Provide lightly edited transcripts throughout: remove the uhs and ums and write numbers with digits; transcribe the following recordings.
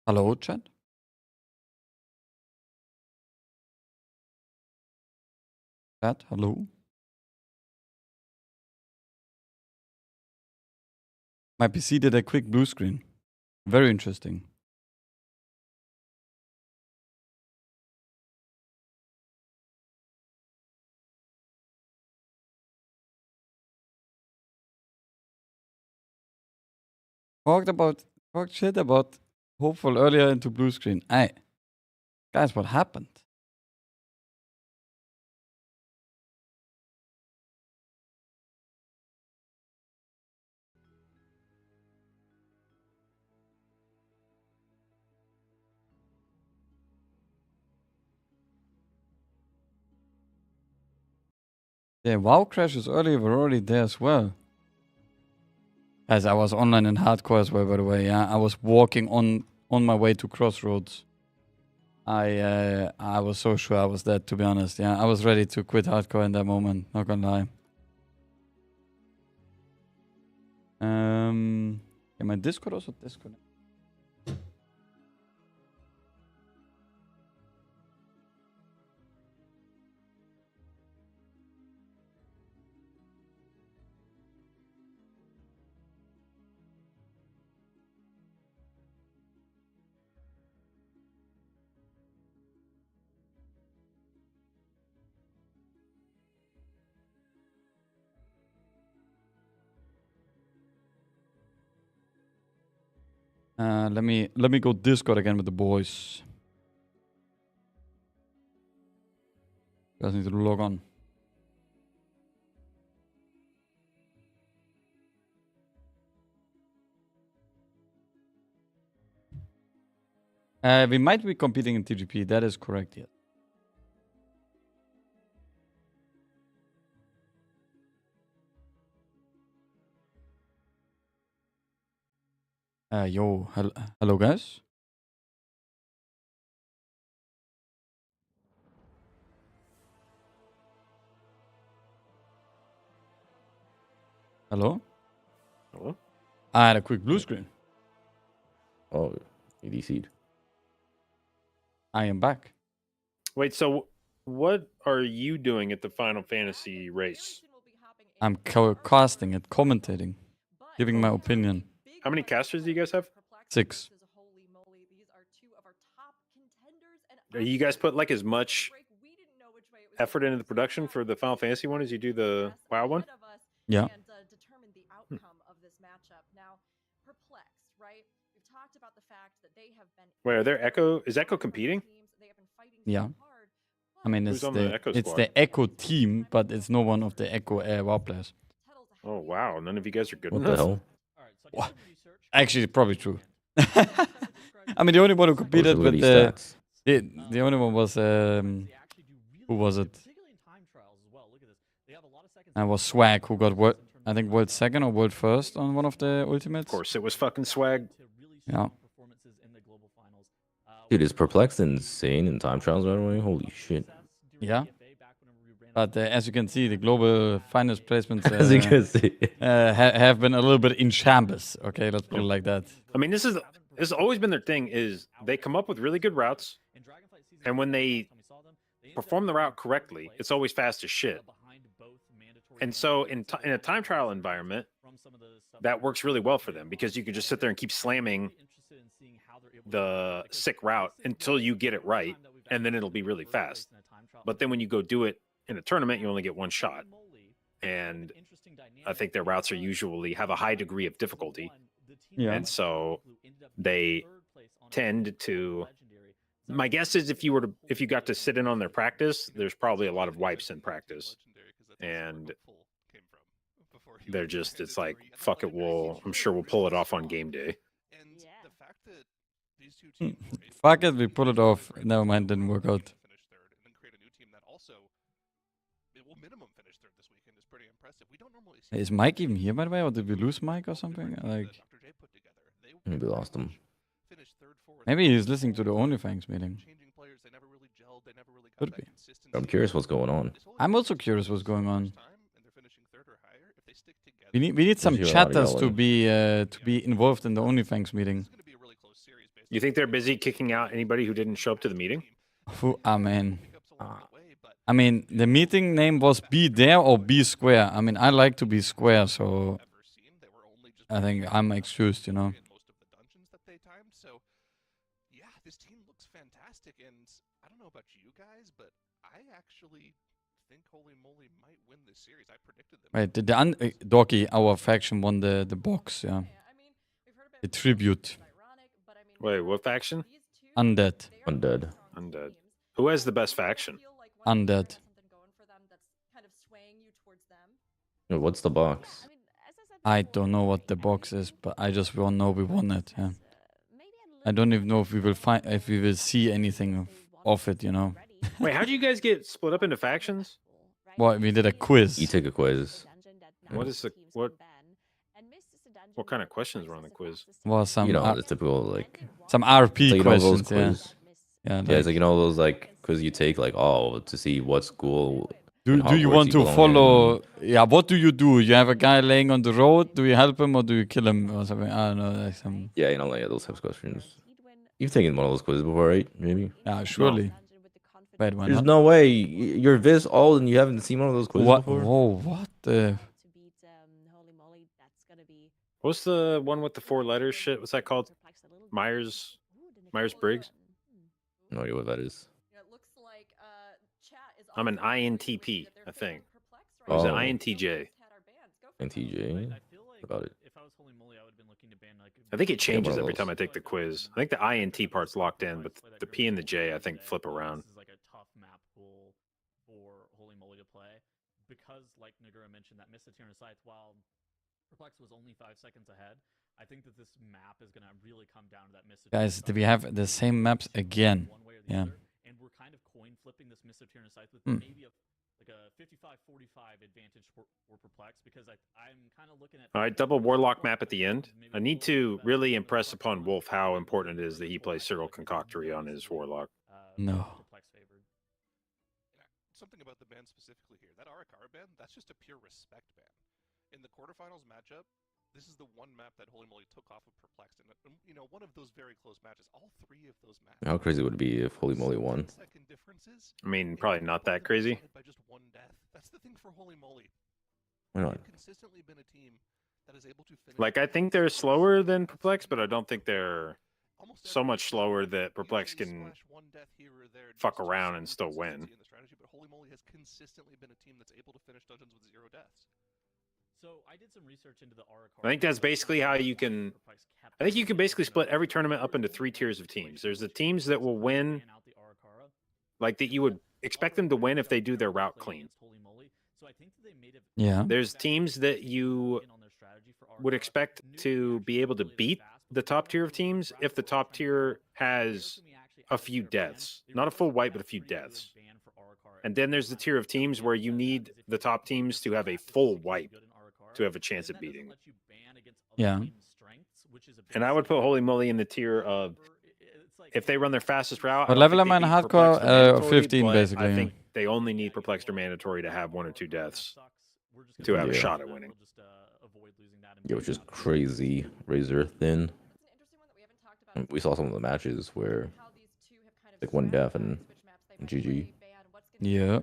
Hello, chat. Chat, hello. My PC did a quick blue screen. Very interesting. Talked shit about hopeful earlier into blue screen. Hey, guys, what happened? Yeah, WoW crashes earlier were already there as well. As I was online in hardcore as well, by the way. Yeah, I was walking on my way to Crossroads. I was so sure I was dead, to be honest. Yeah, I was ready to quit hardcore in that moment. Not gonna lie. Yeah, my Discord also disconnected. Let me go Discord again with the boys. Guys need to log on. We might be competing in TGP. That is correct. Yes. Yo, hello guys. Hello. Hello? I had a quick blue screen. Oh, ADC'd. I am back. Wait, so what are you doing at the Final Fantasy race? I'm casting it, commentating, giving my opinion. How many casters do you guys have? 6. You guys put like as much effort into the production for the Final Fantasy one as you do the WoW one? Yeah. Wait, are there Echo? Is Echo competing? Yeah. I mean, Who's on the Echo it's squad? the Echo team, but it's no one of the Echo WoW players. Oh wow, none of you guys are good What enough. the hell? What? Actually, it's probably true. I mean, the only one who competed Look at with these stats. the only one was who was it? It was Swag who got I think world second or world first on one of the ultimates. Of course, it was fucking Swag. Yeah. Dude, is Perplexed insane in time trials, by the way? Holy shit. Yeah. But as you can see, the global finance placements As you can see. have been a little bit in shambles. Okay, let's put it like that. I mean, this has always been their thing. Is they come up with really good routes, and when they perform the route correctly, it's always fast as shit. And so in a time trial environment, that works really well for them because you can just sit there and keep slamming the sick route until you get it right, and then it'll be really fast. But then when you go do it in a tournament, you only get one shot. And I think their routes are usually have a high degree of difficulty. Yeah. And so they tend to, my guess is if you got to sit in on their practice, there's probably a lot of wipes in practice. And they're just, it's like, fuck it, I'm sure we'll pull it off on game day. Fuck it, we pull it off. Never mind, didn't work out. Is Mike even here, by the way, or did we lose Mike or something? Like, Maybe lost him. maybe he's listening to the OnlyFangs meeting. Could be. I'm curious what's going on. I'm also curious what's going on. We need some There's a lot of chatters to yelling. be involved in the OnlyFangs meeting. You think they're busy kicking out anybody who didn't show up to the meeting? I mean, the meeting name was Be There or Be Square. I mean, I like to be square, so I think I'm excused, you know. So, yeah, this team looks fantastic, and I don't know about you guys, but I actually think Holy Moly might win this series. I predicted them. Wait, Doggy, our faction won the box, yeah. The tribute. Wait, what faction? Undead. Undead. Undead. Who has the best faction? Undead. What's the box? I don't know what the box is, but I just won't know we won it, yeah. I don't even know if we will see anything of it, you know. Wait, how do you guys get split up into factions? Well, we did a quiz. You take a quiz. What is the what kind of questions were on the quiz? Well, some You know, the typical like some RP like, you know, those questions, yeah. quiz. Yeah, Yeah, it's like, you know, those like quiz you take like, oh, to see what school. do in you Hogwarts want to belong in. follow? Yeah, what do? You have a guy laying on the road. Do you help him or do you kill him or something? I don't know. Like some. Yeah, you know, like those types of questions. You've taken one of those quizzes before, right? Maybe. Yeah, surely. Wait, why There's not? no way you're this old and you haven't seen one of those quizzes What? before. Whoa! What the? What's the one with the 4 letters shit? What's that called? Myers-Briggs? No idea what that is. I'm an INTP, I think. Or is it Oh. INTJ? NTJ. About it. I think it changes of every those. time I take the quiz. I think the INT part's locked in, but the P and the J I think flip around. This is like a tough map pool for Holy Moly to play because, like Nagura mentioned, that Mr. Tyrannocytes, while Perplex was only 5 seconds ahead, I think that this map is gonna really come down to that Mr. Guys, do we have the same maps again? One way or the Yeah. other, and we're kind of coin flipping this Mr. Tyrannocytes with maybe a 55-45 advantage for Perplex because I'm kind of looking at. All right, double Warlock map at the end. I need to really impress upon Wolf how important it is that he plays Cyril Concoctory on his Warlock. No. Perplex favored. Something about the ban specifically here. That Arakara ban, that's just a pure respect ban. In the quarterfinals matchup, this is the one map that Holy Moly took off of Perplexed. And, you know, one of those very close matches. All 3 of those matches. How crazy would it be if Holy Moly won? I mean, probably not that crazy. By just 1 death. That's the thing for Holy Moly. Why not? They've consistently been a team that is able to finish. Like, I think they're slower than Perplex, but I don't think they're so much slower that Perplex can fuck around and still win. In the strategy, but Holy Moly has consistently been a team that's able to finish dungeons with 0 deaths. So I did some research into the Arakara. I think that's basically how you can. I think you can basically split every tournament up into 3 tiers of teams. There's the teams that will win, like that you would expect them to win if they do their route clean. Yeah. There's teams that you would expect to be able to beat the top tier of teams if the top tier has a few deaths. Not a full wipe, but a few deaths. And then there's the tier of teams where you need the top teams to have a full wipe to have a chance at beating. Yeah. And I would put Holy Moly in the tier of if they run their fastest route. What I don't level think am I they in need hardcore? Perplexed or Mandatory, 15 but basically, I yeah. think they only need Perplexed or Mandatory to have 1 or 2 deaths to have a Yeah. shot at winning. Yeah, which is crazy. Razor thin. We saw some of the matches where like 1 death and GG. Yeah.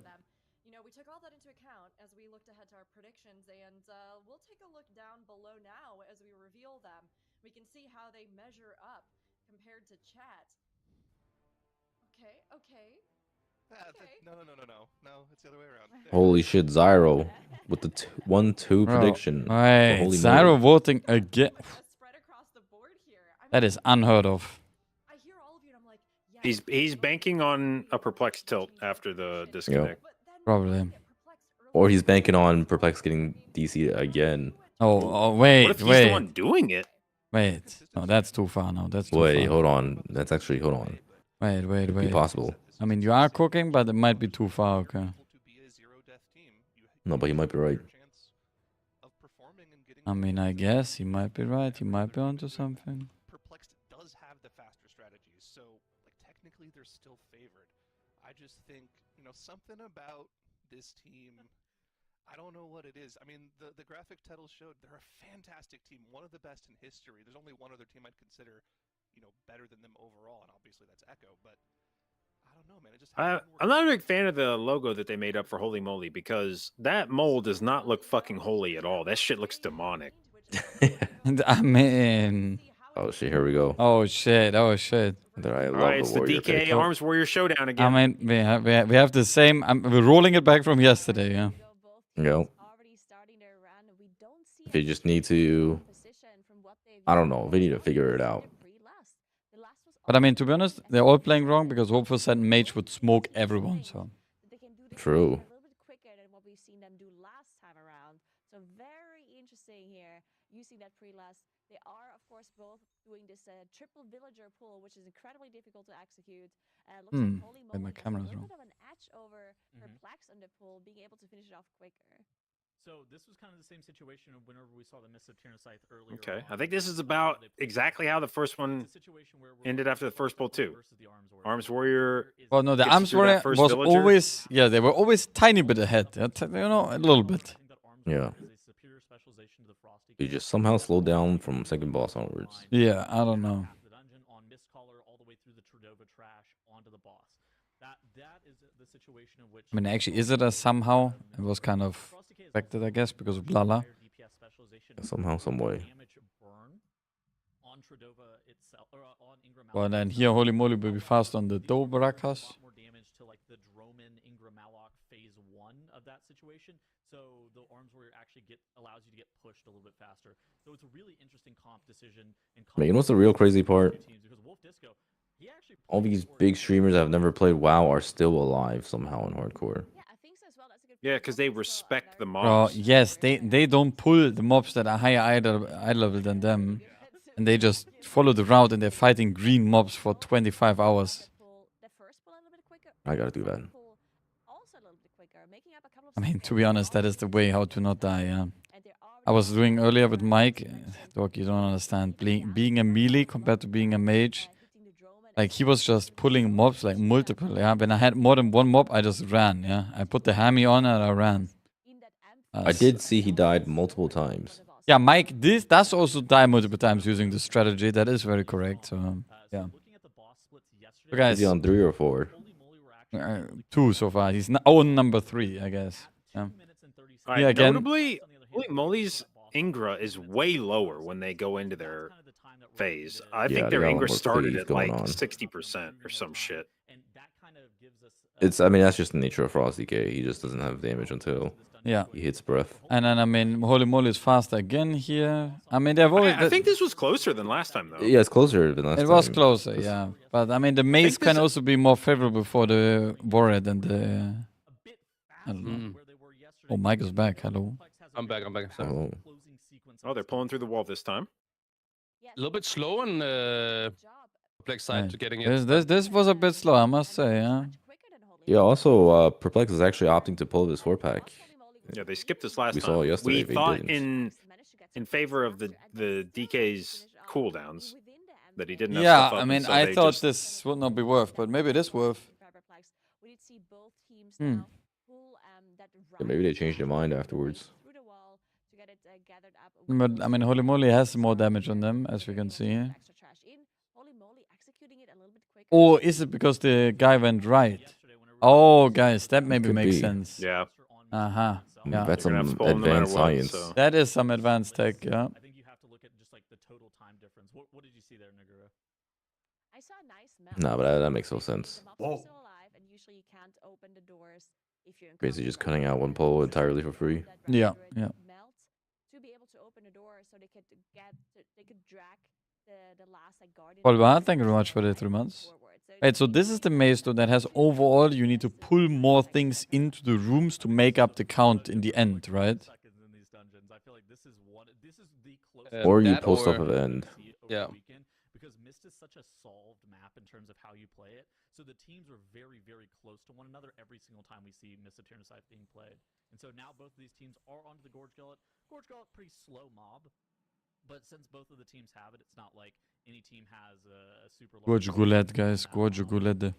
You know, we took all that into account as we looked ahead to our predictions, and we'll take a look down below now as we reveal them. We can see how they measure up compared to chat. Okay. No, it's the other way around. Holy shit, Zyro with the 1-2 Bro, prediction. Wait, Holy Zyro moly. voting again. Spread across the board here. I That mean, is unheard of. I hear all of you, and I'm like, yeah, He's banking on a Perplexed tilt after the disconnect. but then Probably. get perplexed early. Or he's banking on Perplex getting DC again. Oh, What wait, if he's the one wait, doing it? wait. No, that's too far now. That's too Wait, far. hold on. That's actually, hold on. Wait. Could be possible. I mean, you are cooking, but it might be too far, okay. No, but he might be right. I mean, I guess he might be right. He might be onto something. Perplexed does have the faster strategies, so like technically they're still favored. I just think, you know, something about this team, I don't know what it is. I mean, the graphic titles showed they're a fantastic team, one of the best in history. There's only one other team I'd consider, better than them overall, and obviously that's Echo. But I don't know, man. It just I'm not a big fan of the logo that they made up for Holy Moly because that mole does not look fucking holy at all. That shit looks demonic. I mean, Oh shit, here we go. oh shit, oh shit. There, I All love right, the it's the warrior DK pick. Arms Warrior Showdown I again. mean, we have the same. We're rolling it back from yesterday, yeah. Yep. They just need to, I don't know, they need to figure it out. But I mean, to be honest, they're all playing wrong because Hopeful said Mage would smoke everyone, so. True. So very interesting here, using that pre-last. They are, of course, both doing this triple villager pull, which is incredibly difficult to execute. Looks like Holy my Moly has a camera's little wrong. bit of an edge over Perplex on the pull, being able to finish it off quicker. So this was kind of the same situation of whenever we saw the Miss of Tyrannosaurus earlier. Okay, I think this is about exactly how the first one ended after the first pull too. Arms Warrior. Well, no, the gets Arms through that Warrior first was villager. always, yeah, they were always tiny bit ahead. You know, a little bit. Yeah. You just somehow slowed down from second boss onwards. Yeah, I don't know. I mean, actually, is it a somehow? It was kind of expected, I guess, because of Lala. Somehow, some way. Well, then here, Holy Moly will be fast on the Dobrakas. So the Arms Warrior actually allows you to get pushed a little bit faster. So it's a really interesting comp decision. I mean, what's the real crazy part? All these big streamers that have never played WoW are still alive somehow in hardcore. Yeah, I think so as well. That's a good Yeah, because they respect the Bro, mobs. yes, they don't pull the mobs that are higher eye level than them. And they just follow the route and they're fighting green mobs for 25 hours. I gotta do that. I mean, to be honest, that is the way how to not die, yeah. I was doing earlier with Mike. Dog, you don't understand. Being a melee compared to being a mage. Like, he was just pulling mobs, like, multiple, yeah. When I had more than one mob, I just ran, yeah. I put the hammy on and I ran. I did see he died multiple times. Yeah, Mike, does also die multiple times using the strategy. That is very correct, so, yeah. So, guys, Is he on 3 or 4? 2 so far. He's on number 3, I guess. Yeah. All right, Yeah, again- notably, Holy Moly's Ingra is way lower when they go into their phase. I Yeah, think they their got a lot Ingra more started phase at going like on. 60% or some shit. It's, I mean, that's just the nature of Frost DK. He just doesn't have damage until Yeah. he hits breath. And then, I mean, Holy Moly is faster again here. I mean, they've always... I think this was closer than last time, though. Yeah, it's closer than last time. It was closer, yeah. But, I mean, the maze can this- also be more favorable for the warrior than the... I don't know. Oh, Mike is back. Hello. I'm back. Oh. Oh, they're pulling through the wall this time. A little bit slow on Perplex side Right. to getting it. This was a bit slow, I must say, yeah. Yeah, also, Perplex is actually opting to pull this 4-pack. Yeah, they skipped this last We time. saw yesterday, We they thought didn't. in favor of the DK's cooldowns that he didn't have Yeah, stuff up, I and mean, so I they thought just- this would not be worth, but maybe it is worth. Hmm. Yeah, maybe they changed their mind afterwards. But, I mean, Holy Moly has more damage on them, as we can see. Or is it because the guy went right? Oh, guys, that maybe Could makes be. sense. Yeah. Uh-huh. Yeah. That's They're gonna have some to pull him no matter advanced what, science. so- That is some advanced tech, yeah. I think you have to look at just like the total time difference. What did you see there, Nagura? I saw a nice map. Nah, but that makes no sense. The mobs are still alive, and usually you can't open the doors if you're in Basically just combat. cutting out one pole entirely for free. That Yeah, Dragon yeah. Melt to be able to open the door so they could drag the last like guardian. Well, well, thank you very much for the 3 months. Wait, so this is the maze though that has overall, you need to pull more things into the rooms to make up the count in the end, right? Or you That pull stuff or- at the end. Yeah. Because Mist is such a solved map in terms of how you play it. So the teams are very, very close to one another every single time we see Mist of Tyrannosaurus being played. And so now both of these teams are onto the Gorge Gullet. Gorge Gullet, pretty slow mob. But since both of the teams have it, it's not like any team has a super low... Gorge Gullet, guys. Gorge Gullet. Yeah,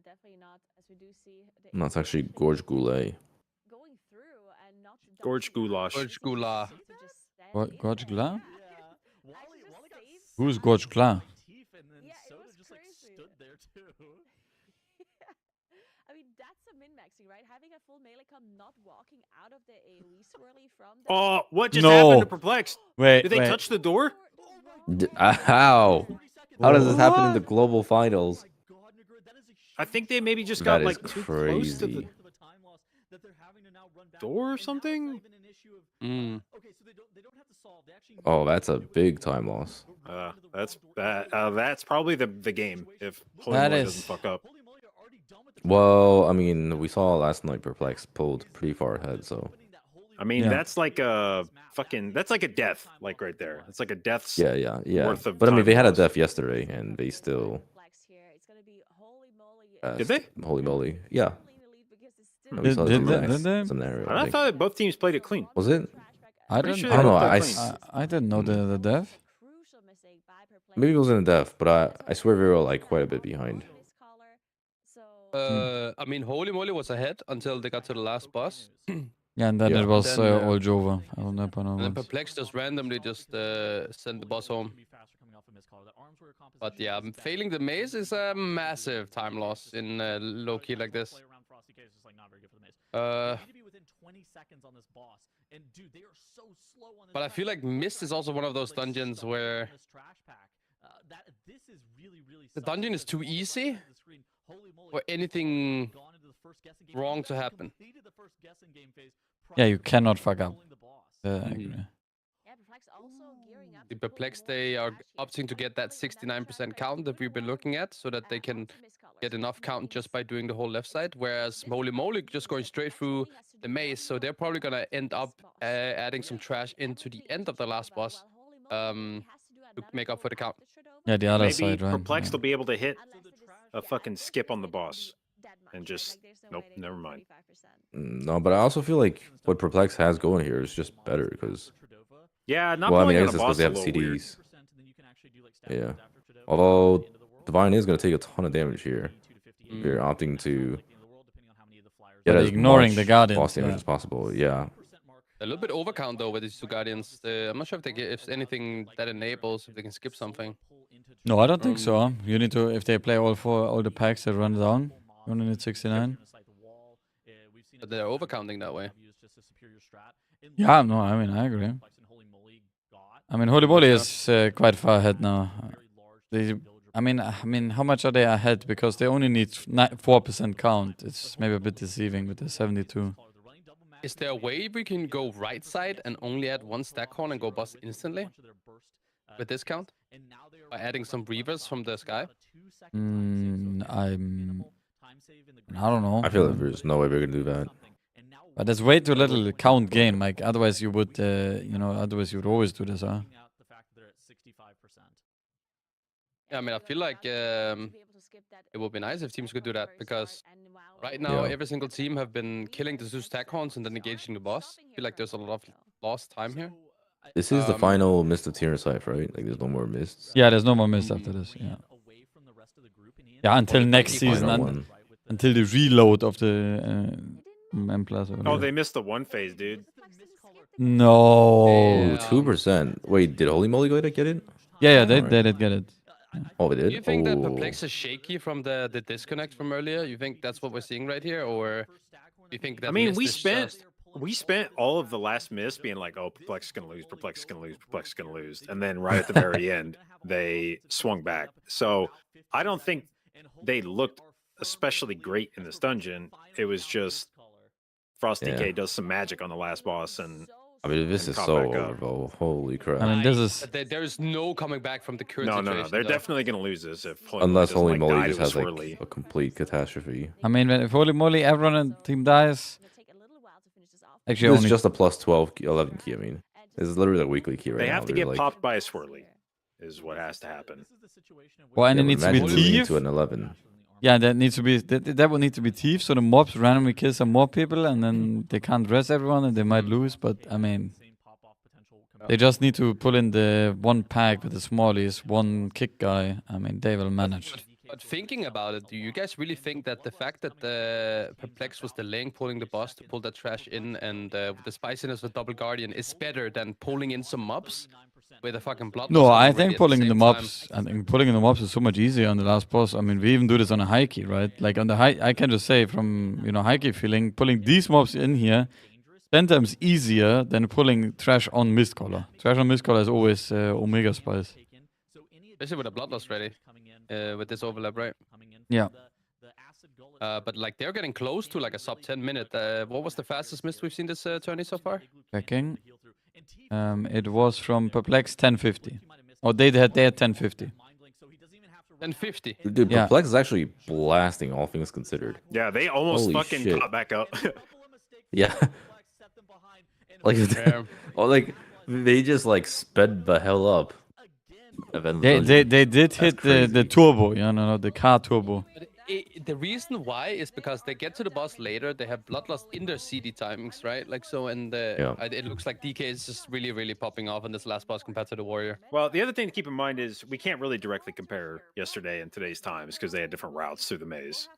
definitely not. As we do see, No, it's actually Gorge Goulet. going through and not Gorge goulash. Gorge goulash. Gorge Gullet? Wally got Who's Gorge Klar? Yeah, it was crazy. Stood there too. I mean, that's a min-maxing, right? Having a full melee come not walking out of the AoE swirly from the... Oh, what just No. happened to Perplexed? Wait, Did they wait. touch the door? How? How does this happen in the What? global finals? I think they maybe just That got is like too close to the crazy. door or something. Mm. Oh, that's a big time loss. That's probably the game if Holy That Moly is- doesn't fuck up. Well, I mean, we saw last night Perplex pulled pretty far ahead, so I mean, Yeah. that's like a fucking. That's like a death, like right there. It's like a death's. yeah. Worth of But I mean, time they had a lost. death yesterday, and they still Did they? Holy moly, yeah. And we Did- saw the did they- exact did they? scenario. I think. thought that both teams played it clean. Was it? I Pretty didn't. sure I don't know, both I played s- clean. I didn't know the dev. Maybe it wasn't a death, but I swear we were like quite a bit behind. I mean, Holy Moly was ahead until they got to the last boss. Yeah, and then Yeah. it was Then, all Jova. I don't know. And then Perplex just randomly just sent the boss home. But yeah, failing the maze is a massive time loss in low key like this. But I feel like Mist is also one of those dungeons where the dungeon is too easy for anything wrong to happen. Yeah, you cannot fuck up. I Mhm. agree. The Perplex, they are opting to get that 69% count that we've been looking at so that they can get enough count just by doing the whole left side, whereas Holy Moly just going straight through the maze, so they're probably going to end up adding some trash into the end of the last boss to make up for the count. Yeah, the other Maybe side, right? Perplexed Yeah. will be able to hit a fucking skip on the boss. And just- nope, never mind. No, but I also feel like what Perplex has going here is just better because, Yeah, not well, I mean, pulling I on guess a it's boss because they is a have little weird. CDs. Yeah. Although Divine is going to take a ton of damage here. If you're opting to get But as ignoring much the Guardians, boss damage yeah. as possible. Yeah. A little bit overcount though with these two Guardians. I'm not sure if they get, if anything that enables, if they can skip something. No, I don't think so. You need to, if they play all the packs that run down, you only need 69. But they're overcounting that way. Yeah, no, I mean, I agree. I mean, Holy Moly is quite far ahead now. I mean, how much are they ahead? Because they only need 4% count. It's maybe a bit deceiving with the 72. Is there a way we can go right side and only add one stack horn and go boss instantly with this count? By adding some reavers from the sky? I don't know. I feel like there's no way we're going to do that. But there's way too little count gain. Like, otherwise you would, otherwise you would always do this, huh? Yeah, I mean, I feel like it would be nice if teams could do that because right now Yeah. every single team have been killing the two stack horns and then engaging the boss. I feel like there's a lot of lost time here. This is the final mist of Tyrannosaurus, right? Like, there's no more mists. Yeah, there's no more mist after this. Yeah. Yeah, until next season, Final one. until the reload of the M plus. Oh, they missed the one phase, dude. No. Ooh, Yeah. 2%. Wait, did Holy Moly go to get it? Yeah, they Alright. did get it. Oh, they did? Do you think that Oh. Perplex is shaky from the disconnect from earlier? You think that's what we're seeing right here? Or do you think that I mean, Mist we is spent just- we spent all of the last miss being like, oh, Perplex is gonna lose, Perplex is gonna lose, Perplex is gonna lose, and then right at the very end, they swung back. So I don't think they looked especially great in this dungeon. It was just Frosty Yeah. K does some magic on the last boss, and I mean, this and is caught so back up. over, bro. Holy crap. I mean, this is. There is no coming back from the current no, situation. they're though. definitely gonna lose this if Unless doesn't, Holy like, Moly die just to a has like swirly. a complete catastrophe. I mean, if Holy Moly, everyone in the team dies. Actually, It's only. just a plus 12, 11 key. I mean, it's literally a weekly key right They now. have to They're get like, popped by a swirly, is what has to happen. Well, and yeah, it but needs to be imagine losing thief. to an 11. Yeah, that needs to be that would need to be thief. So the mobs randomly kill some more people, and then they can't rest everyone, and they might lose. But I mean, they just need to pull in the one pack with the smallies, one kick guy. I mean, they will manage. But thinking about it, do you guys really think that the fact that the Perplex was delaying pulling the boss to pull that trash in and the spiciness of Double Guardian is better than pulling in some mobs with a fucking bloodlust. No, I already think at the pulling in the same time. mobs. I think pulling in the mobs is so much easier on the last boss. I mean, we even do this on a high key, right? Like on the high, I can just say from high key feeling, pulling these mobs in here 10 times easier than pulling trash on Mistcaller. Trash on Mistcaller is always Omega Spice. Especially with a bloodlust ready, with this overlap, right? Yeah. But like they're getting close to like a sub 10 minute. What was the fastest mist we've seen this tourney so far? Checking. It was from Perplex 1050. Oh, they had 1050. 1050. Dude, Yeah. Perplex is actually blasting, all things considered. Yeah, they almost Holy fucking shit. caught back up. Yeah. Like, Yeah. or like they just like sped the hell up. They did hit the turbo, the car turbo. But the reason why is because they get to the boss later. They have bloodlust in their CD timings, right? Like so, and it looks like DK is just really, really popping off in this last boss compared to the warrior. Well, the other thing to keep in mind is we can't really directly compare yesterday and today's times because they had different routes through the maze.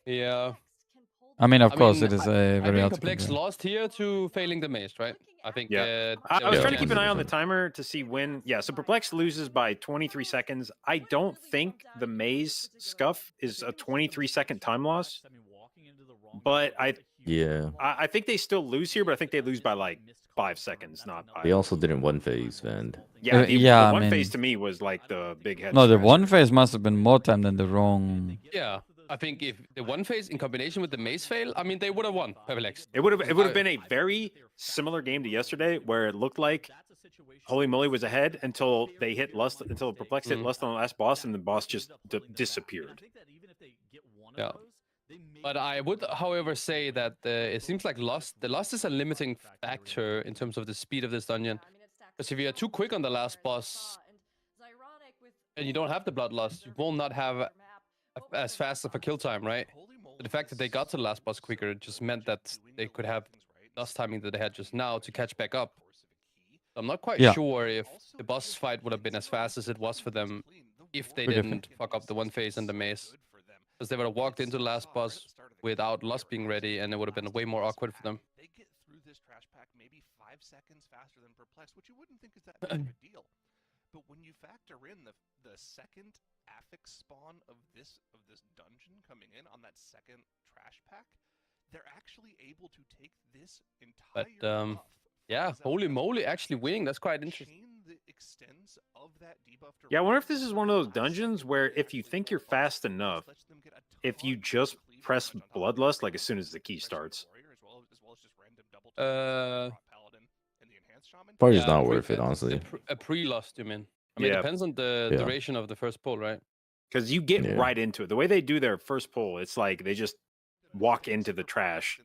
Yeah. I mean, of course, mean, it is I very think hard to Perplex compare. lost here to failing the maze, right? I think. Yeah. there I was a trying to keep an chance. eye on the timer to see when. Yeah, so Perplex loses by 23 seconds. I don't think the maze scuff is a 23-second time loss, but I think they still lose here, but I think they lose by like 5 seconds, not by. They also didn't one phase, man. Yeah, the I one mean- phase to me was like the big head. No, the scratcher. one phase must have been more time than the wrong. Yeah, I think if the one phase in combination with the maze fail, I mean, they would have won Perplex. It would have been a very similar game to yesterday, where it looked like Holy Moly was ahead until they hit Lust, until Perplex hit Lust on the last boss, and the boss just disappeared. Yeah. But I would, however, say that it seems like the Lust is a limiting factor in terms of the speed of this dungeon. Because if you are too quick on the last boss and you don't have the Bloodlust, you will not have as fast of a kill time, right? But the fact that they got to the last boss quicker just meant that they could have less timing that they had just now to catch back up. So I'm not quite sure if the boss fight would have been as fast as it was for them if they didn't fuck up the one phase and the maze. Because they would have walked into the last boss without Lust being ready, and it would have been way more awkward for them. They get through this trash pack maybe 5 seconds faster than Perplex, which you wouldn't think is that big of a deal. But when you factor in the second affix spawn of this dungeon coming in on that second trash pack, they're actually able to take this entire buff yeah, holy moly, actually winning, that's quite interesting. Yeah, I wonder if this is one of those dungeons where if you think you're fast enough, if you just press Bloodlust like as soon as the key starts. Probably just not worth it, honestly. A pre-lust, you mean? I mean, it depends on the duration of the first pull, right? Because you get right into it. The way they do their first pull, it's like they just walk into the trash.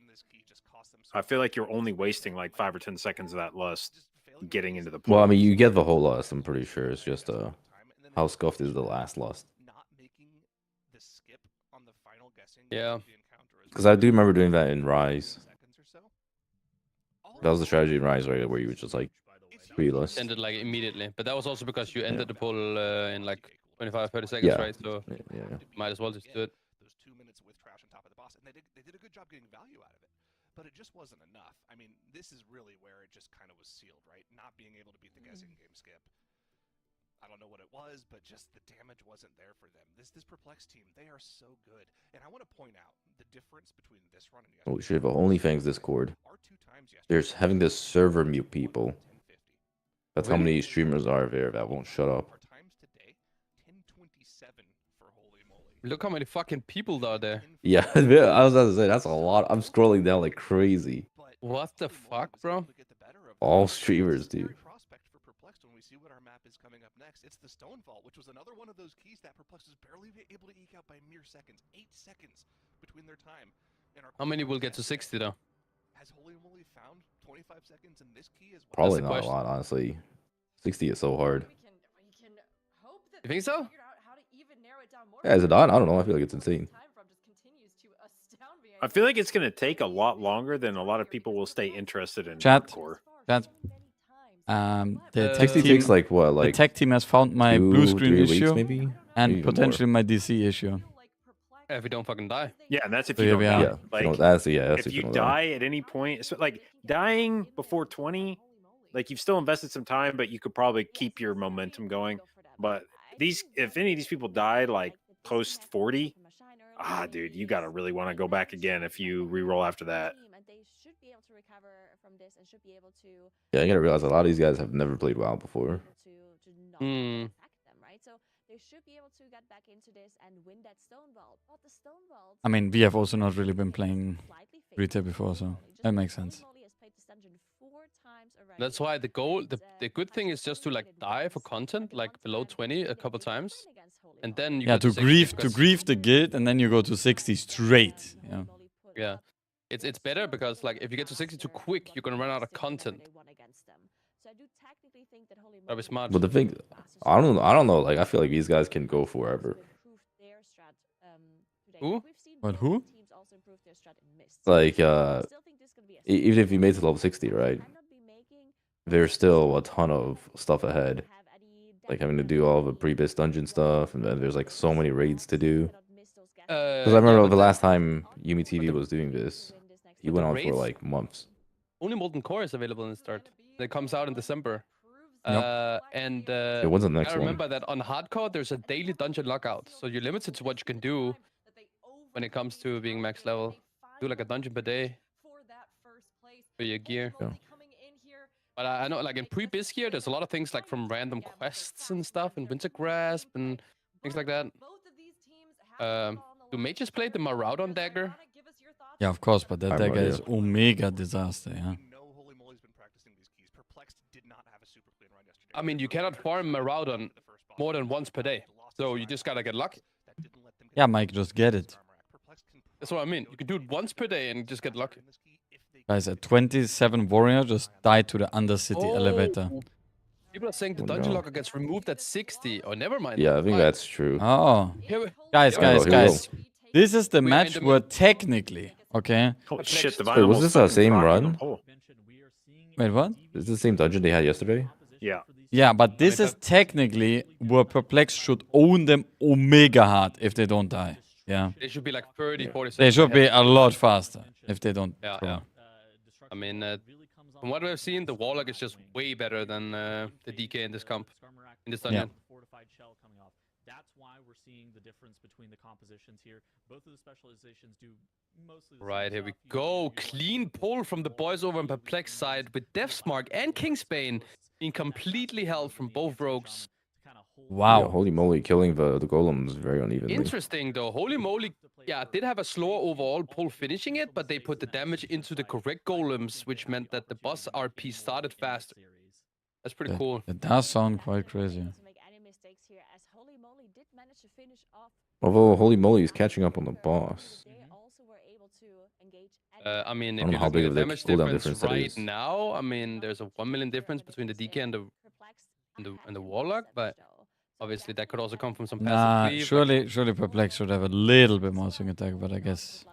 I feel like you're only wasting like 5 or 10 seconds of that lust getting into the pull. Well, I mean, you get the whole lust, I'm pretty sure. It's just how scuffed is the last lust. Yeah. Because I do remember doing that in Rise. That was the strategy in Rise, right? Where you would just like pre-lust. Ended like immediately. But that was also because you ended the pull in like 25, 30 seconds, right? So might as well just do it. Those 2 minutes with trash on top of the boss. And they did a good job getting value out of it. But it just wasn't enough. I mean, this is really where it just kind of was sealed, right? Not being able to beat the guessing game skip. I don't know what it was, but just the damage wasn't there for them. This Perplex team, they are so good. And I want to point out the difference between this run and Oh, we should have an OnlyFangs Discord. There's having this server mute people. That's how many streamers are there that won't shut up. Look how many fucking people are there. Yeah, I was about to say, that's a lot. I'm scrolling down like crazy. What the fuck, bro? All streamers, dude. When we see what our map is coming up next, it's the Stone Vault, which was another one of those keys that Perplex was barely able to eke out by mere seconds. 8 seconds between their time. How many will get to 60 though? Has Holy Moly found 25 seconds in this key as well? Probably not a lot, honestly. 60 is so hard. You think so? Yeah, is it not? I don't know. I feel like it's insane. I feel like it's going to take a lot longer than a lot of people will stay interested in Chat. hardcore. Chat. The tech 60 team, takes like what? Like the tech team has found my 2, blue screen 3 weeks, issue maybe? and Maybe even potentially more. my DC issue. If we don't fucking die. Yeah, and that's if So you here don't we die. are. Yeah, Like, that's if if you don't die. die at any point, so like dying before 20 Like you've still invested some time, but you could probably keep your momentum going. But if any of these people died like post 40, dude, you gotta really want to go back again if you re-roll after that. Yeah, you gotta realize a lot of these guys have never played WoW before. Hmm. I mean, we have also not really been playing retail before, so that makes sense. That's why the good thing is just to like die for content, like below 20 a couple times, and then you Yeah, go to 60 grief because- the guild, and then you go to 60 straight. Yeah. Yeah, it's better because like if you get to 60 too quick, you're gonna run out of content. That'd be smart. But the thing, I don't know. Like I feel like these guys can go forever. Who? But who? Like even if you made it to level 60, right? There's still a ton of stuff ahead. Like having to do all the pre-bis dungeon stuff, and then there's like so many raids to do. Because I remember the last time Yumi TV was doing this, he went on for raids- like months. Only Molten Core is available in the start. It comes out in December. Yep. And Yeah, when's the next I one? remember that on hardcore there's a daily dungeon lockout, so you're limited to what you can do when it comes to being max level. Do like a dungeon per day for your gear. Yeah. But I know, like in pre-bis gear, there's a lot of things like from random quests and stuff, and Winter Grasp and things like that. Do mages play the Maraudon dagger? Yeah, of course, but that I'm dagger not, is omega disaster. Yeah. We know Holy Moly's been practicing these keys. Perplexed did not have a super clean run yesterday. I mean, you cannot farm Maraudon more than once per day, so you just gotta get lucky. Yeah, Mike, just get it. That's what I mean. You can do it once per day and just get lucky. Guys, a 27 warrior just died to the Undercity Oh. elevator. People are saying the Oh, dungeon no. locker gets removed at 60. Oh, never mind. Yeah, I think Fine. that's true. Oh, Here we- guys, Here we guys, go, here we guys. This is the We are in match the where technically, okay. Holy shit, the Wait, Vine was almost this the fucking same rocked run? the pole. Wait, what? Is this the same dungeon they had yesterday? Yeah. Yeah, but this is technically where Perplex should own them omega hard if they don't die. Yeah. They should be like 30, 40 They seconds should be ahead. a lot faster if they don't. Yeah, throw. yeah. I mean, from what we've seen, the Warlock is just way better than the DK in this comp, in this dungeon. Fortified shell coming off. That's why we're seeing the difference between the compositions here. Both of the specializations do mostly the Right, same here we stuff. You go. can do Clean pull from the boys over on Perplex side with Death's Mark and Kingsbane being completely held from both rogues. Wow. Yeah, holy moly, killing the golems very unevenly. Interesting though. Holy moly. Yeah, did have a slower overall pull finishing it, but they put the damage into the correct golems, which meant that the boss RP started faster. That's pretty cool. It does sound quite crazy. Although holy moly is catching up on the boss. I mean, I if don't you know how look big at of the a damage cooldown difference difference that right is. now, I mean, there's a 1 million difference between the DK and the Warlock, but obviously that could also come from some passive Nah, cleave. surely Perplex should have a little bit more swing attack, but I guess.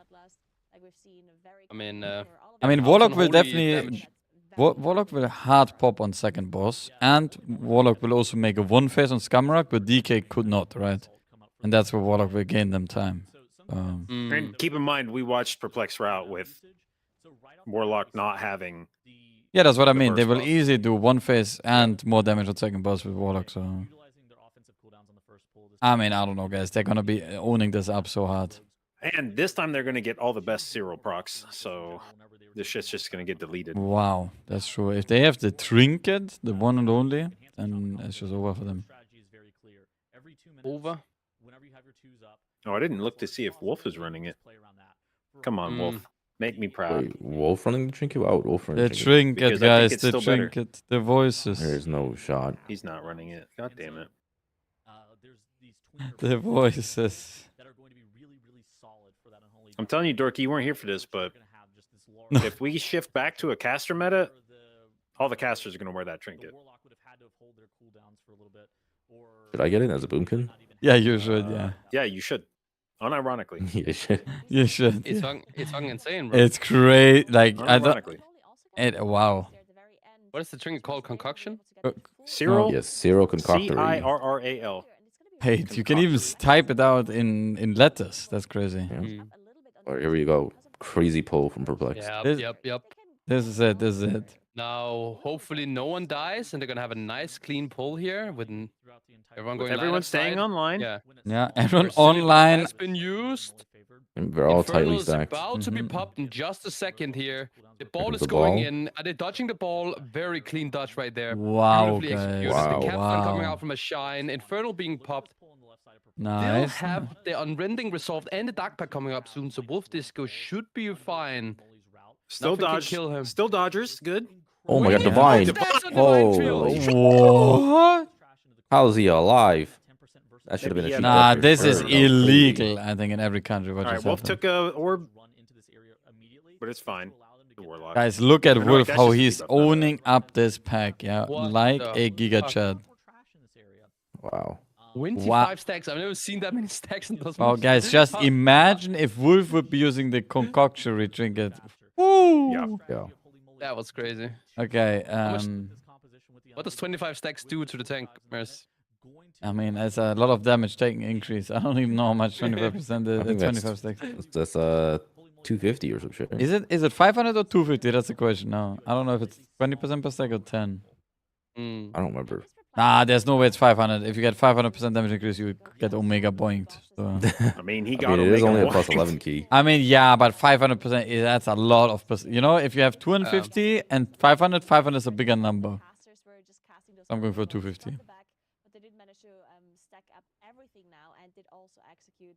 I mean, Warlock will unholy definitely. damage. Warlock will hard pop on second boss, and Warlock will also make a one phase on Scamrock, but DK could not, right? And that's where Warlock will gain them time. Mm. And keep in mind, we watched Perplex Route with Warlock not having. Yeah, that's what I The mean. They first will boss. easily do one phase and more damage on second boss with Warlock, so. I mean, I don't know, guys. They're gonna be owning this up so hard. And this time they're going to get all the best Cyril procs. So this shit's just going to get deleted. Wow, that's true. If they have the trinket, the one and only, then it's just over for them. Over. Oh, I didn't look to see if Wolf is running it. Come on, Wolf. Make me proud. Wait, Wolf running the trinket? Why would Wolf run The the trinket? trinket, Because I think guys. it's The still better. trinket. The voices. There's no shot. He's not running it. God damn it. The voices. I'm telling you, Dorky, you weren't here for this, but if we shift back to a caster meta, all the casters are going to wear that trinket. Should I get it as a boomkin? Yeah, you should. Yeah, Yeah, you should. Unironically. Yeah, shit. you should. It's fucking insane, bro. It's great. Like I don't. Unironically. Wow. What is the trinket called? Concoction? Cyril? Yes, Cyril concoctory. Cirral. Wait, you can even type it out in letters. That's crazy. Yeah. Mm. Or here we go. Crazy pull from Perplex. Yep, This- yep. This is it. This is it. Now, hopefully no one dies, and they're gonna have a nice clean pull here with everyone going. Everyone staying side. online. Yeah. Yeah, everyone Versatility online. has been used. And we're all tightly Infernal is stacked. about to be Mhm. popped in just a second here. The ball comes is the going ball. in. Are they dodging the ball? Very clean dodge right there. Wow, Beautifully guys. executed. Wow. The capstone coming Wow. out from a shine. Infernal being popped. They'll Nice. have the unrending resolved and the dark pack coming up soon, so Wolf Disco should be fine. Still Nothing can dodge. kill him. Still Dodgers. Good. Oh my god, Yeah. Divine. Stacks on Divine Field. Holy. What? How is he alive? That should have been a Maybe he cheap had Nah, death for this is sure. That was crazy. illegal. I think in every country. What All right, just Wolf happened. took a orb, but it's fine. The Warlock. Guys, look at No, Wolf, that's how just a he's debuff, not a- owning up this pack, yeah, What like the a Giga fuck? Chad. Wow. 25 stacks. I've never seen that many stacks in those Wow, moves. guys, just imagine if Wolf would be using the concoctionary trinket. Woo! Yeah. Yeah. That was crazy. Okay, much- What does 25 stacks do to the tank, Mers? I mean, it's a lot of damage taking increase. I don't even know how much 25% I think 25 stacks. That's 250 or some shit. Is it 500 or 250? That's the question now. I don't know if it's 20% per stack or 10. Mm. I don't remember. Nah, there's no way it's 500. If you get 500% damage increase, you get Omega boinked. So. I mean, he I got mean, it is Omega only a one. plus 11 key. I mean, yeah, but 500%, that's a lot of percent. You know, if you have 250 and 500, 500 is a bigger number. I'm going for 250. But they did manage to stack up everything now and did also execute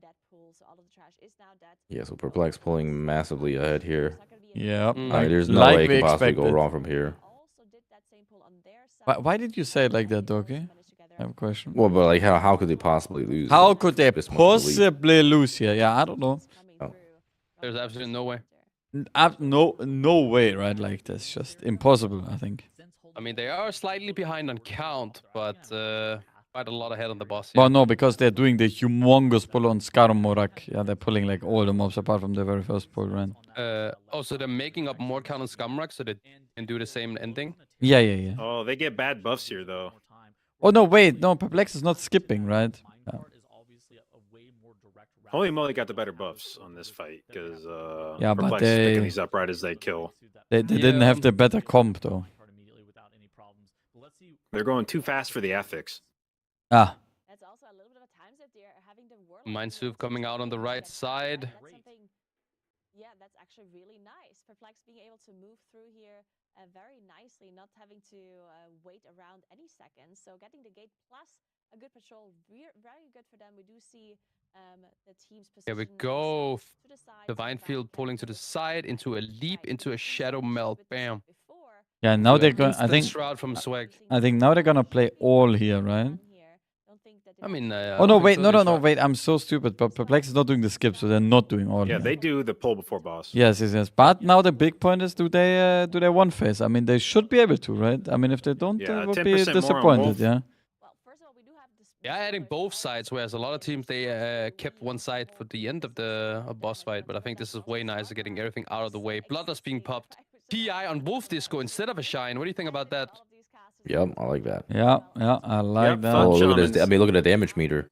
that pull. So all of the trash is now dead. Yeah, so Perplex pulling massively ahead here. Yep. Mm. I mean, there's no Like way it we could possibly go expected. wrong from here. Also did that same pull on their side. Why did you say it like that, Doki? I have a question. Well, but like, how could they possibly lose? How could they this much of the lead? possibly lose here? Yeah, I don't know. Oh. There's absolutely no way. No way, right? Like, that's just impossible, I think. I mean, they are slightly behind on count, but quite a lot ahead on the boss. Well, no, because they're doing the humongous pull on Skaromorak. Yeah, they're pulling like all the mobs apart from the very first pull, right? Also, they're making up more count on Scumrock so they can do the same ending. Yeah. Oh, they get bad buffs here, though. Oh, no, wait. No, Perplex is not skipping, right? Yeah. Holy moly got the better buffs on this fight because Yeah, but Perplex is picking they- these up right as they kill. They didn't have the better comp, though. They're going too fast for the affix. Ah, That's also a little bit of a time that they're having the Warlock Minesweep pull coming out on the right That's side. something, yeah, that's actually really nice. Perplex being able to move through here very nicely, not having to wait around any seconds. So getting the gate plus a good patrol, very good for them. We do see the team's position. Here we go. To the side, Divine Field back pulling to the side, into a leap, Right, into a we shadow saw melt. with this Bam. before. yeah. Now To they're an going. I instant think. Shroud from Swag. I think now they're gonna play all here, right? I mean, Oh no, wait, no, wait. I'm so stupid. But Perplex is not doing the skip, so they're not doing all. Yeah, here. they do the pull before boss. Yes. But now the big point is, do they one phase? I mean, they should be able to, right? I mean, if they don't, Yeah, they would 10% be more on disappointed. Wolf. Yeah. Well, first of all, we do have this Yeah, adding both sides, whereas a lot of teams they kept one side for the end of the boss fight. But I think this is way nicer, getting everything out of the way. Bloodlust being popped. PI on Wolf Disco instead of a Shine. What do you think about that? Yep, I like that. Yeah, I like Yep, that. fun Oh, look at shamans. this. I mean, look at the damage meter.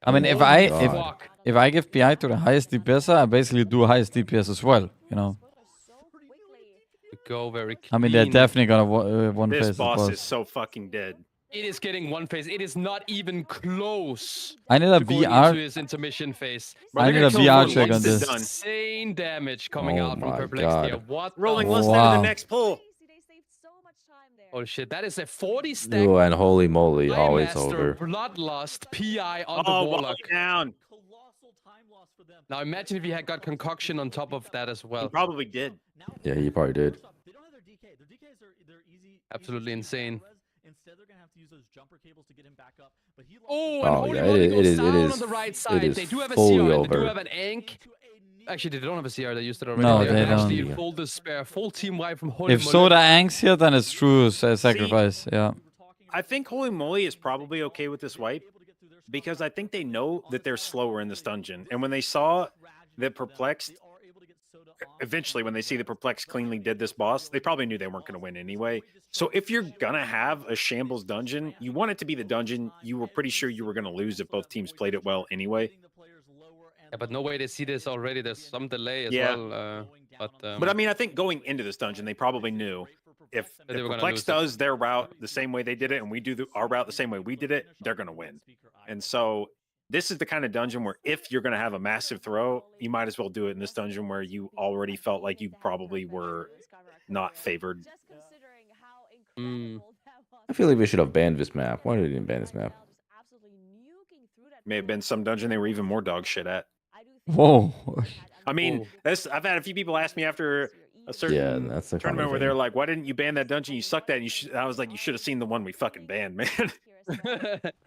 I mean, if Oh I my if God. if I give PI to the highest DPS, I basically do highest DPS as well. You know. We go very clean. I mean, they're definitely gonna one This phase. boss Boss. is so fucking dead. It is getting one phase. It is not even close I need a to going into VR. his intermission phase. Bro, I they're need a gonna kill VR one check once on it's this. done. Insane damage coming Oh out from my Perplex God. here. What? Rolling the less Wow. than the next pull. Oh shit! That is a 40 stack. Ooh, and holy moly, Eye always Master, over. Bloodlust, PI on the Oh, Warlock. well down. Now imagine if he had got Concoction on top of that as He well. probably did. Yeah, he probably did. Absolutely insane. Oh, and Oh, Holy yeah, Moly it goes is- it down is- on the right it side. is They do have a fully CR, and they do over. have an Ank. Actually, they don't have a CR. They used it already. No, They're they actually don't. in full despair, full team wipe from Holy If Moly. Soda Ang's here, then it's true sacrifice. Yeah. I think Holy Moly is probably okay with this wipe because I think they know that they're slower in this dungeon. And when they saw that Perplexed, eventually when they see that Perplexed cleanly did this boss, they probably knew they weren't going to win anyway. So if you're going to have a shambles dungeon, you want it to be the dungeon you were pretty sure you were going to lose if both teams played it well anyway. Yeah, but no way they see this already. There's some delay as Yeah. well. But But I mean, I think going into this dungeon, they probably knew if That they were gonna Perplex lose it. does their route the same way they did it, and we do our route the same way we did it, they're gonna win. And so this is the kind of dungeon where if you're gonna have a massive throw, you might as well do it in this dungeon where you already felt like you probably were not favored. Mm. I feel like we should have banned this map. Why did we didn't ban this map? May have been some dungeon they were even more dog shit at. Whoa. I mean, Whoa. I've had a few people ask me after a certain that's the tournament common where they're thing. like, "Why didn't you ban that dungeon? You sucked at it." I was like, "You should have seen the one we fucking banned, man."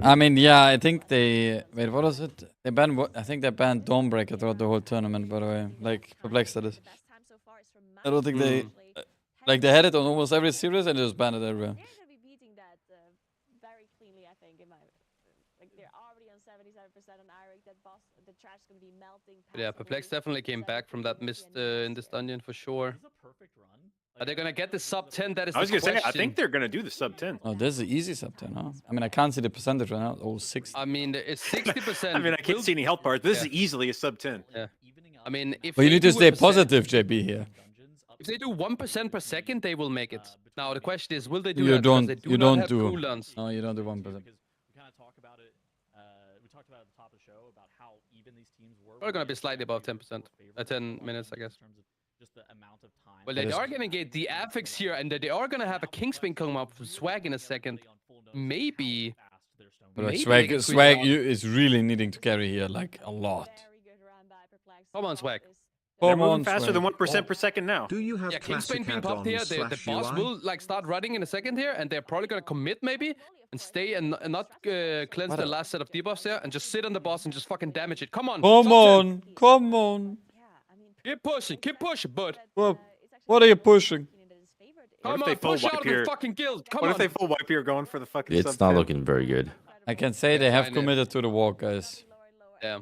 I mean, yeah, I think they wait. What was it? They banned. I think they banned Dawnbreaker throughout the whole tournament. By the way, like Perplex that is. I don't think they like they had it on almost every series and they just banned it everywhere. They're going to be beating that very cleanly, I think. Like they're already on 77% on Eric. That boss, the trash is going to be melting. Yeah, Perplex definitely came back from that mist in this dungeon for sure. Are they gonna get the sub 10? That is I was the gonna say, question. I think they're gonna do the sub 10. Oh, this is an easy sub 10, huh? I mean, I can't see the percentage right now. Oh, 6. I mean, it's 60%. I mean, I can't see any health bars. This Yeah. is easily a sub 10. Yeah. I mean, if But you they need to do a stay percent- positive, JB here. If they do 1% per second, they will make it. Now the question is, will they do You that? Because don't. they do You not don't have do. cooldowns. No, you don't do 1%. Because we kind of talk about it. We talked about it at the top of the show about how even these teams were. Probably gonna be slightly above 10%. 10 minutes, I guess. In terms of just the amount of time. Well, That they is- are gonna get the affix here, and they are gonna have a Kingspin come up from Swag in a second. Maybe. But Maybe they Swag, can squeeze Swag it out. is really needing to carry here, like a lot. Come on, Swag. They're Come moving on, faster Swag. than 1% per second now. Do you have Yeah, Kingspin classic being popped here. add-ons The slash boss UI? will like start running in a second here, and they're probably gonna commit maybe and stay and not cleanse the last set of debuffs here and just sit on the boss and just fucking damage it. Come on. Come top 10. on, come on. Keep pushing, bud. Well, what are you pushing? What Come if they on, full push out wipe of the here? fucking guild. Come What on. if they full wipe here going for the fucking It's sub not 10? looking very good. I can say they have fine, committed to the walk, guys. Yeah.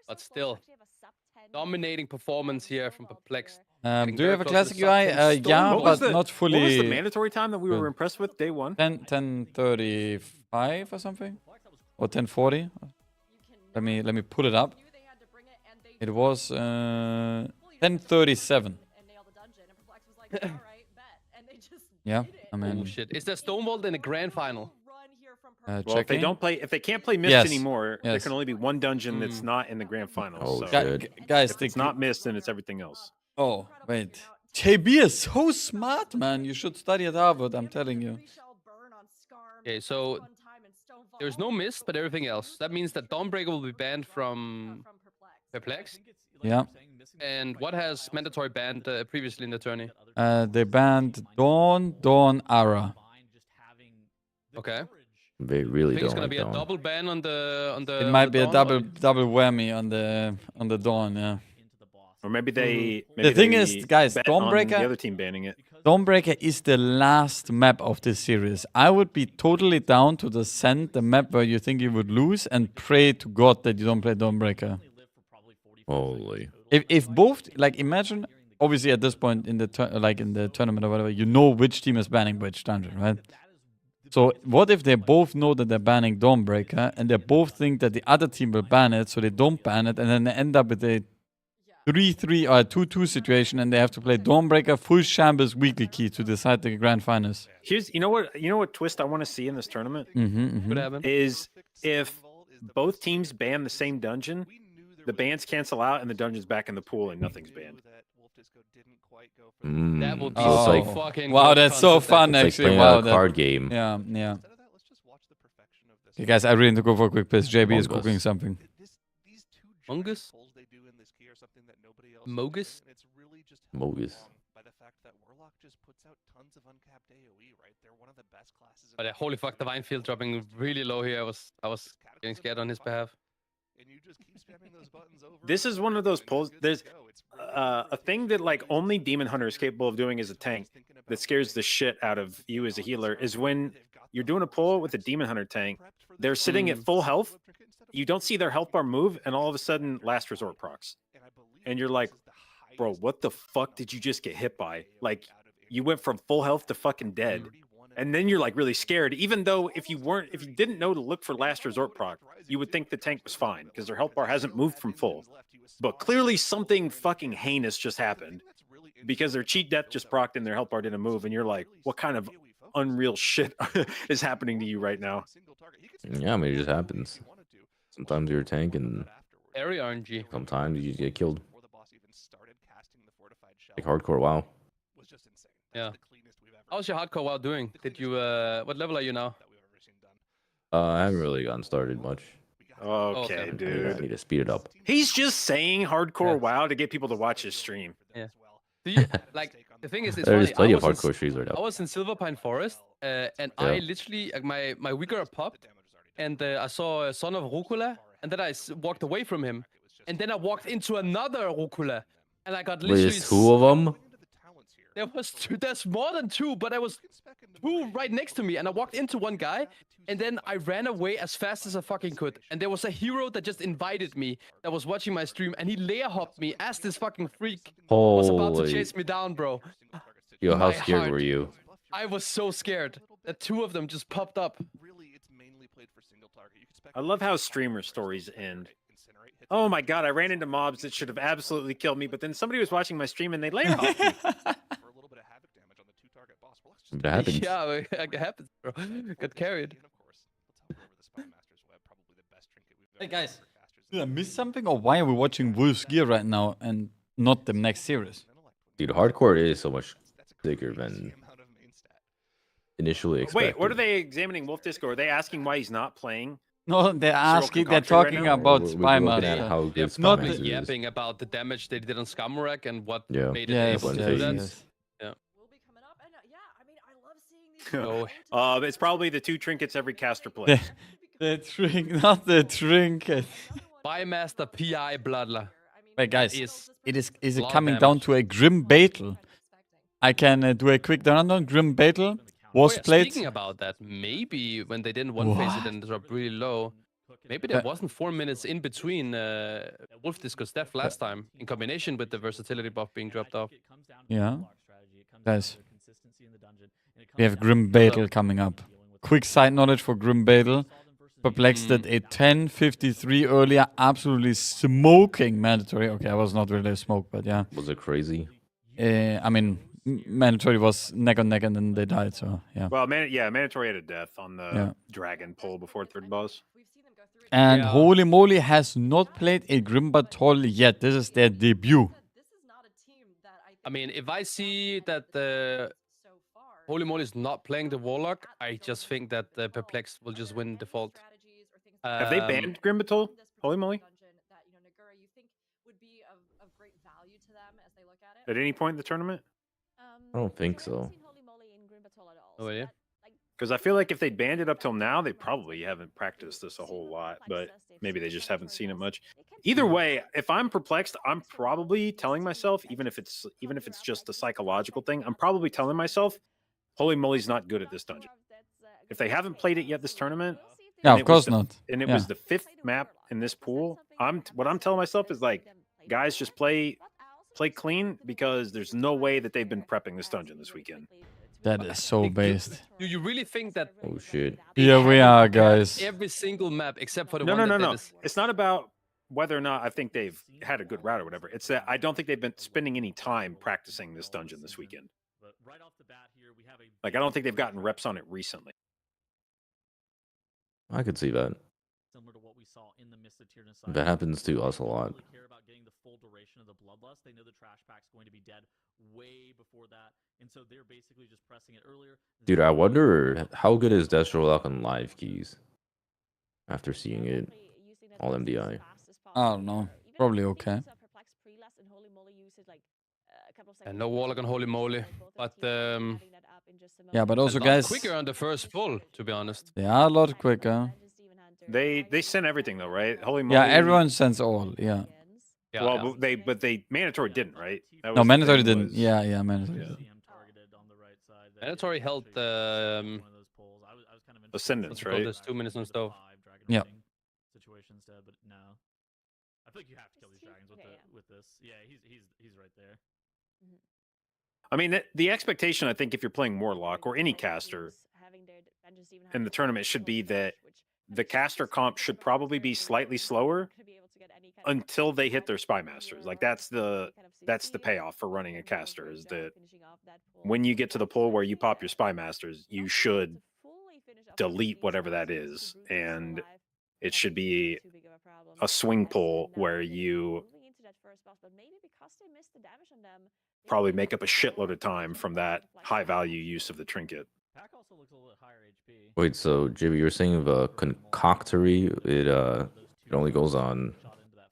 But still, dominating performance here from Perplexed. Getting Do you very have a close to classic the UI? sub 10 Yeah, storm. What was but the- not What was the fully. mandatory time that we were good. impressed with day one? 10:35 or something, or 10:40. Let me pull it up. It was 10:37. Yeah, I Oh mean, shit! Is there Stonewall in the grand final? Well, if checking. they can't play Mist Yes, anymore, there yes. can only be one dungeon that's not in the grand final. Oh, so shit. Guys, if it's not Mist, then it's everything else. Oh, wait. JB is so smart, man. You should study at Harvard, I'm telling you. Okay, so there's no mist, but everything else. That means that Dawnbreaker will be banned from Perplex. Yeah. And what has mandatory banned previously in the tourney? They banned Dawn, Ara. Okay. They I really think it's don't gonna like be that a one. double ban on the It on might the be a Dawn, double whammy on the Dawn, yeah. Or maybe they. The Maybe thing they is, guys, bet on Dawnbreaker- the other team banning it. Dawnbreaker is the last map of this series. I would be totally down to just send the map where you think you would lose and pray to God that you don't play Dawnbreaker. Holy. If both, like, imagine, obviously at this point in the in the tournament or whatever, you know which team is banning which dungeon, right? So what if they both know that they're banning Dawnbreaker and they both think that the other team will ban it, so they don't ban it, and then they end up with a 3-3 or a 2-2 situation, and they have to play Dawnbreaker full shambles weekly key to decide the grand finals. Here's you know what twist I want to see in this tournament Could happen. is if both teams ban the same dungeon, the bans cancel out and the dungeon's back in the pool and nothing's banned. That would be Oh. so like, fucking Wow, good that's so concept. fun, it's like actually. playing Wow, a that- card game. Yeah, yeah. Okay, guys, I really need to go for a quick piss. JB is Among Us. cooking something. Mungus? Mogus? Mogus. But holy fuck, the Vinefield dropping really low here. I was getting scared on his behalf. This is one of those pulls. There's a thing that like only Demon Hunter is capable of doing as a tank that scares the shit out of you as a healer is when you're doing a pull with a Demon Hunter tank. They're sitting at full health. You don't see their health bar move, and all of a sudden, last resort procs. And you're like, bro, what the fuck did you just get hit by? Like, you went from full health to fucking dead. And then you're like really scared, even though if you didn't know to look for last resort proc, you would think the tank was fine because their health bar hasn't moved from full. But clearly something fucking heinous just happened. because their cheat death just procced and their health bar didn't move, and you're like, what kind of unreal shit is happening to you right now? Yeah, I mean, it just happens. Sometimes you're a tank, and Very RNG. sometimes you just get killed. Like hardcore WoW. Yeah. How's your hardcore WoW doing? Did you what level are you now? I haven't really gotten started much. Okay, okay. I dude. need to speed it up. He's just saying hardcore Yeah. WoW to get people to watch his stream. Yeah. Do you like the thing is it's There's funny. plenty of I was hardcore streams right I now. was in Silverpine Forest, and I literally my Vigor popped, and I saw a son of Rucola, and then I walked away from him, and then I walked into another Rucola, and I got literally There's two of them. There was two. There's more than two, but there was two right next to me, and I walked into one guy, and then I ran away as fast as I fucking could. And there was a hero that just invited me, that was watching my stream, and he layer hopped me as this fucking freak was about to Holy. chase me down, bro. Yo, how My scared heart. were you? I was so scared that two of them just popped up. I love how streamer stories end. Oh my god, I ran into mobs that should have absolutely killed me, but then somebody was watching my stream and they layer hopped me. It happens. Yeah, it happens, bro. Got carried. Hey guys, did I miss something, or why are we watching Wolf's Gear right now and not the next series? Dude, hardcore is so much thicker than initially expected. Wait, what are they examining Wolf Disco? Are they asking why he's not playing? No, they're asking. They're concoction right talking now? about We're Spy looking at Master. how good They're Spy not probably Master is. yapping about the damage they did on Skamorek and what Yeah. made it Yes, able to yes, do that. yes. Will be coming up, and yeah, I mean, I love seeing these. No. It's probably the 2 trinkets every caster plays. The drink, not the trinket. Bymaster PI Bloodler. Wait, guys, Is is a it lot of coming down damage. to a Grim Battle? I can do a quick rundown. Grim Battle was played. Speaking about that, maybe when they didn't one phase it and drop really low, maybe there wasn't 4 minutes in between Wolf Disco's death last time, in combination with the versatility buff being dropped off. Yeah. Guys, we have Grim Battle coming up. Quick side knowledge for Grim Battle. Perplexed at a 10:53 earlier, absolutely smoking mandatory. Okay, I was not really a smoke, but yeah. Was it crazy? I mean, mandatory was neck on neck and then they died, so yeah. Well, mandatory had a death on the dragon pull before third boss. And Yeah. Holy Moly has not played a Grim Battle yet. This is their debut. I mean, if I see that the Holy Moly is not playing the Warlock, I just think that the Perplexed will just win default. Have they banned Grim Battle? Holy moly. At any point in the tournament? I don't think so. No idea. Because I feel like if they banned it up till now, they probably haven't practiced this a whole lot, but maybe they just haven't seen it much. Either way, if I'm perplexed, I'm probably telling myself, even if it's just a psychological thing, I'm probably telling myself, Holy moly's not good at this dungeon. If they haven't played it yet this tournament, Yeah, and of course it was not. and it Yeah. was the 5th map in this pool, what I'm telling myself is like, guys, just play clean, because there's no way that they've been prepping this dungeon this weekend. That is so based. Do you really think that Oh shit. Here we are, guys. every single map except for the No, one no, that no, did no. this? It's not about whether or not I think they've had a good route or whatever. It's that I don't think they've been spending any time practicing this dungeon this weekend. Like, I don't think they've gotten reps on it recently. I could see that. Similar to what we saw in the Mr. Tyrannus That happens to us a lot. Really care about getting the full duration of the bloodlust. They know the trash pack's going to be dead way before that, and so they're basically just pressing it earlier. Dude, I wonder how good is Destro Lock on live keys after seeing it. All MDI. I don't know. Probably okay. And no Warlock on Holy Moly, but Yeah, but also, a lot guys, quicker on the first pull, to be honest. they are a lot quicker. They sent everything though, right? Holy moly. Yeah, everyone sends all. Yeah. Yeah, Well, yeah. but they mandatory didn't, right? That No, was the mandatory thing, didn't. was- Yeah, mandatory. Yeah. didn't. Mandatory held Ascendance, what's it called? right? There's 2 minutes on stove. Yeah. Situation instead, but no. I feel like you have to kill these dragons with this. Yeah, he's right there. I mean, the expectation, I think, if you're playing Warlock or any caster in the tournament, should be that the caster comp should probably be slightly slower until they hit their spy masters. Like that's the payoff for running a caster, is that when you get to the pull where you pop your spy masters, you should delete whatever that is, and it should be a swing pull where you probably make up a shitload of time from that high value use of the trinket. Pack also looks a little bit higher HP. Wait, so JB, you were saying of a concoctory, it only goes on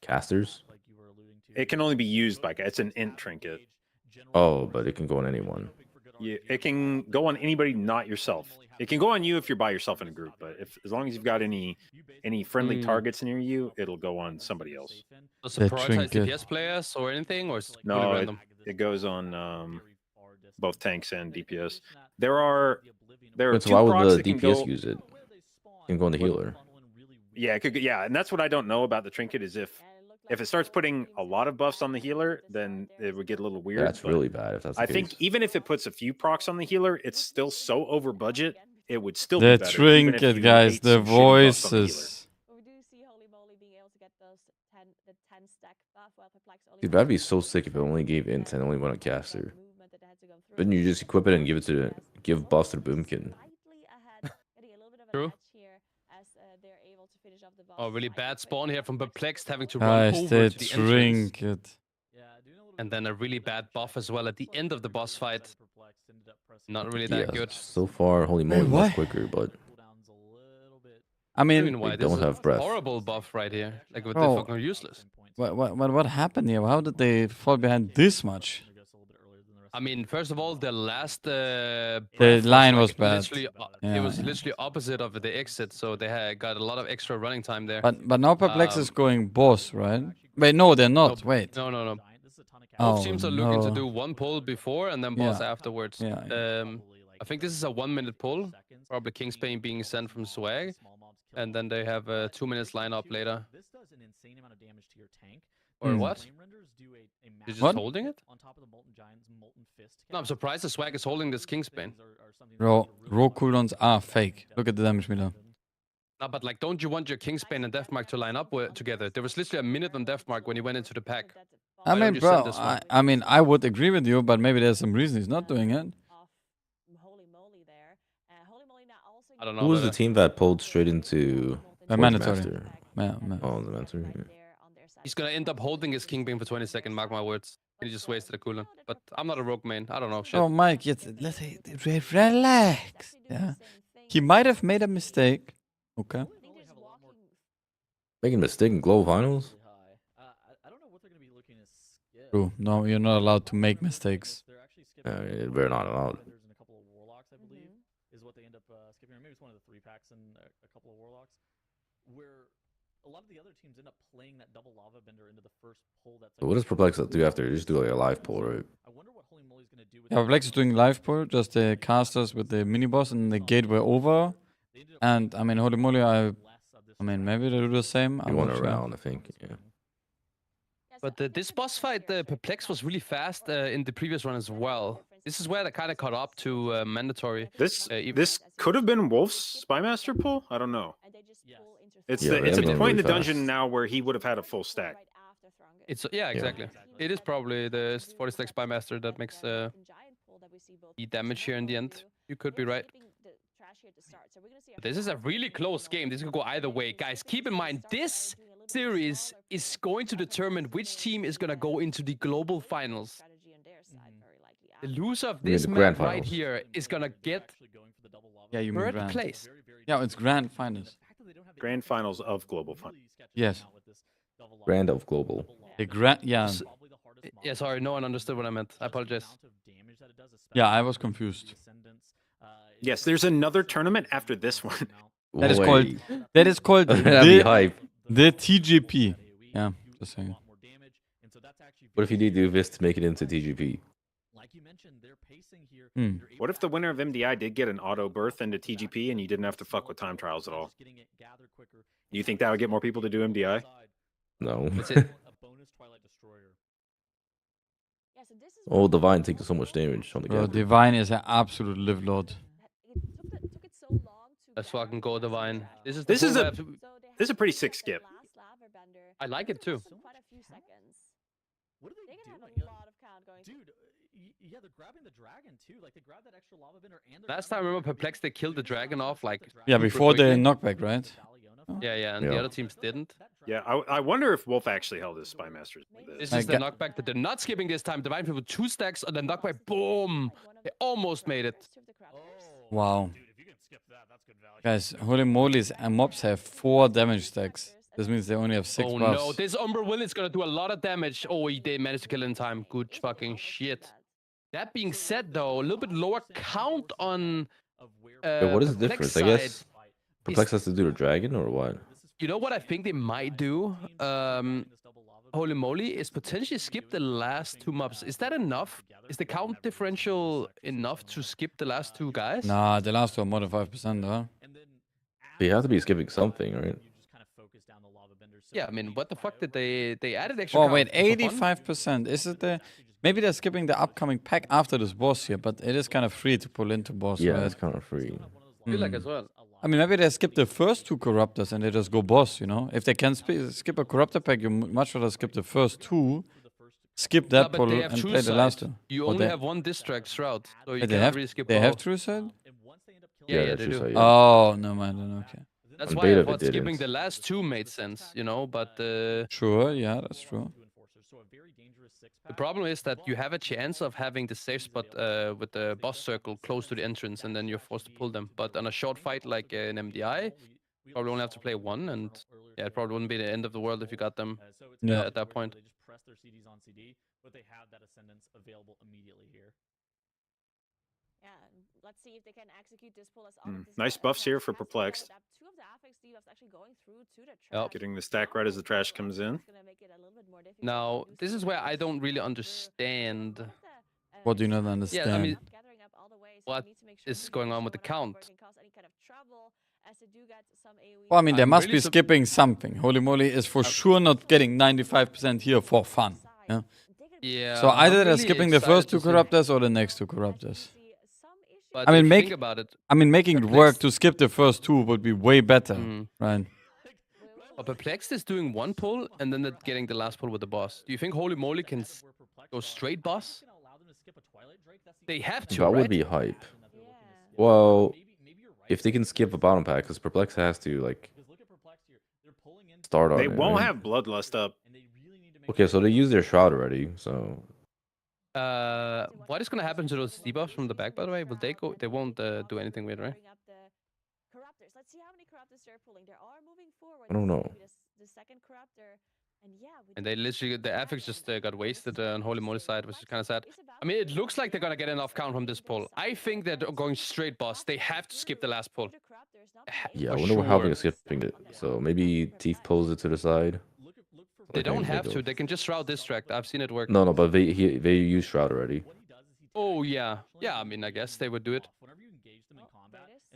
casters? It can only be used by, it's an int trinket. Oh, but it can go on anyone. Yeah, it can go on anybody, not yourself. It can go on you if you're by yourself in a group, but as long as you've got any friendly targets near you, it'll go on somebody else. Does it prioritize DPS players or anything, or is it No, random? it goes on both tanks and DPS. There are But two so why procs would that the can DPS go. use it? It can go on the healer. Yeah, it could. Yeah, and that's what I don't know about the trinket is if it starts putting a lot of buffs on the healer, then it would get a little weird. That's really bad if that's the I case. think even if it puts a few procs on the healer, it's still so over budget. It would still The be better, even if trinket, you guys, ate the some shitty buffs on the healer. voices. We do see Holy Moly being able to get the 10 stack buff while Perplex only Dude, that'd be so sick if it only gave int and only went on caster. Then you just equip it and give buffs to the boomkin. True. Oh, really bad spawn here from Perplexed, having to run Guys, over the to the entrance. trinket. And then a really bad buff as well at the end of the boss fight. Not really that Yeah, good. so far, holy moly, what? much quicker, but I mean, Why? they This don't is have a breath. horrible buff right here. Like, with Bro. the fucking useless. what happened here? How did they fall behind this much? I mean, first of all, the last The breath line like was bad. literally, Yeah, it was yeah. literally opposite of the exit, so they had got a lot of extra running time there. But now Perplex is going boss, right? Wait, no, they're not. Wait. No. Oh, Both teams are looking to no. do one pull before and then boss Yeah. afterwards. Yeah, I think this is a 1 minute pull. Probably Kingsbane being sent from Swag. And then they have a 2 minutes lineup later. This does an insane amount of damage to your tank. Or Hmm. what? Flame renders do a You're massive just holding it? on top of the Molten Giant's Molten Fist. No, I'm surprised the Swag is holding this Kingsbane. Bro, raw cooldowns are fake. Look at the damage meter. No, but like, don't you want your Kingsbane and Deathmark to line up together? There was literally a minute on Deathmark when he went into the pack. I Why don't mean, you bro, send this one? I mean, I would agree with you, but maybe there's some reason he's not doing it. I don't know. Who was the but, team that pulled straight into mandatory. Master? Yeah. Oh, the mandatory. Yeah. He's gonna end up holding his Kingbane for 20 seconds, mark my words. And he just wasted a cooldown. But I'm not a rogue main. I don't know. Shit. Oh, Mike, relax. Yeah. He might have made a mistake. Okay. Making a mistake in global finals? I don't know what they're going to be looking to skip. True. No, you're not allowed to make mistakes. They're actually skipping We're not allowed. There's a couple of warlocks, I believe, is what they end up skipping. Or maybe it's one of the 3 packs and a couple of warlocks, where a lot of the other teams end up playing that double lava bender into the first pull. That's What does Perplex do after? They just do like a live pull, right? I wonder what Holy Moly's going to do with Yeah, Perplex is doing live pull, just the casters with the mini boss and the gateway over. And I mean, holy moly, I mean, maybe they do the same. You I'm want not sure. around, I think. Yeah. But this boss fight, the Perplex was really fast in the previous run as well. This is where they kind of caught up to mandatory. This even- this could have been Wolf's Spymaster pull. I don't know. It's Yeah, it's they at the went point in the really dungeon fast. now where he would have had a full stack. It's yeah, exactly. It is probably the 40 stack Spymaster that makes the damage here in the end. You could be right. But this is a really close game. This could go either way. Guys, keep in mind, this series is going to determine which team is going to go into the global finals. The loser of mean this the map grand right finals? here is going to get Yeah, you mean third grand. place. Yeah, it's grand finals. Grand finals of global fun. Yes. Grand of global. The grand, yeah. Yeah, sorry, no one understood what I meant. I apologize. Yeah, I was confused. Yes, there's another tournament after this one. That is Wait. called That'd be hype. the TGP. Yeah, just saying. What if you need to do this to make it into TGP? Like you mentioned, they're pacing here. Hmm. What if the winner of MDI did get an auto berth into TGP and you didn't have to fuck with time trials at all? Do you think that would get more people to do MDI? No. That's it. Oh, Divine takes so much damage on the Bro, guy. Divine is an absolute live lord. Let's fucking go, Divine. This is This the is full a- map. This is a pretty sick skip. I like it too. Also quite a few seconds. What are they They can doing? have a lot of count going. Dude, yeah, they're grabbing the dragon too. Like they grab that extra lava bender and Last time I remember Perplex, they killed the dragon off like Yeah, super before the quickly. knockback, right? Yeah, and the Yeah. other teams didn't. Yeah, I wonder if Wolf actually held his Spy Masters with This this. is the knockback that they're not skipping this time. Divine Flip with 2 stacks and then knockback, boom! They almost made it. Wow. Dude, if you can skip that, that's good value. Guys, holy moly's mobs have 4 damage stacks. This means they only have 6 Oh buffs. no, this Umbra Will is gonna do a lot of damage. Oh, they managed to kill in time. Good fucking shit. That being said, though, a little bit lower count on. Wait, what is the Perplex difference? I guess side. Perplex has to do the dragon or what? You know what I think they might do? Holy moly, is potentially skip the last 2 mobs. Is that enough? Is the count differential enough to skip the last 2 guys? Nah, the last 2 are more than 5%, though. You have to be skipping something, right? Yeah, I mean, what the fuck did they added extra? Oh, count wait, for fun? 85%. Is it the... Maybe they're skipping the upcoming pack after this boss here, but it is kind of free to pull into boss, Yeah, right? it's kind of free. I feel like as well. I mean, maybe they skip the first 2 corruptors and they just go boss, you know? If they can skip a corruptor pack, you much rather skip the first 2, skip that But pull they have and true play the last sight. 2. You Or only they- have 1 distract shroud, so you Wait, can't really skip they have both. true side? Yeah, that's they just do. how you- Oh, no, man, then okay. That's On why I beta, it thought skipping didn't. the last 2 made sense, you know, but Sure, yeah, that's true. the problem is that you have a chance of having the safe spot with the boss circle close to the entrance, and then you're forced to pull them. But on a short fight like an MDI, you probably only have to play 1, and yeah, it probably wouldn't be the end of the world if you got them Yeah. at that point. They just press their CDs on CD, but they have that ascendance available immediately here. Yeah, let's see if they can execute this pull as often. Nice buffs here for Perplexed. Two of the affix debuffs actually going through to the Yep. trash. Getting the stack right as the trash comes in. It's gonna make it a little bit more difficult Now, to do this so. is where I don't really One of understand the, What do you not issues understand? Yeah, I mean, not gathering up all the way, so we what need to make sure is these going guys on with the show enough count? work and cause any kind of trouble, as they do get some AoE. Well, I mean, they I'm must really be skipping something. Holy moly is for sure not getting 95% here for fun. Yeah. Yeah. So I'm either they're really skipping the excited first 2 to see. corruptors or the next 2 corruptors. But I mean, if you make- think about it. I mean, making it work to skip the first 2 would be way better, Mhm. right? But Perplexed is doing 1 pull and then they're getting the last pull with the boss. Do you think Holy Moly can go straight boss? They have to, That right? would be hype. Yeah. Well, if they can skip a bottom pack, because Perplex has to, like, start on They it, won't right? have Bloodlust up. Okay, so they use their shroud already, so... What is gonna happen to those debuffs from the back, by the way? Will they go? They won't do anything with, right? Bring up the corruptors. Let's see how many corruptors they're pulling. They are moving forward. I don't This is know. gonna be the second corruptor. And yeah, we And do they see literally, the some affix just dragons. got wasted on Holy Moly side, which is kind of sad. It's about I mean, it to looks like they're gonna go get enough count from this pull. I think they're going straight boss. They have to skip the last pull. Yeah, I For wonder how sure. they're skipping it. So maybe Teeth pulls it to the side. They Like don't in have to. middle. They can just shroud distract. I've seen it work. No, but they use shroud already. Oh yeah, yeah. I mean, I guess they would do it.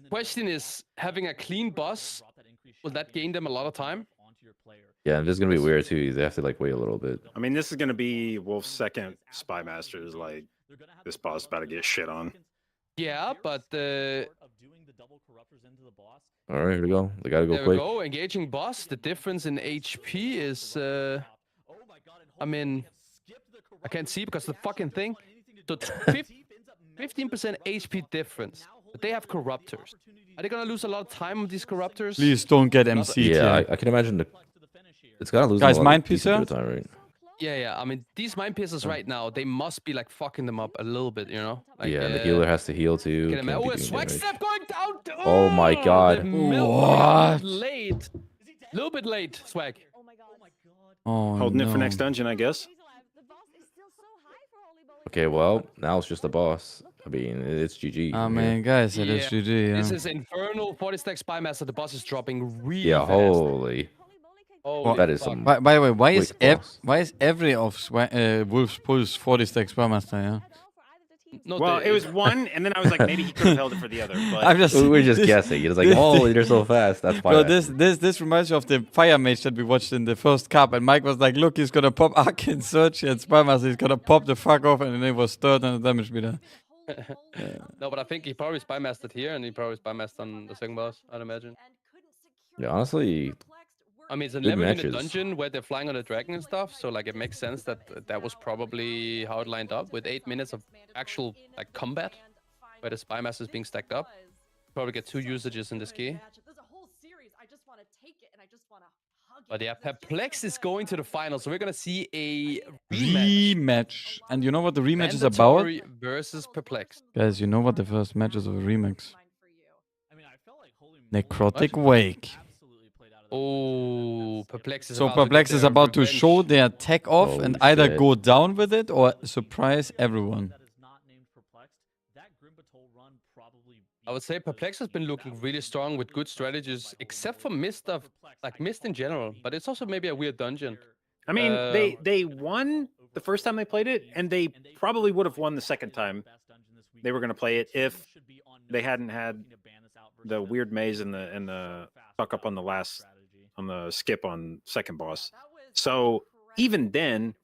Question is, having a clean boss, will that gain them a lot of time? Yeah, and this is gonna be weird too. They have to like wait a little bit. I mean, this is going to be Wolf's second Spy Masters. Like, this boss is about to get shit on. Yeah, but All right, here we go. They gotta go there we quick. go. Engaging boss. The difference in HP is, I mean, I can't see because the fucking thing. So 15% HP difference. But they have corruptors. Are they gonna lose a lot of time with these corruptors? Please don't get MC Yeah, here. I can imagine it's gotta lose. Guys, a lot mind of pieces piercer? at a time, right? Yeah. I mean, these mind piercers right now, they must be like fucking them up a little bit, you know? Like, Yeah, and the healer has to heal too. Get him Can't out. be Oh, a doing swag damage. step going down. Oh my God. The milk What? late. Little bit late, swag. Oh my god. Oh, Holding no. it for next dungeon, I guess. The boss is still so high for Holy Moly. Okay, well now it's just a boss. I mean, it's GG. I from here. mean, guys, it is Yeah, GG, yeah. This is Infernal 40 stack Spy Master. The boss is dropping really Yeah, fast. holy. Holy That is fuck. some. By the way, why is Quick boss. every of Wolf's pulls 40 stacks per master, yeah? No, Well, the- it was one, and then I was like, maybe he could have held it for the other. But I'm just We're just this- guessing. It's like, this- oh, they're so fast. That's why. Bro, this reminds me of the fire mage that we watched in the first cup, and Mike was like, "Look, he's gonna pop Arcane Search and Spymaster. He's gonna pop the fuck off," and then it was third on the damage meter. No, but I think he probably Spy Mastered here, and he probably Spy Mastered on the second boss, I'd imagine. Yeah, honestly, I mean, it's a Good level in a matches. dungeon where they're flying on a dragon and stuff, so like it makes sense that that was probably how it lined up with 8 minutes of actual like combat, where the spy master is being stacked up. Probably get 2 usages in this key. But yeah, Perplex is going to the final, so we're gonna see a Rematch. And you know what the rematch is about? Mandatory versus Perplex. Guys, you know what the first match is of a remix? I mean, I felt like Holy Moly Necrotic What? Wake. absolutely played out of Oh, Perplex is So about to get Perplex is their about to revenge. show their tech off Oh, and either shit. go down with it or surprise everyone. That is not named Perplexed. That Grim Patrol run probably I would say Perplex has been looking really strong with good strategies, except for Mist of like Mist in general. But it's also maybe a weird dungeon. I mean, they won the first time they played it, and they probably would have won the second time they were going to play it if they hadn't had the weird maze and the fuck up on the skip on second boss. So even then,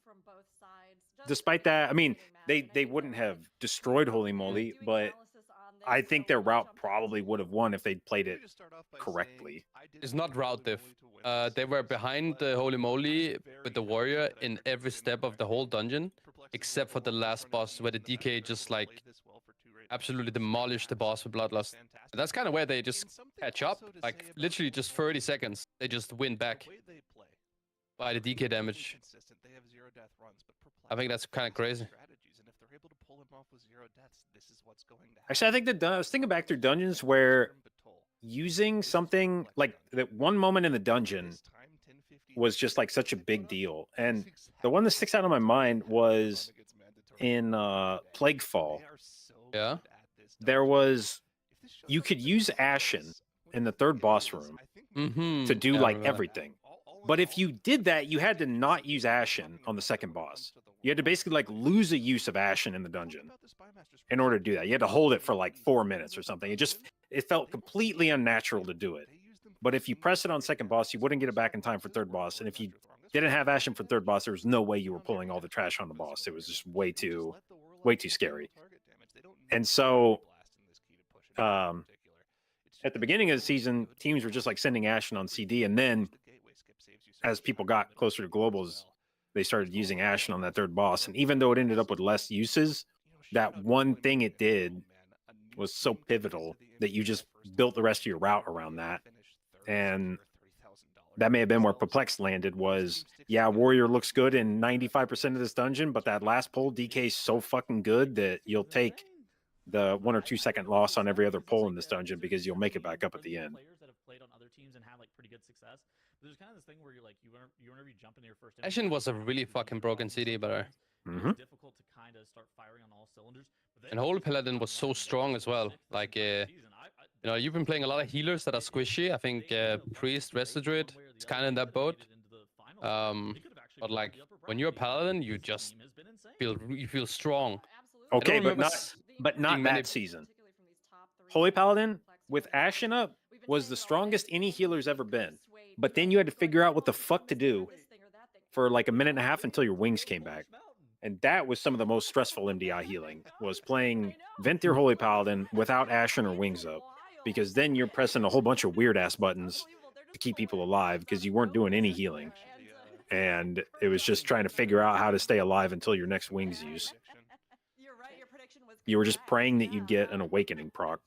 despite that, I mean, they wouldn't have destroyed Holy Moly, but I think their route probably would have won if they'd played it correctly. It's not route diff. They were behind the Holy Moly with the warrior in every step of the whole dungeon, except for the last boss where the DK just like absolutely demolished the boss with Bloodlust. That's kind of where they just catch up, like literally just 30 seconds. They just win back by the DK damage. I think that's kind of crazy. Actually, I think that I was thinking back through dungeons where using something like that one moment in the dungeon was just like such a big deal. And the one that sticks out in my mind was in Plaguefall. Yeah. There was you could use Ashen in the third boss room to do Yeah, I like remember that. everything. But if you did that, you had to not use Ashen on the second boss. You had to basically like lose a use of Ashen in the dungeon in order to do that. You had to hold it for like 4 minutes or something. It felt completely unnatural to do it. But if you press it on second boss, you wouldn't get it back in time for third boss. And if you didn't have Ashen for third boss, there was no way you were pulling all the trash on the boss. It was just way too scary. And so at the beginning of the season, teams were just like sending Ashen on CD, and then as people got closer to globals, they started using Ashen on that third boss. And even though it ended up with less uses, that one thing it did was so pivotal that you just built the rest of your route around that. And that may have been where Perplex landed was, yeah, Warrior looks good in 95% of this dungeon, but that last pull, DK is so fucking good that you'll take the 1 or 2 second loss on every other pull in this dungeon because you'll make it back up at the end. Players that have played on other teams and had like pretty good success. There's kind of this thing where you're like, whenever you jump into your first. Ashen was a really fucking broken CD, but It was difficult to kind of start firing on all cylinders. and Holy Paladin was so strong as well. Like, you know, you've been playing a lot of healers that are squishy. I think Priest, Restitute, it's kind of in that boat. But like when you're a Paladin, you just feel strong. Okay, but not seeing many- that season. Holy Paladin with Ashen up was the strongest any healer's ever been. But then you had to figure out what the fuck to do for like a minute and a half until your wings came back. And that was some of the most stressful MDI healing, was playing Venthyr Holy Paladin without Ashen or wings up. Because then you're pressing a whole bunch of weird ass buttons to keep people alive because you weren't doing any healing. And it was just trying to figure out how to stay alive until your next wings use. You were just praying that you'd get an awakening proc.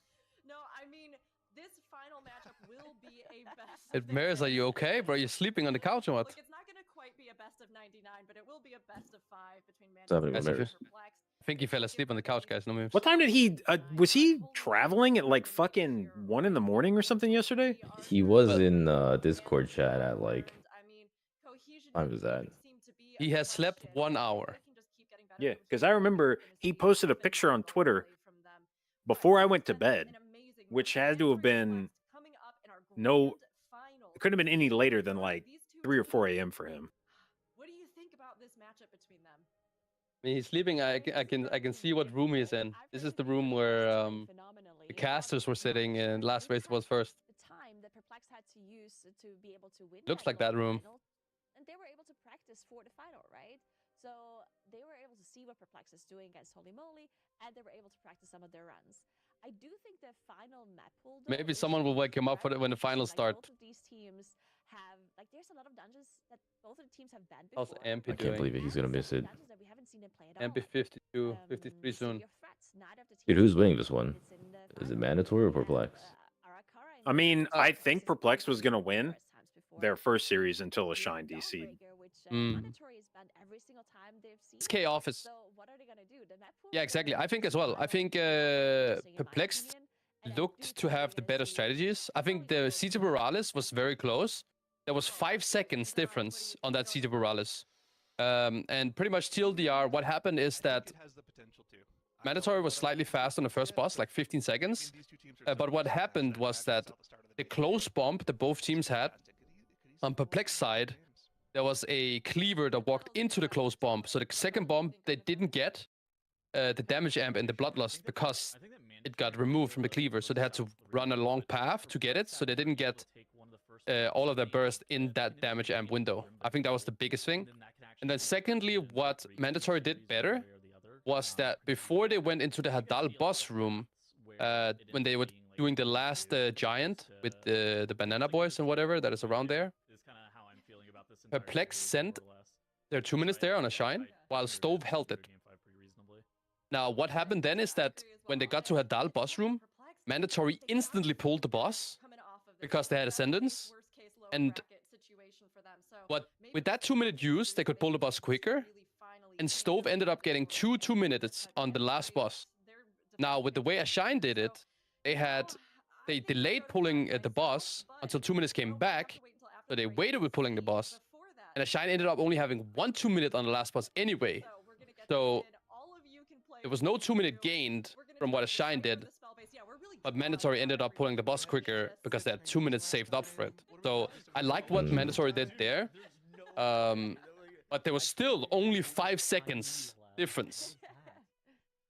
No, I mean, this final matchup will be a best. It Maris, are you okay, bro? You're sleeping on the couch or what? Look, it's not going to quite be a best of 99, but it will be a best of 5 between happening Manchester with and Maris? Perplexed. I think he fell asleep on the couch, guys. No moves. What time did he, was he traveling at like fucking 1 in the morning or something yesterday? He was in Discord chat at like, time was that? He has slept 1 hour. Yeah, because I remember he posted a picture on Twitter before I went to bed, which had to have been it couldn't have been any later than like 3 or 4 a.m. for him. What do you think about this matchup between them? I mean, he's sleeping. I can see what room he's in. This is the room where the casters were sitting, and last race was first. The time that Perplex had to use to be able to win. Looks like that room. Final, and they were able to practice for the final, right? So they were able to see what Perplex is doing against Holy Moly, and they were able to practice some of their runs. I do think the final map pool. Maybe someone will wake him up for when the finals start. Both of these teams have like there's a lot of dungeons that both of the teams have banned How's before. Ampy I can't believe it. He's gonna miss it. Dungeons that we haven't seen him play at all. Ampy 52, 53 So soon. your threats, neither of the Dude, teams who's have winning this one? it's in the Is it finals. mandatory or We have, perplex? Arakara in I the mean, finals. I think This is Perplex was Perplex gonna numerous win times before. their first series until We have Ashine DC'd. Dawnbreaker, which Mm. mandatory is banned every single time they've seen It's it. K office. So what are they gonna do? The map pool Yeah, is exactly. gonna I think as well. I think interesting in my Perplexed opinion, and I looked do to think have we're the gonna better see strategies. I think probably the both Siege of sides. Morales was very close. There was 5 seconds difference on that Siege of Morales. And pretty much TLDR, what happened is that It has the potential to. mandatory was slightly fast on the first boss, like 15 seconds. But what happened was that the close bomb that both teams had, on Perplex side, there was a cleaver that walked into the close bomb. So the second bomb, they didn't get the damage amp and the bloodlust because it got removed from the cleaver. So they had to run a long path to get it. So they didn't get all of their burst in that damage amp window. I think that was the biggest thing. And then secondly, what mandatory did better was that before they went into the Hadal boss room, when they were doing the last giant with the banana boys and whatever that is around there, Perplex sent their 2 minutes there on a shine, while Stove held it. Now, what happened then is that when they got to Hadal boss room, mandatory instantly pulled the boss because they had ascendance. And what with that 2 minute use, they could pull the boss quicker. And Stove ended up getting 2 minutes on the last boss. Now, with the way Ashine did it, they delayed pulling the boss until 2 minutes came back. So they waited with pulling the boss. And Ashine ended up only having 1 2-minute on the last boss anyway. So there was no 2-minute gained from what Ashine did. But mandatory ended up pulling the boss quicker because they had 2 minutes saved up for it. So I liked what mandatory did there. But there was still only 5 seconds difference.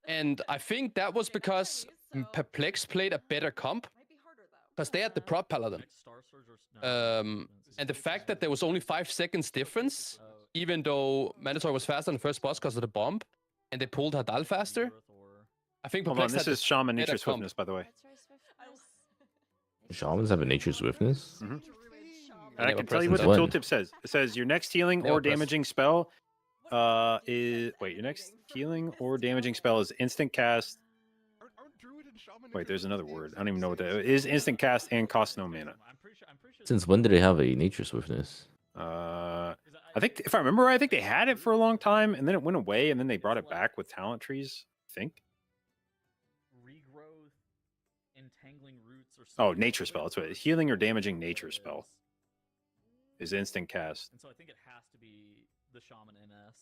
And I think that was because Perplex played a better comp. Because they had the prop paladin. And the fact that there was only 5 seconds difference, even though mandatory was faster on the first boss because of the bomb, and they pulled Hadal faster, I think Hold on, Perplex this had is Shaman better Nature comp. Swiftness, by the way. Shamans have a nature swiftness? And They I never can tell you press what the when. tooltip says. It says your next healing Never or press. damaging spell is your next healing or damaging spell is instant cast. Aren't Druid and Shaman Wait, there's Nature another Swiftness word. the I don't even same know what that thing? is. Instant cast and costs no mana. Since when did they have a nature swiftness? I think if I remember right, I think they had it for a long time and then it went away and then they brought it back with talent trees. I think. Regrowth, entangling roots, or Oh, nature spell. That's what it is. Healing or damaging nature spell is instant cast. And so I think it has to be the Shaman NS.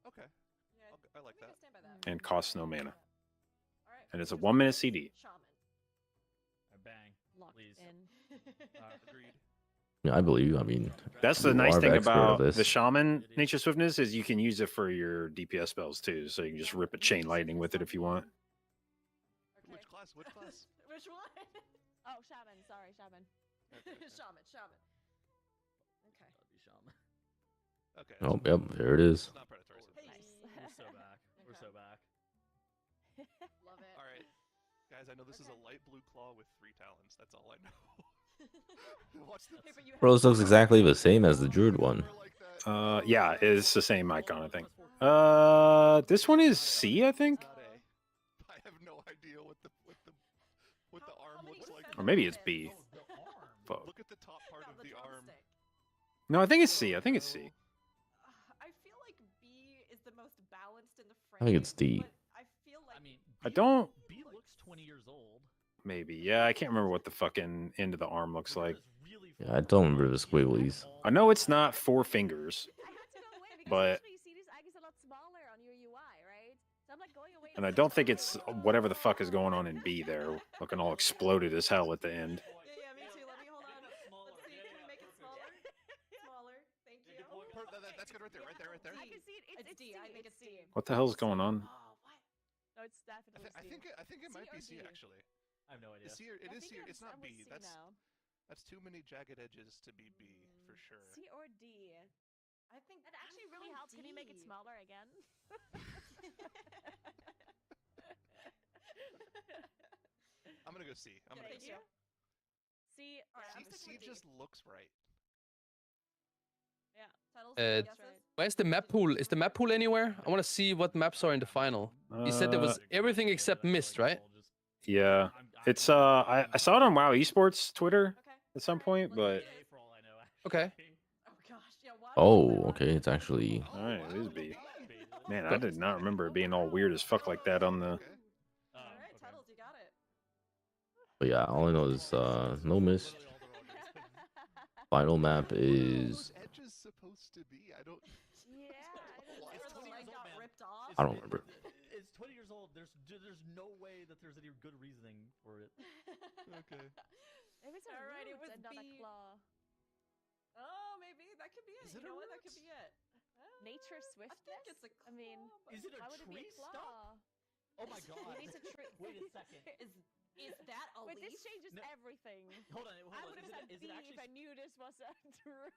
Okay. I like that. And costs no mana. And it's a 1 minute CD. Bang. Locked Please. in. Agreed. Yeah, I believe you. I mean, That's the You nice are the thing expert of about the this. Shaman Nature Swiftness is you can use it for your DPS spells too. So you can just rip a chain lightning with it if you want. Which class? Which class? Which one? Oh, Shaman. Sorry, Shaman. Shaman. Okay. That'd be Shaman. Okay. oh, yep, there it is. It's not predatory. So Nice. We're so back. We're so back. Love it. All right, guys. I know this is a light blue claw with 3 talons. That's all I know. Watch this. Hey, but you Bro, this looks exactly the same as the druid one. Yeah, it's the same icon, I think. This one is C, I think, Not A. I have no idea what the arm looks like. or maybe it's B. Fuck. Look at the top part of the arm. No, I think it's C. I think it's C. I feel like B is the most balanced in the frame. I think it's D. but I feel like I mean, I B- don't. B looks 20 years old. Maybe. Yeah, I can't remember what the fucking end of the arm looks like. Yeah, I don't remember the squigglies. I know it's not 4 fingers. I had to go away because But- usually you see these icons a lot smaller on your UI, right? So I'm like going away. And I don't think it's whatever the fuck is going on in B there, looking all exploded as hell at the end. Yeah, me too. Let me hold on. Let's see. Can we make it smaller? Smaller. Thank you. That's good right there. Right there. Right there. I can see it. It's D. I think it's D. What the hell's going on? Oh, what? No, it's definitely I think it C might be or C D? actually. I have no idea. It's here. It I is think here. I'm- It's not I'm with B. C That's now. too many jagged edges to be B for sure. C or D? I think That actually really helps. Can you make it D. smaller again? I'm gonna go C. I'm gonna go Thank C. you. C. Alright, I'm C, sticking C with D. just looks right. Tuttles, any Uh, guesses? Where's the map pool? Is the map pool anywhere? I want to see what maps are in the final. You said there was everything except Mist, right? Yeah, it's I saw it on WoW Esports Twitter Okay. at some alright, point, let's but see this. Okay. Oh gosh, yeah. Watch Oh, okay. It's actually. all right, it is B. Man, I did not remember it being all weird as fuck like that on the. All right, Tuttles, you got it. But yeah, all I know is no mist. Final map is. Edges supposed to be? I don't. Yeah, I don't know. Where the leg got ripped off. I don't remember. It's 20 years old. There's no way that there's any good reasoning for it. Okay. If it's a Alright, it root was and not a B. claw. Oh, maybe that could be it. Is You it a know what? That root? could be it. Nature I swiftness? think it's a claw. I mean, but- Is it a why would it be tree a stump? claw? Oh my god. We need to Wait a second. Is that a Wait, leaf? this changes No. everything. Hold on. I would have said Is B it actually? if I knew this was a root.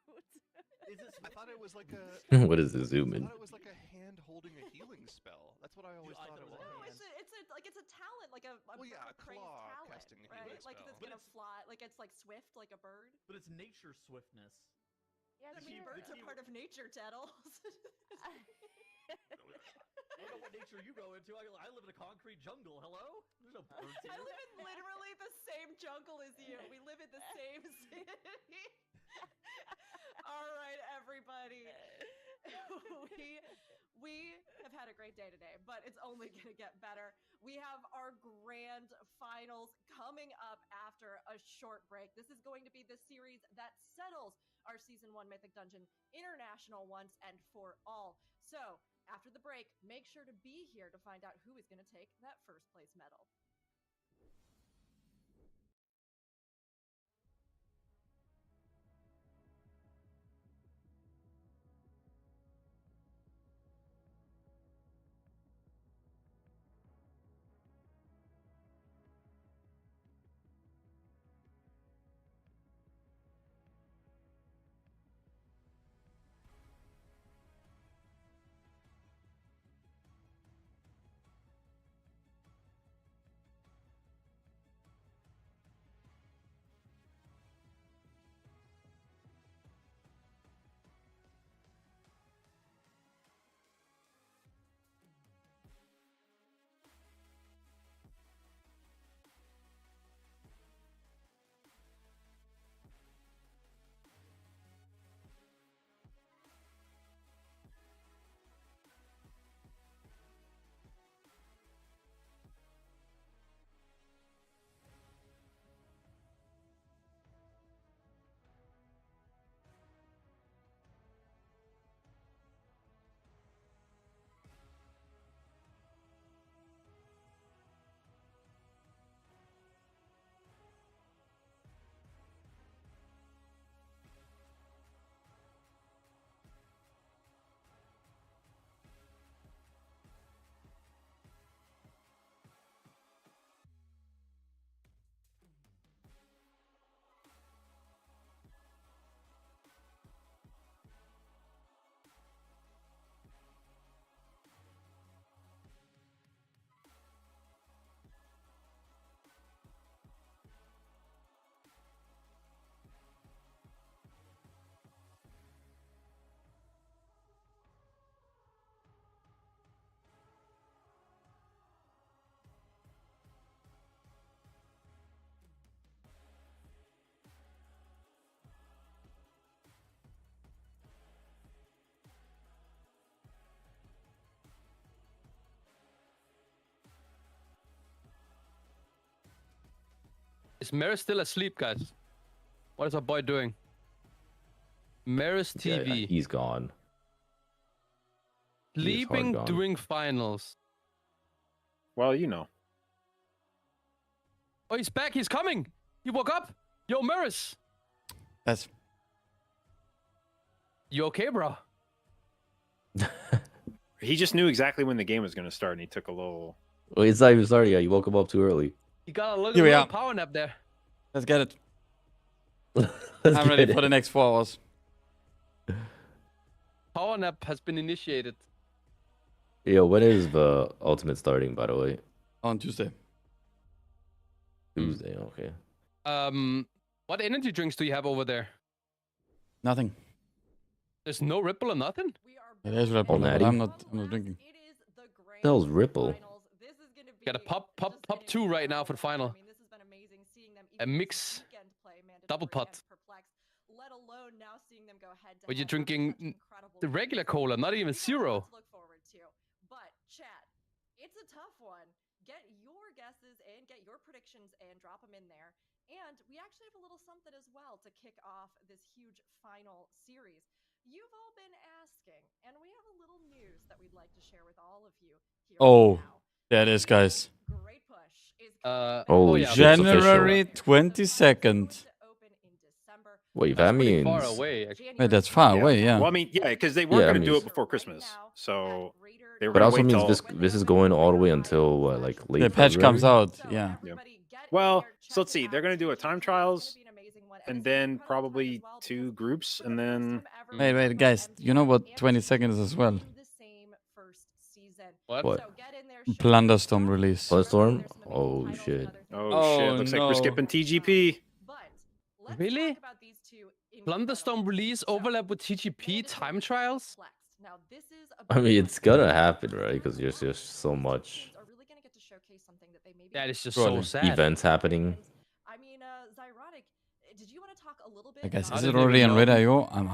Is this? I thought it was like a. What is this zoom I in? thought it was like a hand holding a healing spell. That's what I always I thought it thought it was. was a No, it's a talent, like a Well, yeah, a crazed claw talent, casting a right? healing Like spell. it's But gonna it's- fly, like it's like swift, like a bird. But it's nature swiftness. Yeah, I the mean, mirror- birds are part of nature, Teddles. I don't know what nature you go into. I live in a concrete jungle. Hello? There's no birds I here. live in literally the same jungle as you. We live in the same city. All right, everybody. We have had a great day today, but it's only going to get better. We have our grand finals coming up after a short break. This is going to be the series that settles our Season 1 Mythic Dungeon International once and for all. So, after the break, make sure to be here to find out who is going to take that first place medal. Is Maris still asleep, guys? What is our boy doing? Maris Yeah, TV. he's gone. He is hard Sleeping gone. during finals. Well, you know. Oh, he's back. He's coming. He woke up. Yo, Maris. That's You okay, bro? He just knew exactly when the game was going to start, and he took a little. Well, it's not even started yet. You woke him up too early. You got a little, Here we little are. power nap there. let's get it. Let's I'm ready get for the it. next 4 hours. Power nap has been initiated. Yo, when is the ultimate starting, by the way? On Tuesday. Tuesday, okay. What energy drinks do you have over there? Nothing. There's no ripple or nothing? It is Red Bull, but Natty. I'm not drinking. The hell's Ripple? Got a pop 2 right now for the final. A mix, double pot. But you're drinking the regular cola, not even zero. But chat, it's a tough one. Get your guesses and get your predictions and drop them in there. And we actually have a little something as well to kick off this huge final series. You've all been asking, and we have a little news that we'd like to share with all of you here Oh, now. there it is, guys. Great push is Holy yeah, shit, it's official. January 22nd. Wait, That's that pretty means... far away. Wait, that's far away, yeah. Well, I mean, yeah, because they weren't Yeah, I going to do mean- it before Christmas, so they were But going to also wait means till. this is going all the way until, what, like, late The patch February? comes out, yeah. Well, so let's see. They're going to do a time trials, and then probably 2 groups, and then Wait, guys. You know what 22nd is as well? What? Plunderstorm release. Bloodstorm? Oh, shit. oh shit, Oh, looks like no. we're skipping TGP. Really? Plunderstorm release overlap with TGP time trials? I mean, it's gonna happen, right? Because there's just so much That is just Surely. so sad. events happening. I mean, Zyrotic, did you want to talk a little bit? Hey, guys, I is it didn't already even on know. Red.io? I'm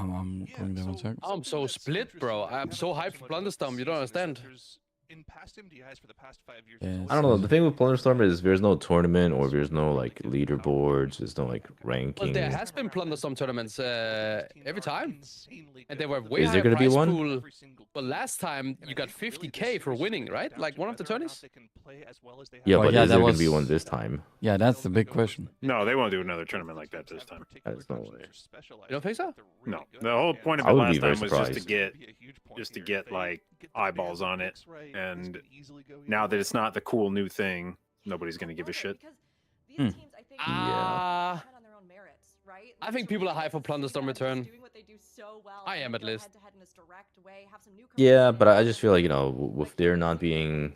going there one sec. I'm so split, bro. I'm so hyped for Plunderstorm. You don't understand. In past MDIs for the past 5 years, Yeah, there's I don't know. always The thing with Plunderstorm is there's no tournament or there's no like leaderboards. There's no like ranking. Well, there has been Plunderstorm tournaments every time. And they were way Is there higher gonna be prize one? pool. But last time you got 50k for winning, right? Like one of the tourneys? Yeah, Oh, but yeah, is that there gonna be was- one this time? Yeah, that's the big question. No, they won't do another tournament like that this time. There's no way. You don't think so? No, the whole point of I it would last be very time was just to surprised. get like eyeballs on it, and now that it's not the cool new thing, nobody's gonna give a shit. Yeah. I think people are hyped for Plunderstorm return. I am at least. Yeah, but I just feel like, you know, with there not being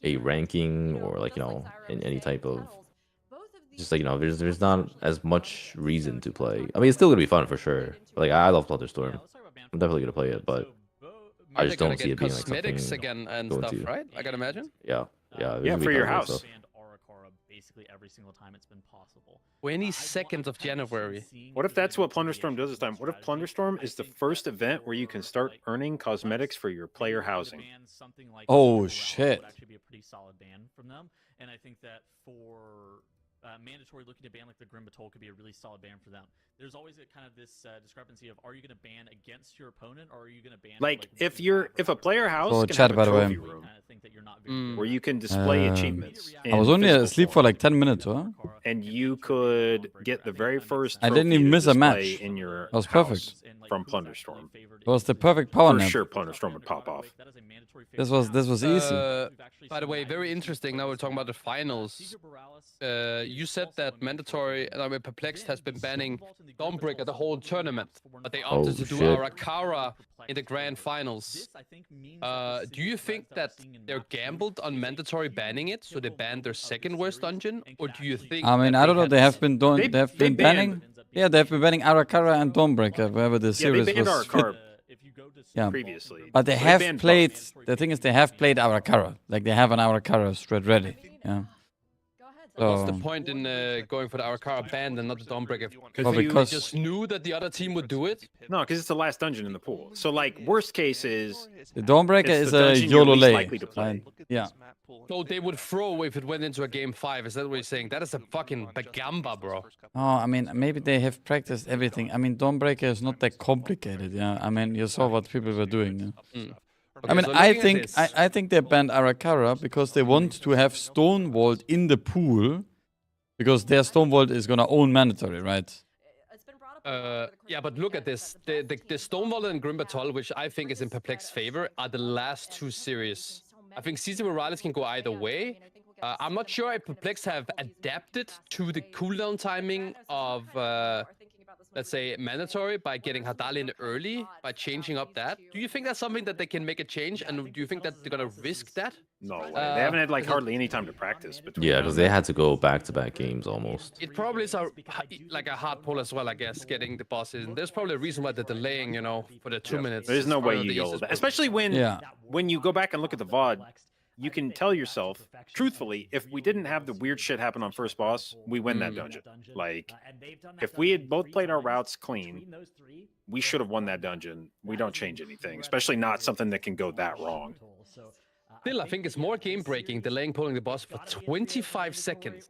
a ranking or like, you know, in any type of, just like, you know, there's not as much reason to play. I mean, it's still gonna be fun for sure. Like, I love Plunderstorm. I'm definitely gonna play it, but I just don't see it being like cosmetics something again and going stuff, to. right? I can imagine. yeah, yeah, there's Yeah, gonna be for your tons of house. stuff. And Aurora basically every single time it's been possible. 22nd of January. What if that's what Plunderstorm does this time? What if Plunderstorm is the first event where you can start earning cosmetics for your player housing? Oh, shit. Would actually be a pretty solid ban from them, and I think that for mandatory looking to ban like the Grim Batol could be a really solid ban for them. There's always a kind of this discrepancy of are you going to ban against your opponent or are you going to ban Like if a player house Oh, can chat, have by a the way. trophy room where you can display achievements. I was in only physical asleep for form, like 10 minutes, huh? and you could get the very first. I didn't trophy even to miss a display match. in your That was house perfect. from Plunderstorm. It was the perfect power For nap. sure, Plunderstorm would pop off. This was easy. By the way, very interesting. Now we're talking about the finals. You said that mandatory, and I mean, Perplexed has been banning Dawnbreaker the whole tournament, but they opted to do shit. Arakara in the grand finals. Do you think that they're gambled on mandatory banning it, so they banned their second worst dungeon, or do you think? I mean, that I don't know. had They have this- been doing. They have they been banned- banning. Yeah, they have been banning Arakara and Dawnbreaker, wherever the Yeah, series they banned was. Arakara Yeah. previously, But they So have banned played. both. The thing is, they have played Arakara. Like they have an Arakara strat ready. Yeah. What's the So point in going for the Arakara ban and not the Dawnbreaker? Because Well, you- because- Just knew that the other team would do it. No, because it's the last dungeon in the pool. So like worst case is the Dawnbreaker It's is the a dungeon you're YOLO least lay. likely to play. Fine. Yeah. So they would throw if it went into a game 5. Is that what you're saying? That is a fucking bagamba, bro. Oh, I mean, maybe they have practiced everything. I mean, Dawnbreaker is not that complicated. Yeah. I mean, you saw what people were doing. Yeah? I Okay, mean, so I looking at think this- I think they banned Arakara because they want to have Stonewalled in the pool, because their Stonewalled is gonna own mandatory, right? Yeah, but look at this. The Stonewall and Grim Battle, which I think is in Perplex's favor, are the last two series. I think Caesar Morales can go either way. I'm not sure if Perplex have adapted to the cooldown timing of, let's say, mandatory by getting Hadali in early, by changing up that. Do you think that's something that they can make a change, and do you think that they're gonna risk that? No way. They haven't had like hardly any time to practice between. Yeah, now because and they then. had to go back-to-back games almost. It probably is like a hard pull as well, I guess, getting the boss in. There's probably a reason why they're delaying, you know, for the 2 minutes. There's It's no way probably you the yell easiest that, pull. especially when Yeah. when you go back and look at the VOD. You can tell yourself, truthfully, if we didn't have the weird shit happen on first boss, we win that dungeon. Like, if we had both played our routes clean, we should have won that dungeon. We don't change anything, especially not something that can go that wrong. Still, I think it's more game-breaking delaying pulling the boss for 25 seconds.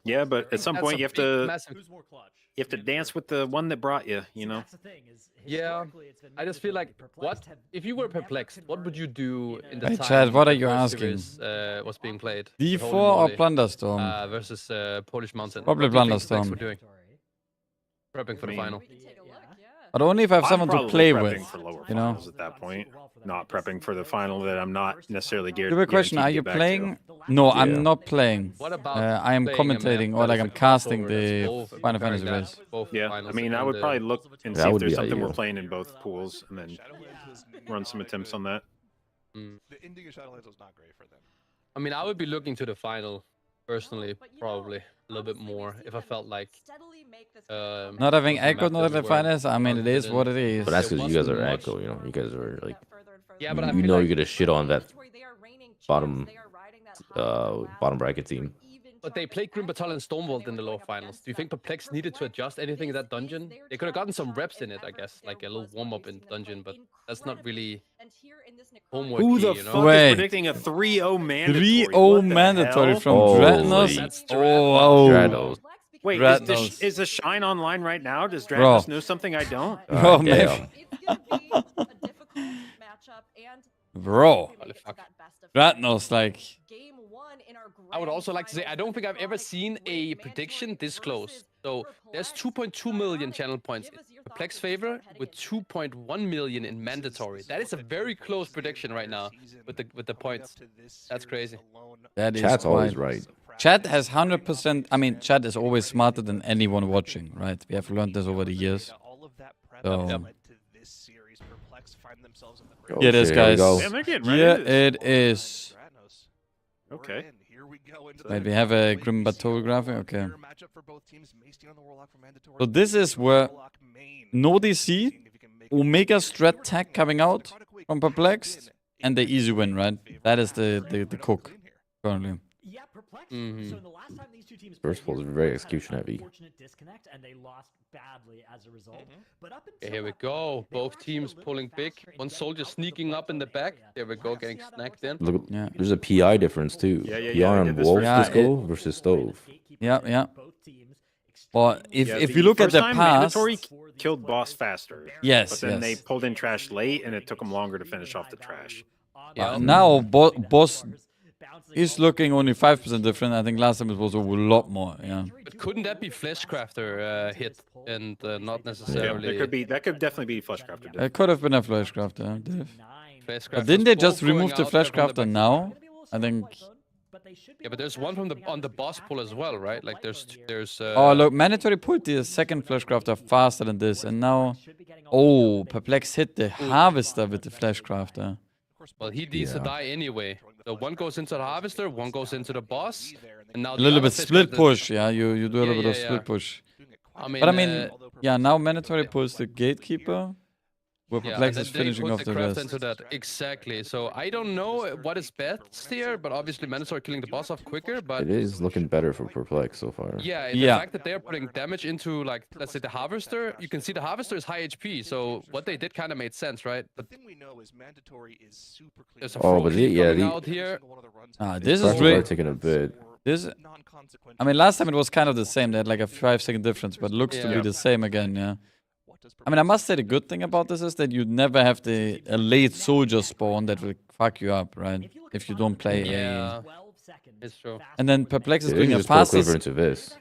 Yeah, but at some That's point a you have big, to massive... you have to dance with the one that brought you know. Yeah, I just feel like, what if you were perplexed? What would you do in the Hey, time Chad, what that are you Versus asking? was being played? D4 Holy or moly. Plunderstorm? Versus Polish Mountain. Probably What do you think Plunderstorm. Flex were doing? Prepping for the final. We can take a look, yeah. But only if I have I'm someone to probably play prepping with. for lower You know? finals at that point. Not prepping for the final that I'm not necessarily geared. Stupid question, are you guaranteed to get playing? back to. No, Yeah. I'm not playing. What about I am playing a map commentating or that like is I'm a casting crossover that's the both Final comparing Fantasy that, race. both Yeah, I finals mean, I and would the- probably look and That see if would there's be something we're ideal. playing in both pools, and then run some attempts on that. Mm. The ending of Shadowlands was not great for them. I mean, I would be looking to the final, personally, But, you know, probably a little bit honestly, we've more seen if I them felt like. steadily make this Not having was a Echo, map not that the were finals. I mean, it is confident. what it is. But that's There because you guys wasn't are much. Echo, you know. You guys are like, Yeah, but I you feel know like- you're gonna shit on that bottom bottom bracket team. But they played Grim Battalion and Stormwald in the lower finals. Do you think Perplex needed to adjust anything in that dungeon? They could have gotten some reps in it, I guess, like a little warm-up in the dungeon, but that's not really homework. Who the you know? fuck Wait. is predicting a 3-0 mandatory? 3-0 What the mandatory hell? from Holy. Dreadnought? That's Oh, Stratos. Wait, Dreadnoughts. is the Shine online right now? Does Bro. Dragnus know something I don't? Oh, damn. maybe. It's gonna be a difficult matchup, and Bro. we make it to fuck. that best of Dreadnought's like, Game one in our I would grand also like to say, I finals don't of think I've ever Iconic seen with a Mandatory prediction this versus close. So there's Perplex. 2.2 million Iconic, channel points give us your Perplex thoughts as we favor start heading with into it. 2.1 million in mandatory. That is a very close prediction right now with the points. That's crazy. that is Chat's always quite- right. Chat has 100%. I mean, Chat is always smarter than anyone watching, right? We have learned this over the years. So- Yep. Oh, Here it is, shit, here we guys. go. Damn, they're getting ready. Here to this. it is. Okay. Wait, we have a Grim Battle graphic? Okay. So this is where no DC, Omega Strat Tech coming out from Perplexed, and the easy win, right? That is the cook currently. Yeah, perplexed. Mhm. So the last time these two teams First played, of all, it's they very had an execution heavy. unfortunate disconnect, and they lost badly as a result. But up Okay, until here we that go. point, they were Both actually a teams little pulling big. faster in One getting soldier out of the sneaking up in the plateau back. area. There we go, Let's getting see how that snagged works in. out. Look, Yeah. there's a PI difference too. Yeah, yeah, PI yeah, they on did this Wolf first. Disco versus Stove. Yeah, yeah. Both teams But if Yeah, you look at first the time, past, mandatory killed boss faster. yes, But then they yes. pulled in trash late, and it took them longer to finish off the trash. Yeah. Now Boss is looking only 5% different. I think last time it was a lot more. Yeah. But couldn't that be Fleshcrafter hit and not Yeah, necessarily? that could definitely be Fleshcrafter. It could have been a Fleshcrafter. Div. Fleshcrafter's But didn't they both just going remove the out there from the Fleshcrafter back. now? I think. Yeah, but there's one from the on the boss pull as well, right? Like there's. Oh, look, mandatory pulled the second Fleshcrafter faster than this, and now. Oh, Perplex hit the Harvester with the Fleshcrafter. Well, he needs to Yeah. die anyway. So one goes into the harvester, one goes into the boss, and now A the little other bit split Fleshcrafter- push, yeah. You do a Yeah, little bit of yeah, split yeah. push. I mean, But I mean, yeah, now mandatory pulls the Gatekeeper, where yeah, Perplex and is then they finishing put off the craft rest. into that exactly. So I don't know what is best here, but obviously mandatory killing the boss off quicker. But It is looking better for Perplex so far. yeah, the Yeah. fact that they're putting damage into, like, let's say the harvester, you can see the harvester is high HP. So what they did kind of made sense, right? But The thing we know is mandatory is super clean. there's a Oh, full but clean yeah, coming the- out here. This is Pressures really. are taking a bit. This. I mean, last time it was kind of the same. They had like a 5-second difference, but looks to be Yeah. the same again. Yeah. I mean, I must say the good thing about this is that you never have the a late soldier spawn that will fuck you up, right? If you don't play Yeah, a. it's true. And then Perplex is They doing can a just pull faster. Quiver into this.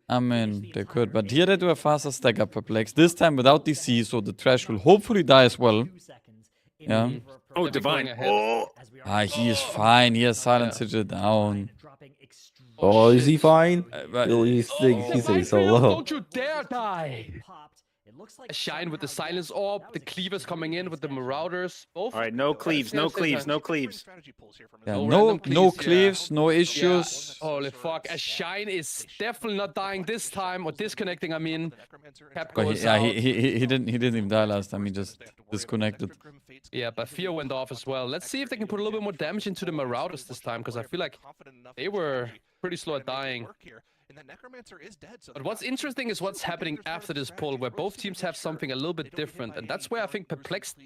I mean, they could, but here they do a faster stack up Perplex. This time without DC, so the trash will hopefully die as well. Yeah. Oh, They'll be going Divine. ahead. Oh, Ah, he is fine. He has silence it down. Oh, is he fine? But Yo, he's saying so Nitro, low. don't you dare die! looks like A Shine with the somehow, Silence yes, Orb, that the was a Cleavers coming huge in with the extension. Marauders. Both. All right, no cleaves, no cleaves, no cleaves. Yeah, No no, random no cleaves, yeah. cleaves, no Yeah. issues. Holy fuck. A Shine is definitely not dying this time, or disconnecting, I mean. Cap But goes yeah, out. he didn't even die last time. He just disconnected. Yeah, but Fear went off as well. Let's see if they can put a little bit more damage into the Marauders this time, because I feel like they were pretty slow at dying. But what's interesting is what's happening after this pull, where both teams have something a little bit different, and that's where I think Perplexed,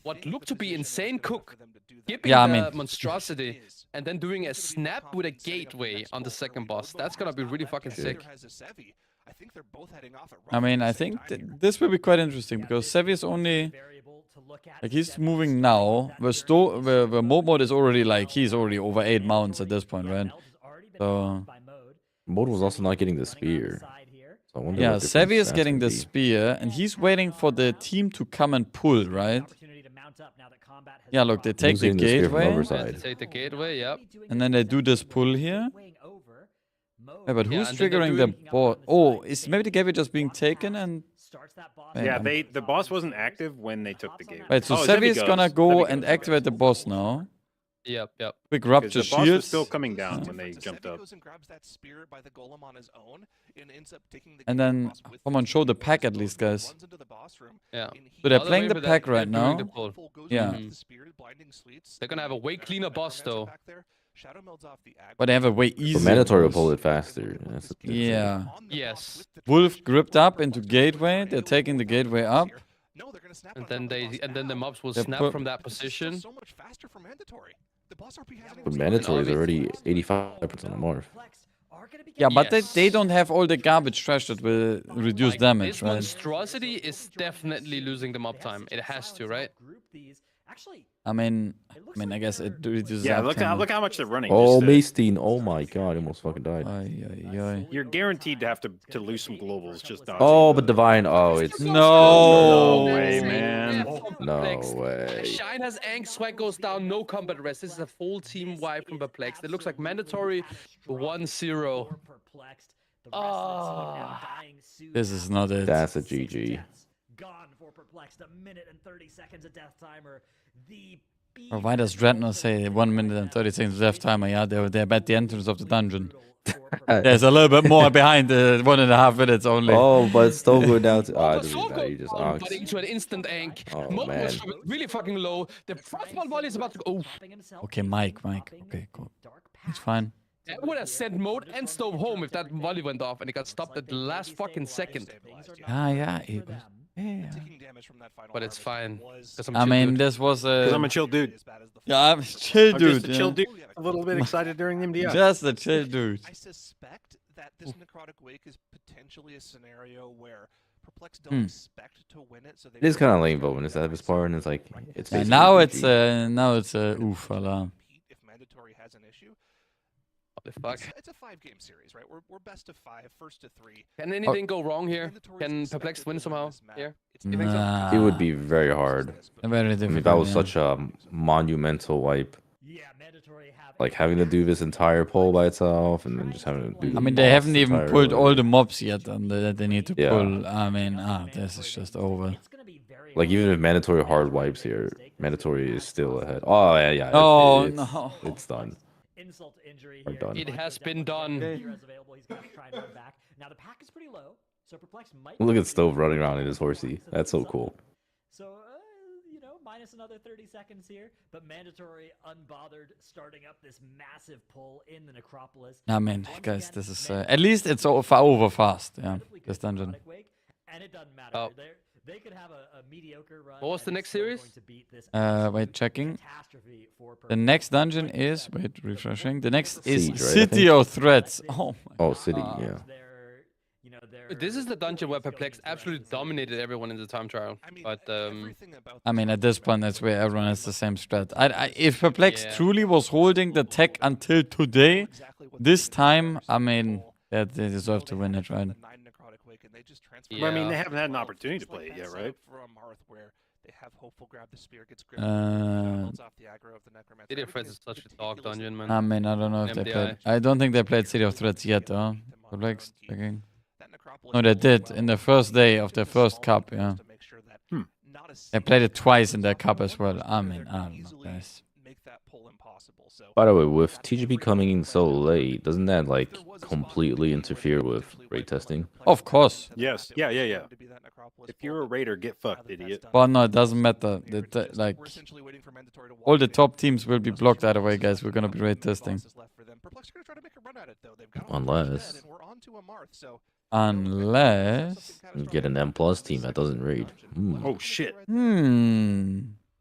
what looked to be insane cook, skipping Yeah, I the mean- monstrosity, and then doing a snap with a gateway on the second boss. That's gonna be really fucking sick. I mean, I think this will be quite interesting because Sevi is only like he's moving now. Where Mode Mode is already like he's already over 8 mounts at this point, right? So Mode was also not getting the spear. So I wonder yeah, what different Sevi is stats getting would the be. spear, and he's waiting for the team to come and pull, right? Yeah, look, they take the Losing the spear from gateway, overside. Take the gateway, yep. and then they do this pull here. Yeah, but Yeah, who's and then they're triggering the doing- boss? Oh, is maybe the gateway just being taken and? Wait, Yeah, I'm- the boss wasn't active when they took the game. Wait, so Oh, Sevi Zevi is gonna goes. go Zevi and goes. activate the boss now. Yep, yep. Quick Because rupture the boss was shields. still coming down when they jumped up. And then, come on, show the pack at least, guys. Yeah. So they're While playing the waiting for pack that, right they're doing now. the pull. Yeah. They're gonna have a way cleaner boss though. But they have a way But easier. mandatory will boss. pull it faster. That's the thing. Yeah. Yes. Wolf gripped up into gateway. They're taking the gateway up. And then the mobs will They snap put- from that position. But mandatory is already 85% of morph. Yeah, but Yes. they don't have all the garbage trash that will reduce Like, damage, this right? monstrosity is definitely losing the mob time. It has to, right? I mean, I guess it reduces. Yeah, uptime. look how much they're running. Oh, just to- Mastein. Oh my god, he almost fucking died. Ay, ay, ay. You're guaranteed to have to lose some globals just dodging. Oh, but Divine. Oh, it's. No. No way, man. No Perplexed. way. Shine has Ang, Swag goes down, no combat rest. This is a full team wipe from Perplexed. It looks like mandatory 1-0. This is not it. That's a GG. Gone for Perplexed, a minute and 30 seconds of death timer. The Or why does Dreadnought say 1 minute and 30 seconds death timer? Yeah, they're at the entrance of the dungeon. There's a little bit more behind the 1.5 minutes only. Oh, but it's still going down to. Oh, it doesn't matter. You just but ox. into an instant Ank. Oh, Mob man. was really fucking low. The frostball volley is about to go. Okay, Mike. Okay, cool. It's fine. I would have sent Mode and Stove home if that volley went off and it got stopped at the last fucking second. Yeah. But it's fine. 'cause I'm I chill, mean, dude. this was Because I'm a. a chill dude. Yeah, I'm a chill I'm dude. just a chill yeah. dude. A little bit excited during the MDI. Just a chill dude. I suspect that this necrotic wake is potentially a scenario where Perplex don't Hmm. expect to win it, so they It is kind of lame though when it's at this part and it's like it's. Yeah, basically now GG. it's oof alarm. compete if mandatory has an issue. What the fuck? It's a 5-game series, right? We're best of 5, first to 3. Can anything go wrong here? Mandatory is Can expected Perplexed to win win somehow this map. here? It's You think so? Nah. It would be very hard. Very I difficult. mean, that was yeah. such a monumental wipe. Yeah, mandatory have Like having to do this entire poll by itself and then just having to do. I the mean, they boss haven't even entire pulled way. all the mobs yet that they need to Yeah. pull. I mean, this is just over. It's gonna be very Like even if mandatory hard wipes here, mandatory is still ahead. Oh yeah. Oh, it's, no. It's done. insult to injury We're here. done. It has been done. Heroes available, he's gonna try and run back. Now the pack is pretty low, so Perplex might Look be at Stove able to running get around in his horsey. That's so cool. So, minus another 30 seconds here, but mandatory unbothered starting up this massive pull in the necropolis. I mean, guys, this is at least it's over fast. Yeah, this dungeon. And it doesn't matter. Oh. They could have a mediocre run. What was and the it's next still series? going to beat this Wait, absolute checking. catastrophe for The next dungeon is refreshing. The next is Siege, right, I City think? of Threats. Oh my. Oh, city, God. yeah. This is the dungeon where Perplexed absolutely dominated everyone in the time trial. But I mean, at this point, that's where everyone has the same strat. If Perplex Yeah. truly was holding the tech until today, this time, I mean, they deserve to win it, right? Well, I mean, Yeah. they haven't had an opportunity to play it yet, right? City of Threats is such a dog dungeon, man. I mean, I don't know if they MDI. played. I don't think they played City of Threats yet, though. Perplex, checking. Necropolis No, they really did well. in the first day of their Did first solid cup, moves yeah. to make sure that not a They played it single twice in their player cup as well. comes I off mean, there I can don't know, easily guys. make that pull impossible. So By the way, with that's TGP great coming in so momentum. late, doesn't that If like there was a spot in the completely game where they interfere could with potentially rate wipe one testing? player Of out course. into the Yes. map, Yeah, it yeah, was yeah. going to be that Necropolis If pull, you're a but Raider, get now fucked, that that's idiot. done, Well, no, it it's doesn't also matter. done here. It's just Like we're essentially waiting for Mandatory to all walk the it in. top teams will be Those blocked two either way, bosses guys. left We're for gonna them, be rate no testing. bosses left for them. Perplex are going to try to make a run at it, though. They've got Unless and we're on to a Marth, so Unless. you get an M plus team that doesn't raid. Oh shit.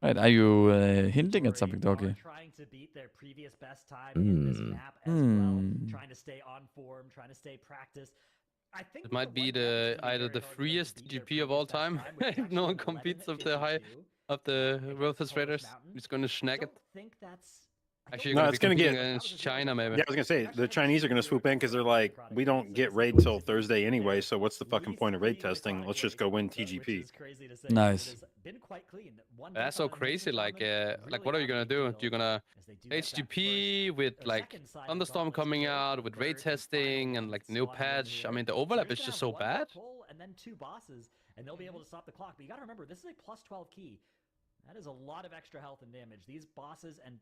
Right, are you hinting at something, Doggy? Trying to beat their previous best time in this map as well, trying to stay on form, trying to stay practiced. I think It might be the either the freest GP of all time. If no one competes of the Worthless Raiders, he's gonna snag it. Actually, you're No, gonna it's be gonna competing get. against China, maybe. Yeah, I was gonna say the Chinese are gonna swoop in because they're like, we don't get raid till Thursday anyway. So what's the fucking point of raid testing? Let's just go win TGP. Nice. That's so crazy. Like what are you gonna do? You gonna HGP with like Thunderstorm coming out with raid testing and like new patch? I mean, the overlap is just so bad. And then 2 bosses, and they'll be able to stop the clock. But you gotta remember, this is a plus 12 key. That is a lot of extra health and damage. These bosses and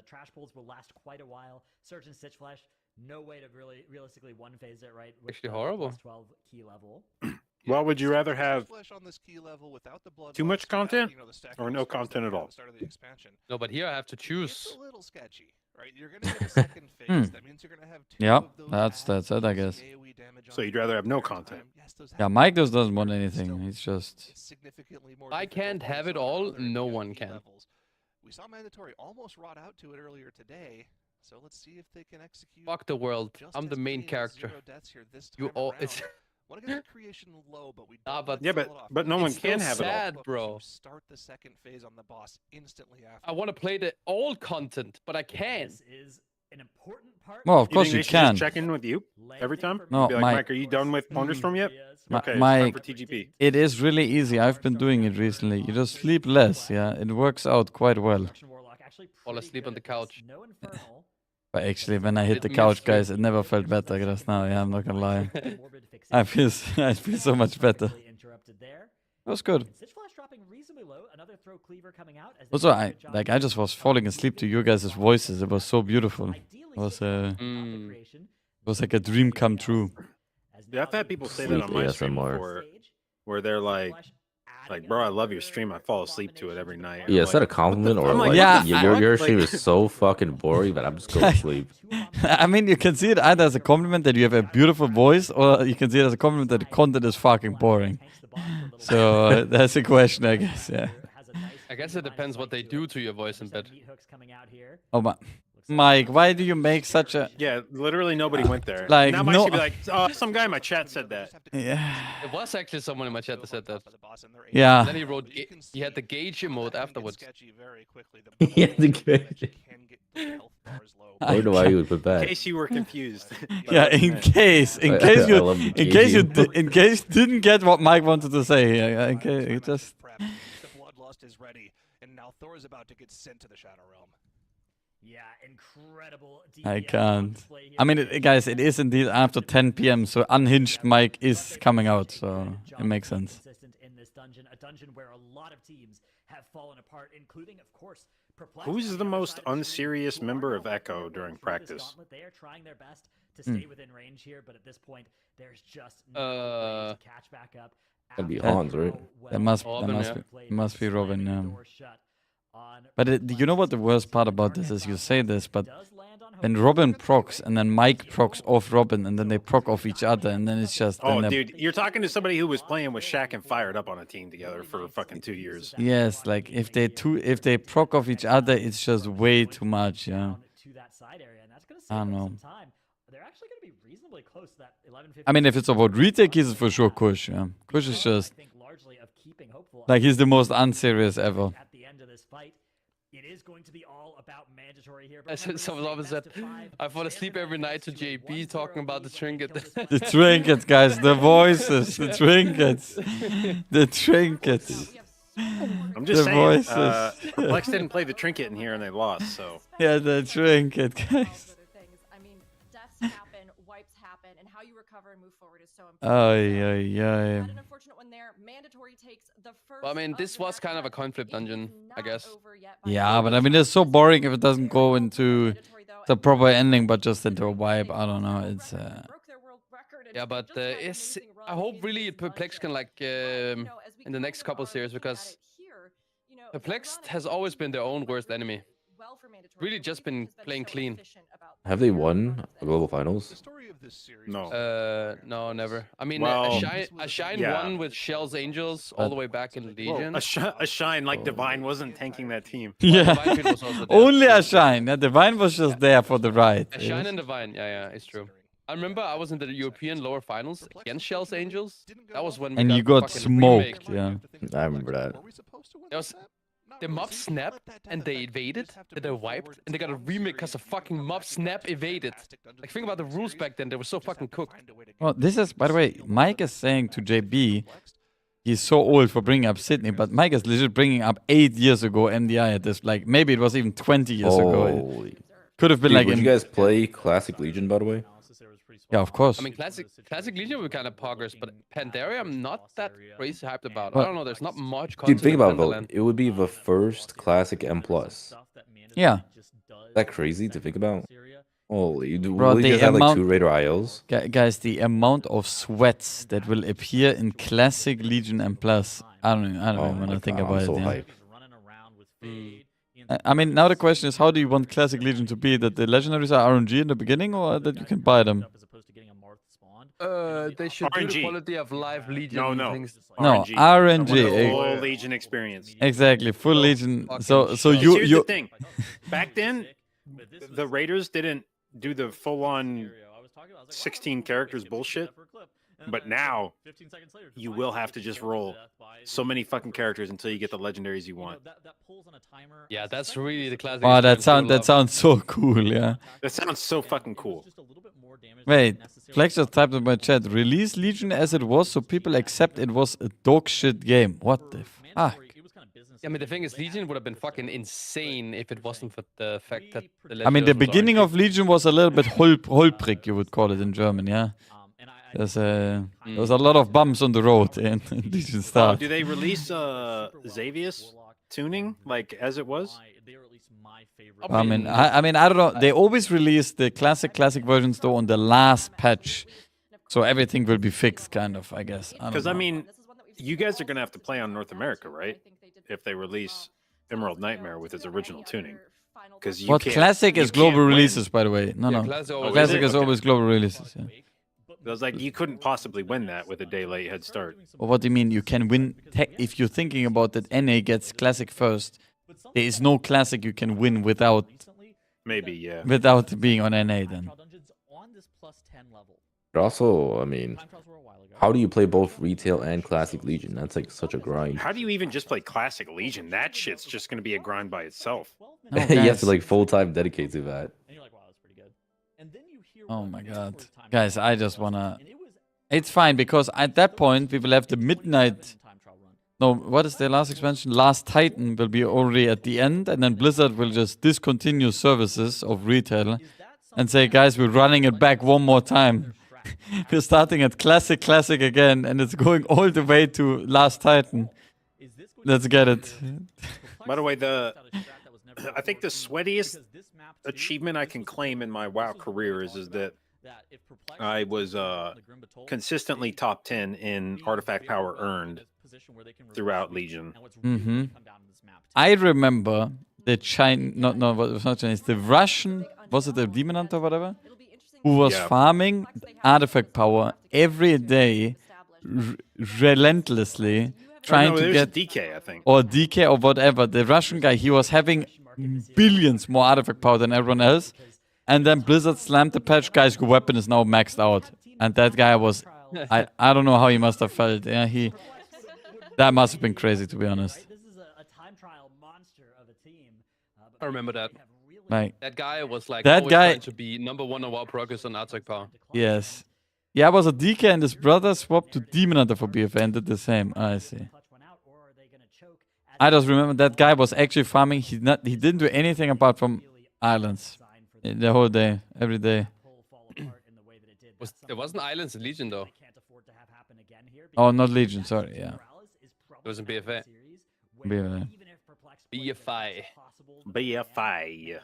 trash pulls will last quite a while. Surge and Stitch Flash, no way to really realistically one phase it, right? With Actually the horrible. plus 12 key level. Well, would you rather have on this key level without the blood too much loss, without, content you know, the stack or of no stars that content we at had all? the start of the expansion? No, but here I have to It's choose. a little sketchy, right? You're gonna get a second phase. That means you're gonna have 2 Yeah, of those that's it, I guess. AoE damage on So you'd the rather have no entire content. time. Yes, those Yeah, have Mike damage, doesn't want but anything. still, He's just. it's significantly more I can't difficult have than it some all. other No DoE one can. levels. We saw Mandatory almost rot out to it earlier today, so let's see if they can execute. Fuck the world. just I'm as the main many as character. 0 deaths here this You time all. around. It's Want to get the creation low, but we Ah, don't but- Yeah, pull it off. but no one It's can still have it all. sad, But bro. you start the second phase on the boss instantly after. I want to play the old content, but I can't. This is an important part. Well, of You course think you they should can. just check in with you every time? No, Be like, Mike. Mike, are you done with Thunderstorm yet? Ma- Okay, it's time Mike. for TGP. It is really easy. I've been doing it recently. You just sleep less, yeah. It works out quite well. Fall asleep on the couch. But actually, when I hit the It couch, makes guys, it never felt better just now. Yeah, I'm not gonna lie. I feel so much better. It was good. Also, I just was falling asleep to you guys' voices. It was so beautiful. It was like a dream come true. Yeah, I've had people say that on Sleep my stream ASMR. before, where they're like, bro, I love your stream. I fall asleep to it every night. Yeah, I'm is that a like, compliment or I'm like, like, Yeah, your what? stream Like- is so fucking boring that I'm just going to sleep. I mean, you can see it either as a compliment that you have a beautiful voice, or you can see it as a compliment that the content is fucking boring. So that's a question, I guess. Yeah. I guess it depends what they do to your voice in bed. Oh my, Mike, why do you make such a? Yeah, literally nobody went there. Like, now Mike no- should be like, oh, some guy in my chat said that. Yeah. It was actually someone in my chat that said that. Yeah. Then he wrote, he had the gauge emote afterwards. Yeah, the gauge. I don't know why you would put In that. case you were confused. Yeah, in case I love in case you didn't get what Mike wanted to say. Yeah, in case it just. The bloodlust is ready, and now Thor is about to get sent to the Shadow Realm. Yeah, incredible. I can't. I mean, guys, it is indeed after 10 p.m. So Unhinged Mike is coming out, so it makes sense. In this dungeon, a dungeon where a lot of teams have fallen apart, including, of course, Perplex. Who's the most unserious member of Echo during practice? They are trying their best to stay within range here, but at this point, there's just no way to catch back up. That'd be Hans, right? That must be Robin. But you know what the worst part about this is? You say this, but when Robin procs and then Mike procs off Robin and then they proc off each other and then it's just. Oh, then dude, you're talking to somebody who was playing with Shaq and Fired Up on a team together for fucking 2 years. Yes, like if they proc off each other, it's just way too much. Yeah. I don't know. They're actually going to be reasonably close to that 11. I mean, if it's about retake, he's for sure Kush. Yeah, Kush is just like he's the most unserious ever. At the end of this fight, it is going to be all about mandatory here. Someone always said, I fall asleep every night to JB talking about the trinket. The trinkets, guys, the voices, the trinkets, the trinkets. I'm just The saying, voices. Perplex didn't play the trinket in here and they lost, so. Yeah, the trinket, guys. deaths happen, wipes happen, and how you recover and move forward is so important. Had an unfortunate one there. Mandatory takes the first. Well, I mean, of this the was match, kind of a but conflict it dungeon, is I not guess. over yet by Yeah, any but I mean, means. it's so boring if it doesn't go into Mandatory, though, the and proper they ending, but just into a wipe. I don't know. It's broke their world record and Yeah, but just had an it's, amazing I run hope in really this Perplex can dungeon. like But, you know, as we in the kind next of couple are series, looking at because it here, you know, that Perplexed run has at always 18 been their own went worst really enemy. well for Mandatory, Really but just Reaper been has playing so clean. efficient about Have they their run won of a this. global The finals? story of this series No. was so No, never. I mean, Well, a shine yeah. won with Shell's Angels all the way back in Well, Legion. a shine like Divine wasn't tanking that team. yeah. Divine Field was also there, Only true. a shine. Yeah, Divine was just there for the ride. A shine yes. and Divine, yeah, it's true. I remember I was in the European lower finals against Shell's Angels. That was when we And got you the got fucking smoked, remake. yeah. I remember that. It was the mob snap and they evaded, then they wiped, and they got a remake because the fucking mob snap evaded. Like, think about the rules back then, they were so fucking cooked. Well, this is, by the way, Mike is saying to JB, he's so old for bringing up Sydney, but Mike is legit bringing up 8 years ago MDI at this. Like, maybe it was even 20 years ago. Holy. Could have been Dude, like would in. you guys play Classic Legion, by the way? Yeah, of course. I mean, Classic Legion would kind of progress, but Pandaria, I'm not that crazy hyped about. Well, I don't know, there's not much Dude, content think in about it, though. Pandaland. It would be the first Classic M+. Is Yeah. that crazy to think about? Holy, Bro, will you the just have like amount- 2 Raider ILs? Guys, the amount of sweats that will appear in Classic Legion M+, I don't even Oh want my to think God, about I'm so it. Yeah. hyped. I mean, now the question is, how do you want Classic Legion to be? That the legendaries are RNG in the beginning, or that you can buy them? They should do the RNG. quality of live Legion No. things. No, RNG. RNG. I want a full Legion experience. Exactly, full So Legion. fucking So shut. you Here's you the thing. Back then, the Raiders didn't do the full-on 16 characters bullshit. But now, you will have to just roll so many fucking characters until you get the legendaries you want. Yeah, that's really the classic. Oh, that experience we sounds love. so cool. Yeah. That sounds so fucking cool. Wait, Flex just typed in my chat. Release Legion as it was, so people accept it was a dog shit game. What the fuck? I mean, the thing is, Legion would have been fucking insane if it wasn't for the fact that the I mean, the legendaries was beginning RNG. of Legion was a little bit holprig, you would call it in German. Yeah. There's a lot of bumps on the road in Legion Oh, start. do they release Xavius tuning like as it was? I mean, I don't know. They always release the classic versions though on the last patch, so everything will be fixed, kind of. I guess. Because I mean, you guys are gonna have to play on North America, right? If they release Emerald Nightmare with its original tuning, because you What can't- classic you is global can't win. releases, by the way. No, Yeah, no. Classic Oh, always Classic is is it? always global releases. Yeah. I was like, you couldn't possibly win that with a day late head start. But what do you mean? You can win if you're thinking about that. NA gets classic first. There is no classic you can win without Maybe, yeah. being on NA. Then But also, I mean, how do you play both retail and Classic Legion? That's like such a grind. How do you even just play Classic Legion? That shit's just gonna be a grind by itself. No, You have guys. to like full-time dedicate to that. Oh my god, guys! I just wanna. It's fine because at that point we will have the midnight. No, what is the last expansion? Last Titan will be already at the end, and then Blizzard will just discontinue services of retail and say, guys, we're running it back one more time. We're starting at classic again, and it's going all the way to Last Titan. Let's get it. By the way, I think the sweatiest achievement I can claim in my WoW career is that I was consistently top 10 in artifact power earned throughout Legion. Mm-hmm. I remember the Chinese, no, it was not Chinese, the Russian, was it the Demon Hunter or whatever? Who was Yeah. farming artifact power every day, relentlessly, trying to there's get, DK, I think. or DK or whatever. The Russian guy, he was having billions more artifact power than everyone else. And then Blizzard slammed the patch, guys, your weapon is now maxed out. And that guy was, I don't know how he must have felt. Yeah, that must have been crazy, to be honest. This is a time trial monster of a team. I remember that. Like, That guy was like That always guy- trying to be #1 on WoW progress on attack power. yes. Yeah, I was a DK and his brother swapped to Demon Hunter for BFA and did the same. I see. I just remember that guy was actually farming. He didn't do anything apart from islands the whole day, every day. There wasn't Islands in Legion though. Oh, not Legion. Sorry. Yeah. It was in BFA. BFA. BFI. BFI.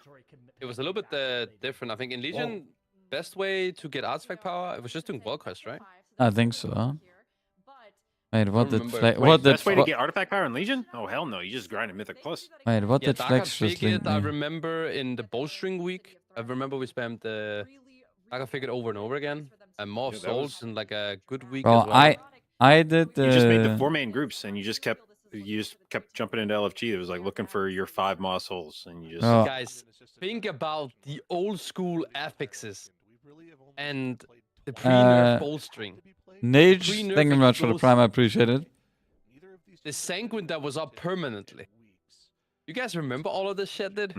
It was a little bit different. I think in Legion, best way to get artifact power, it was just doing World Quest, right? I think so. Huh? Wait, what did remember. Flex? Wait, What did best way to get artifact power in Legion? Oh hell no! You just grind a Mythic Plus. Wait, what Yeah, did Flex Dark just link Figured, I me? remember in the bowstring week, I remember we spammed the Dark Figured over and over again. And more Yeah, that souls in like a good week Well, as well. I did. You just made the 4 main groups, and you just kept jumping into LFG. It was like looking for your 5 Moss holes, and you just. Oh. Guys, think about the old school affixes and the pre-nerf bowstring. Nage, Pre-nerf thank you very much for the explodes- prime. I appreciate it. The Sanguine that was up permanently. You guys remember all of this shit, dude?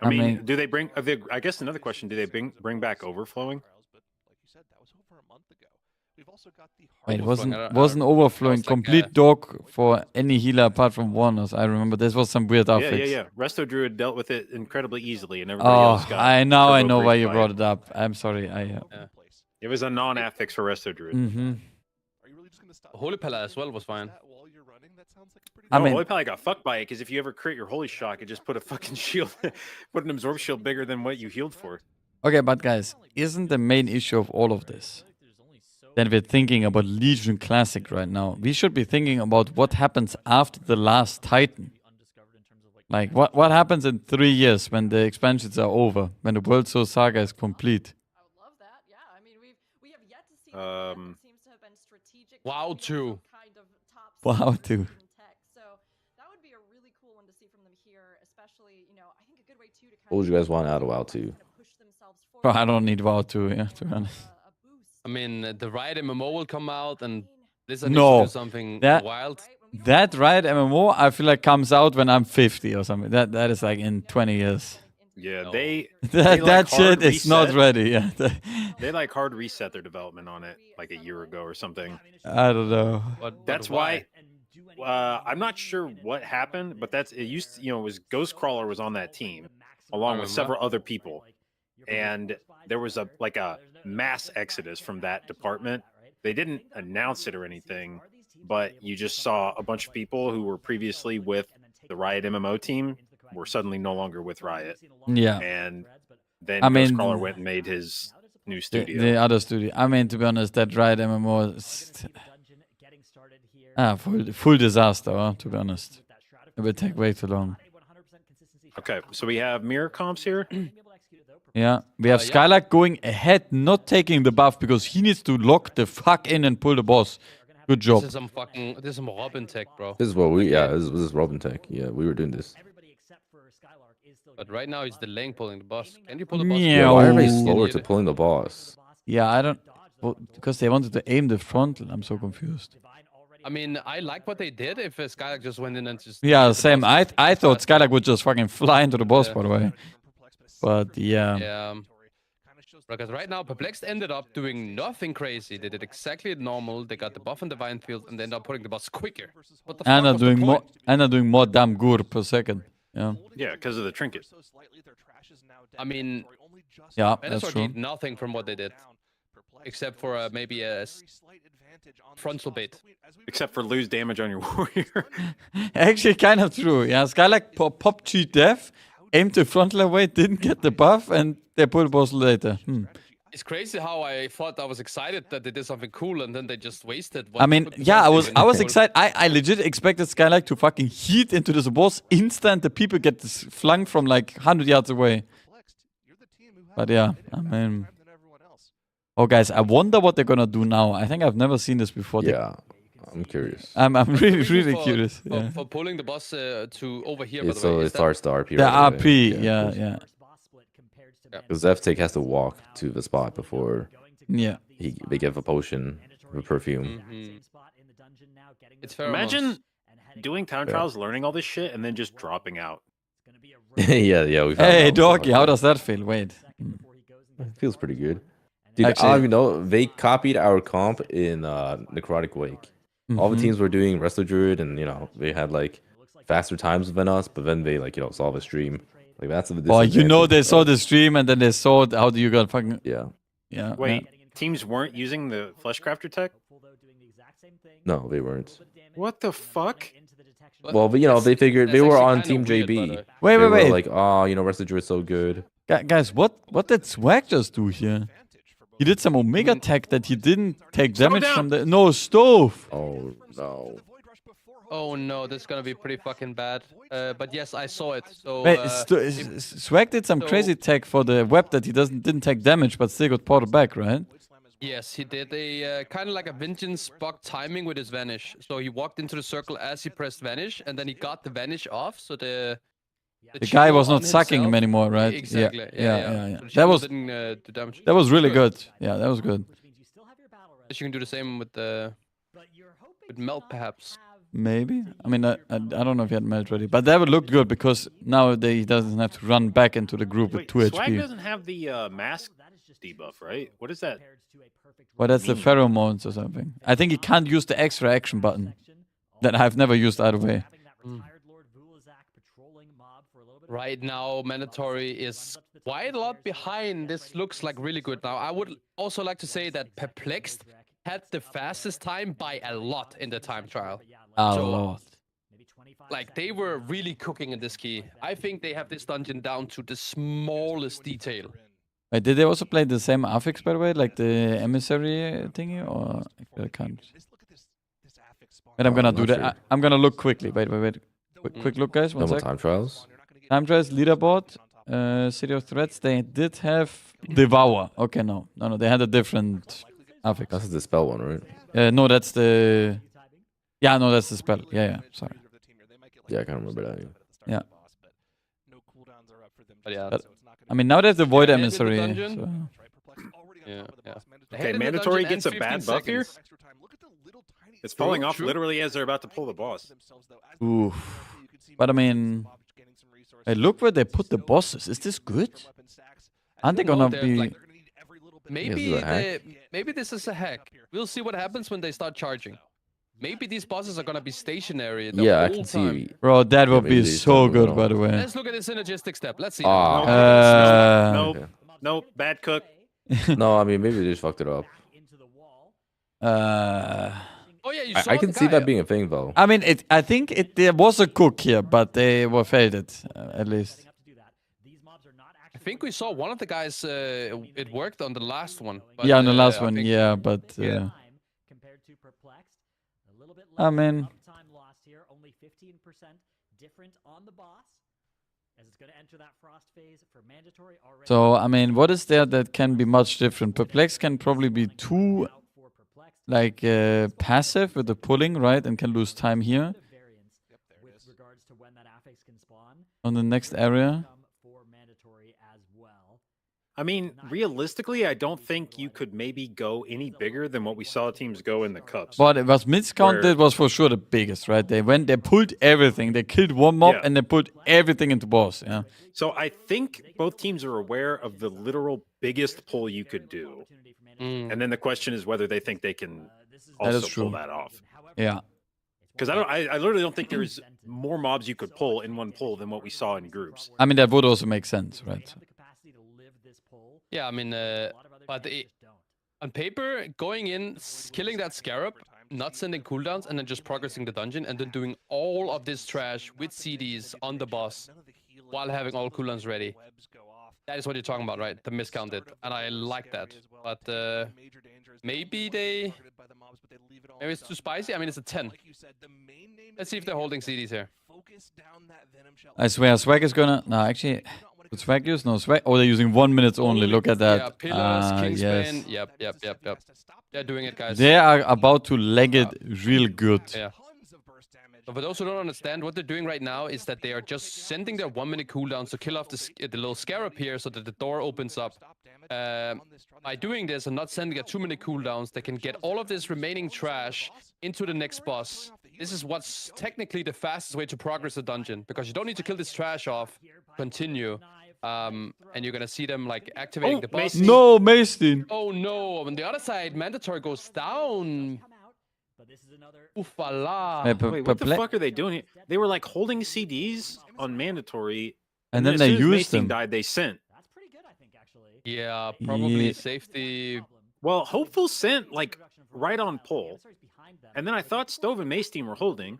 I mean, mean- do they bring? I guess another question: do they bring back overflowing? Wait, Overflowing, I wasn't overflowing was like, complete dog for any healer apart from Warners. I remember this was some weird Yeah, outfix. yeah, yeah. Resto Druid dealt with it incredibly easily, and everybody Oh, else got. I turbo know why briefed you by brought it up. I'm sorry. It was a non-affix for Resto Druid. Mm-hmm. Holy Pala as well was fine. I No, mean, Holy Pally got fucked by it because if you ever crit your Holy Shock, it just put a fucking shield, put an absorb shield bigger than what you healed for. okay, but guys, isn't the main issue of all of this that we're thinking about Legion Classic right now? We should be thinking about what happens after the last Titan. Like, what happens in 3 years when the expansions are over, when the World Soul Saga is complete? I would love that. Yeah, I mean, we have yet to see the event that seems to have been strategic. WoW to bring 2. some kind of top WoW secret 2. Legion tech. So that would be a really cool one to see from them here, especially, I think a good way too to kind What would of you guys want out of WoW 2? kind of push themselves Bro, forward. I don't need WoW 2, yeah, to be honest. A boost. I mean, the Riot MMO will come out and Blizzard No, needs to do something that- wild. That Riot MMO, I feel like comes out when I'm 50 or something. That is like in 20 years. Yeah, No. they That like shit hard is not reset. ready. Yeah, they like hard reset their development on it like a year ago or something. I don't know. But That's why. I'm not sure what happened, but it used to, it was Ghostcrawler was on that team along with several other people, and there was a mass exodus from that department. They didn't announce it or anything, but you just saw a bunch of people who were previously with the Riot MMO team were suddenly no longer with Riot, Yeah, and then I mean, Ghostcrawler went and made his new studio. the other studio. I mean, to be honest, that Riot MMO is full disaster. To be honest, it will take way too long. Okay, so we have mirror comps here. Yeah, we have yeah. Skylark going ahead, not taking the buff because he needs to lock the fuck in and pull the boss. Good job. this is some Robin tech, bro. This is what this is Robin Tech. Yeah, we were doing this. But right now he's delaying pulling the boss. Can you pull the boss? Yeah, Yeah, why are they No. slower to pulling the boss? Yeah, I don't. Well, because they wanted to aim the frontal. I'm so confused. I mean, I like what they did. If Skylark just went in and just Yeah, hit the same. boss. I thought Skylark would just fucking fly into the boss, Yeah. by the way. But yeah. Yeah. Because right now, Perplexed ended up doing nothing crazy. They did exactly normal. They got the buff in the Divine Field, and they ended up putting the boss quicker. What the And fuck are was the doing more point? and are doing more damn good per second. Yeah. Yeah, because of the trinket. I mean, Yeah, Venusaur that's true. did nothing from what they did, except for maybe a frontal bait. Except for lose damage on your warrior. Actually, kind of true. Yeah, Skylark pop cheat death, aimed the frontal away, didn't get the buff, and they pulled boss later. It's crazy how I thought I was excited that they did something cool, and then they just wasted. I mean, yeah, I was excited. I legit expected Skylark to fucking heat into this boss instant. The people get this flung from like 100 yards away. But yeah, I mean, oh guys, I wonder what they're gonna do now. I think I've never seen this before. Yeah, I'm curious. I'm really Reason curious. for, Yeah. for pulling the boss to over here. Yeah, by the so way, it is that- starts the RP. The right away. RP, of yeah, course. yeah, Because Zeftik has to walk to the spot before yeah. they give a potion of a perfume. Mhm. It's pheromones. Imagine doing time trials, learning all this shit, and then just dropping out. yeah, we found Hey, out. doggy, how does that feel? Wait. It feels pretty good. Dude, Actually- I don't even know. They copied our comp in Necrotic Wake. All the Mhm. teams were doing Resto Druid, and they had like faster times than us. But then they saw the stream. Like that's the. Oh, they disadvantage saw of- the stream and then they saw how do you got fucking Yeah. yeah. Wait, teams weren't using the Fleshcrafter tech? No, they weren't. What the fuck? Well, but you know, they figured they that's were actually on kinda Team weird, by the JB. way. Wait, They wait, were wait. like, oh, you know, Residue is so good. Guys, what did Swag just do here? He did some Omega tech that he didn't take Slow damage down. from the... No, Stove! Oh no. Oh no, this is gonna be pretty fucking bad. But yes, I saw it. So Wait, if- Swag did some so- crazy tech for the web that he didn't take damage, but still got ported back, right? yes, he did a kind of like a vengeance bug timing with his vanish. So he walked into the circle as he pressed vanish, and then he got the vanish off. So the guy was chill not on sucking him himself- anymore, right? Exactly. Yeah. So the That chill was didn't do damage. really good. Yeah, that was good. Guess you can do the same with melt, perhaps. Maybe. I mean, I don't know if he had melt ready, but that would look good because now he doesn't have to run back into the group with Wait, 2 Swag HP. doesn't have the mask debuff, right? What is that? Well, that's the pheromones or something. I think he can't use the extra action button that I've never used either way. Right now, mandatory is quite a lot behind. This looks like really good now. I would also like to say that Perplexed had the fastest time by a lot in the time trial. A So- lot. Like, they were really cooking in this key. I think they have this dungeon down to the smallest detail. Wait, did they also play the same affix, by the way, like the emissary thingy, or I can't? Wait, I'm gonna do not that. sure. I'm gonna look quickly. Wait. Quick look, guys. One Double sec. time trials. Time trials, leaderboard, City of Threats. They did have Devour. Okay, no. They had a different affix. That's the spell one, right? No, that's the. Yeah, no, that's the spell. Yeah. Sorry. Yeah, I can't remember that. Yeah. But yeah, But, I mean, now there's the Void ahead with the Emissary. dungeon. So. yeah. Okay, Ahead in the mandatory dungeon gets a and bad 15 buff here? seconds. It's falling True, off true. literally as they're about to pull the boss. Oof. But I mean, hey, look where they put the bosses. Is this good? Aren't they No, gonna they're be? like- Maybe Is it a hack? maybe this is a hack. We'll see what happens when they start charging. Maybe these bosses are gonna be stationary the Yeah, I whole can time. see. Bro, that would maybe be they so start good, moving by on. the way. Let's look at the synergistic step. Let's see. Ah. Nope. Okay. Nope. Bad cook. No, I mean maybe they just fucked it up. Oh yeah, you I, saw I can the see guy. that being a thing though. I mean, I think there was a cook here, but they were failed it at least. I think we saw one of the guys. It worked on the last one. But, Yeah, on the last I one, think- yeah, but Yeah. I mean, uptime lost here, only 15% different on the boss. As it's going to enter that frost phase for mandatory already. so I mean, what is there that can be much different? Perplex can probably be too like passive with the pulling, right, and can lose time here With regards to when that affix can spawn. on the next area. For mandatory as well. I mean, realistically, I don't think you could maybe go any bigger than what we saw teams go in the cups. But it was miscount Where- was for sure the biggest, right? They pulled everything. They killed one mob Yeah. and they put everything into boss. Yeah. So I think both teams are aware of the literal biggest pull you could do. Mm. And then the question is whether they think they can That is also true. pull that off. Yeah. Because I literally don't think there's more mobs you could pull in one pull than what we saw in groups. I mean, that would also make sense, right? Yeah, I mean, but on paper, going in, killing that scarab, not sending cooldowns, and then just progressing the dungeon, and then doing all of this trash with CDs on the boss while having all cooldowns ready. That is what you're talking about, right? The miscounted, and I like that. But maybe it's too spicy. I mean, it's a 10. Let's see if they're holding CDs here. I swear, Swag is gonna. No, actually, would Swag use? No, Swag. Oh, they're using 1 minute only. Look at that. Yeah, pillars, Kingspan. Yes. Yep. They're doing it, guys. They are about to leg it real good. Yeah. But for those who don't understand, what they're doing right now is that they are just sending their 1 minute cooldowns to kill off the little scarab here so that the door opens up. By doing this and not sending a 2 minute cooldowns, they can get all of this remaining trash into the next boss. This is what's technically the fastest way to progress the dungeon, because you don't need to kill this trash off, continue, and you're gonna see them like activating the boss. Mason. No, Mason. Oh no, on the other side, mandatory goes down. Oofala. Wait, what the fuck are they doing here? They were like holding CDs on mandatory, And then as they soon as used Mason them. died, they sent. That's pretty good, I think, actually. Yeah, probably Yeah. safety. Well, Hopeful sent like right on pull, and then I thought Stove and Mace Team were holding,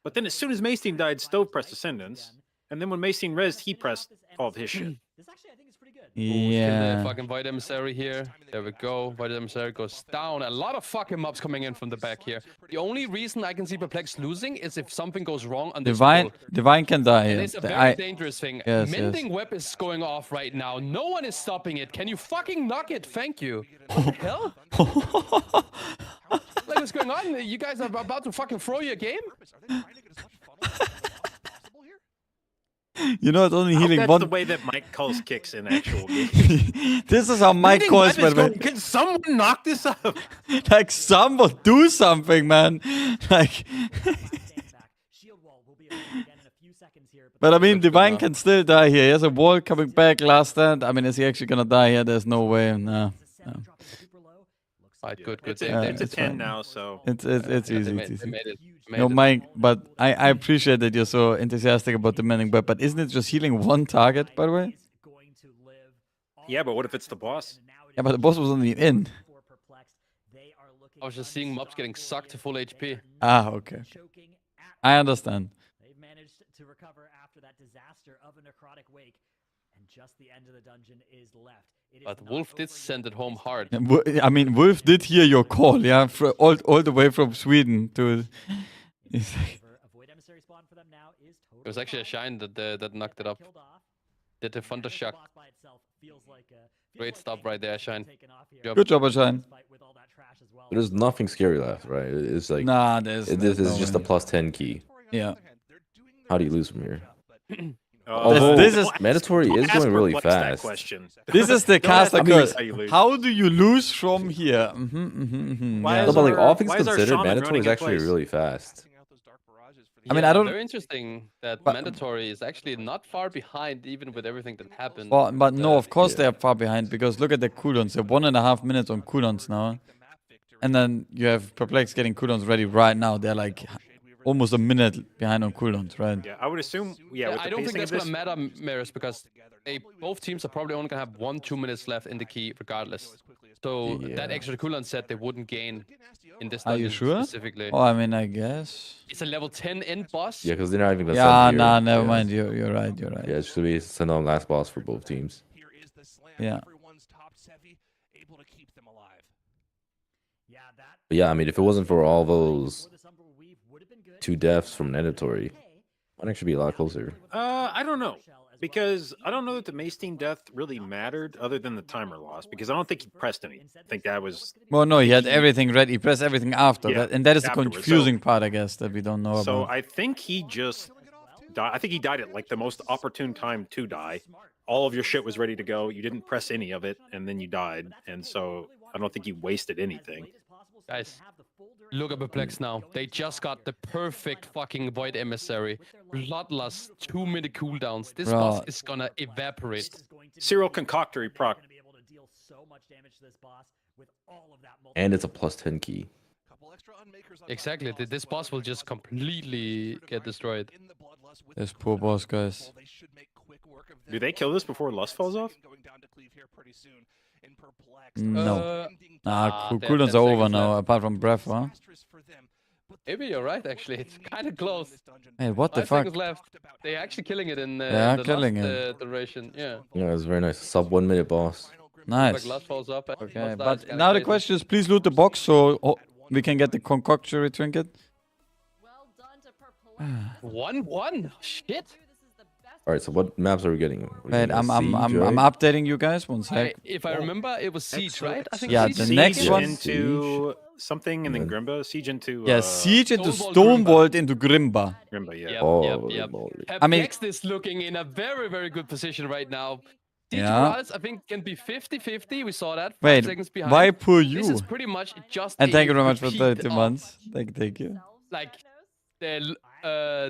but then as soon as Mace Team died, Stove pressed Ascendance, and then when Mace Team rezzed, he pressed all of his shit. This actually, I think, is pretty good. Ooh, kill the Yeah. fucking Void Emissary here. There we go. Void Emissary goes down. A lot of fucking mobs coming in from the back here. The only reason I can see Perplex losing is if something goes wrong on this Divine, pull. Divine can die And here. it's a very dangerous thing. Yes, Mending yes. Web is going off right now. No one is stopping it. Can you fucking knock it? Thank you. What the hell? Like, what's going on? You guys are about to fucking throw your game? You know, it's only I hope healing that's one. the way that Mike calls kicks in actual games. This is how Mike Mending calls, Web is by the going- way. Can someone knock this up? Like, someone do something, man. Like, but I mean, Divine can still die here. He has a wall coming back, last stand. I mean, is he actually gonna die here? There's no way. No. Alright, good, good. It's a, Yeah, it's a it's 10 fine. now, so It's Yeah, easy. they It's easy. made it. No, Mike, but I appreciate that you're so enthusiastic about the Mending Web, but isn't it just healing one target, by the way? yeah, but what if it's the boss? Yeah, but the boss was only in. I was just seeing mobs getting sucked to full HP. Ah, okay. I understand. They've managed to recover after that disaster of a necrotic wake, and just the end of the dungeon is left. It is But not Wolf did over send yet. it home hard. Yeah, I mean, Wolf did hear your call, yeah, all the way from Sweden to. He's like, A Void Emissary spawn for them now is It was actually a Shine that knocked it up. killed off. Did the Thunder Shock. Boss by itself feels like Great stop right there, Shine. taken off here. Job. Good job, Ashine. With all that trash as well. There's nothing scary left, right? It's like Nah, this there's is no just a way. plus 10 key. Yeah. How do you lose from here? Oh, This is- Mandatory don't is ask going really Perplex that fast. question. This is the Don't ask caster Perplex curse. how you lose. How do you lose from here? Why Yeah. is No, but like our- all things why is our considered, shaman mandatory running is in actually place? really fast. I mean, I don't- Very interesting that But- mandatory is actually not far behind, even with everything that happened. But no, of course Yeah. they are far behind because look at the cooldowns. They're 1.5 minutes on cooldowns now. And then you have Perplex getting cooldowns ready right now. They're like almost a minute behind on cooldowns, right? Yeah, I would assume. Yeah, with I the don't think pacing that's of gonna this, matter, Maris, because both teams are probably only gonna have 1-2 minutes left in the key, regardless. So that Yeah. extra cooldown set they wouldn't gain in this Are you dungeon sure? specifically. Oh, I mean, I guess. It's a level 10 end boss. Yeah, because they're not even gonna Yeah, send here. nah, never Yeah. mind. You're right. You're right. Yeah, it's gonna be send on last boss for both teams. Yeah. Yeah, that But yeah, I mean, if it wasn't for all those for this Umbral Weave would have been good. 2 deaths from mandatory, might actually be a lot closer. I don't know. Because I don't know that the Mace Team death really mattered other than the timer loss, because I don't think he pressed any. I think that was. Well, no, he had everything ready. He pressed everything after Yeah, that. And that is the afterwards. confusing part, I guess, that we don't know So about. I think he just died. I think he died at like the most opportune time to die. All of your shit was ready to go. You didn't press any of it, and then you died. And so I don't think he wasted anything. Guys, look at Perplex now. They just got the perfect fucking Void Emissary. Bloodlust, 2-minute cooldowns. This Bro. boss is gonna evaporate. Serial Concoctory proc. And it's a plus 10 key. Exactly. This boss will just completely get destroyed. This poor boss, guys. Do they kill this before Lust falls off? No. Nah, they're cooldowns 10 are over seconds now, left. apart from breath, huh? Maybe you're right, actually. It's kind of close. Hey, what the 5 fuck? seconds left. They're actually killing it in They are the killing last it. duration. Yeah. Yeah, it's very nice. Sub 1 minute boss. Nice. Like last falls up. Okay, but now the question is, please loot the box so we can get the concoctory trinket. Well done to Perplex. 1-1. Shit. Alright, so what maps are we getting? We're Wait, getting a I'm Siege, right? updating you guys. One sec. If I remember, it was Siege, right? I think Yeah, Siege the is next Siege one- into something, and then Yeah. Grimba. Siege into. Yeah, siege into Stonewall Stonevault into Grimba. Grimba, yeah. Yep, Oh, yep, yep. lord. I mean- Perplex is looking in a very, very good position right now. Siege Yeah. Morales, I think, can be 50-50. We saw that. 5 Wait, seconds behind. why poor This you? is pretty much just And a thank you very much for repeat 30 of, months. Thank you. Like, the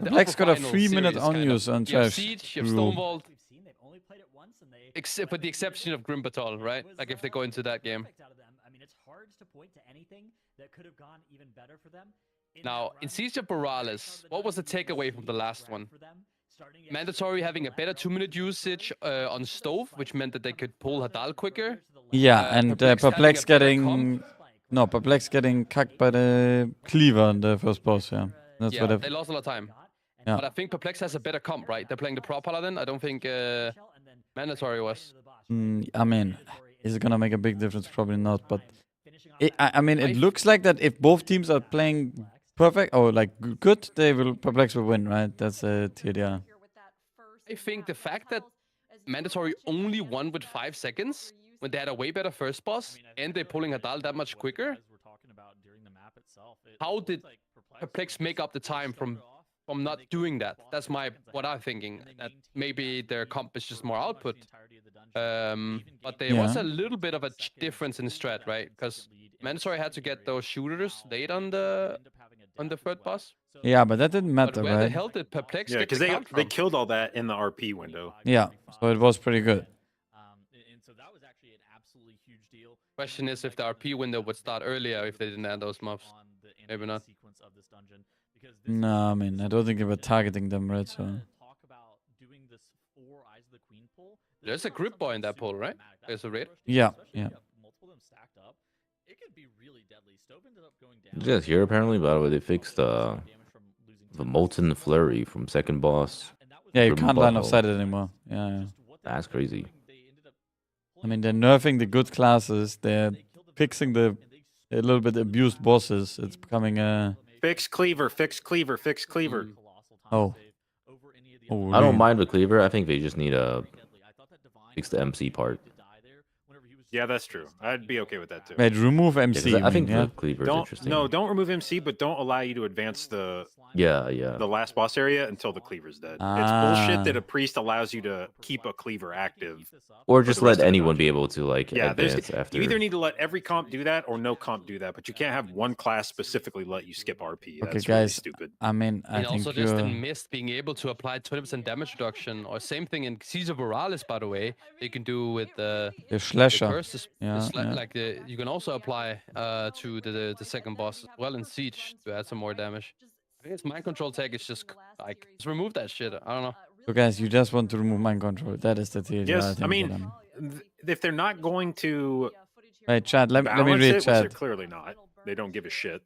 Black's upper got a final 3-minute series, kind of. unused on You have trash. Siege, you have True. Stonevault, We've seen they've only played it once, and they except with the exception of Grimbatol, right? Like, if they go into that game. perfect out of them. I mean, it's hard to point to anything that could have gone even better for them. Now, in Siege of Morales, what was the takeaway from the last one? mandatory having a better 2-minute usage on stove, which meant that they could pull Hadal quicker. Yeah, and Perplex having Perplex a better getting... No, Perplex getting cucked by the cleaver in the first boss, yeah. That's Yeah, what they lost a lot of time. Yeah. But I think Perplex has a better comp, right? They're playing the Pro Paladin. I don't think mandatory was. I mean, is it gonna make a big difference? Probably not, but... I mean, it looks like that if both teams are playing perfect, or like good, Perplex will win, right? That's a TDR. I think the fact that mandatory only won with 5 seconds when they had a way better first boss and they're pulling Hadal that much quicker. How did Perplex make up the time from not doing that? That's what I'm thinking. That maybe their comp is just more output. But there was a little bit of a difference in strat, right? Because mandatory had to get those shooters late on the third boss. Yeah, but that didn't matter, But where right? the hell did Perplex Yeah, get because the count they from? killed all that in the RP window. Yeah, so it was pretty good. And so that was actually an absolutely huge deal. Question is if the RP window would start earlier if they didn't add those mobs. Maybe not. Sequence of this dungeon, because this No, I mean, I don't think they were targeting them, right? So... talk about doing this for Eyes of the Queen pull. There's a grip boy in that pull, right? There's a raid. Yeah, Especially if yeah. you have multiple of them stacked up, it could be really deadly. Stove ended up going down. Just here apparently, by the way, they fixed the Molten Flurry from second boss. Yeah, you Grim can't line of Butthole. sight it anymore. Yeah. That's crazy. I mean, they're nerfing the good classes. They're fixing the a little bit abused bosses. It's becoming a... Fix cleaver, fix cleaver, fix cleaver. Oh. Oh, I don't really? mind the cleaver. I think they just need to fix the MC part. Yeah, that's true. I'd be okay with that too. Wait, remove Yeah, MC. 'cause I you think mean, yeah? the cleaver is Don't interesting. don't remove MC, but don't allow you to advance the Yeah. last boss area until the cleaver's dead. It's Ah. bullshit that a priest allows you to keep a cleaver active. Or for just the rest let of the anyone dungeon. be able to like Yeah, advance after. you either need to let every comp do that or no comp do that, but you can't have one class specifically let you skip RP. Okay, That's really guys. stupid. I mean, I And think also just you're... missed being able to apply 20% damage reduction, or same thing in Caesar Borealis, by the way. You can do with the Slasher. curses. Yeah, yeah. Like you can also apply to the second boss as well in Siege to add some more damage. I think it's mind control tech is just like just remove that shit. I don't know. So guys, you just want to remove mind control. That is the TDR. Yes, think, I mean, that, if they're not going to Wait, chat, let me balance read it, which they're chat. clearly not, they don't give a shit,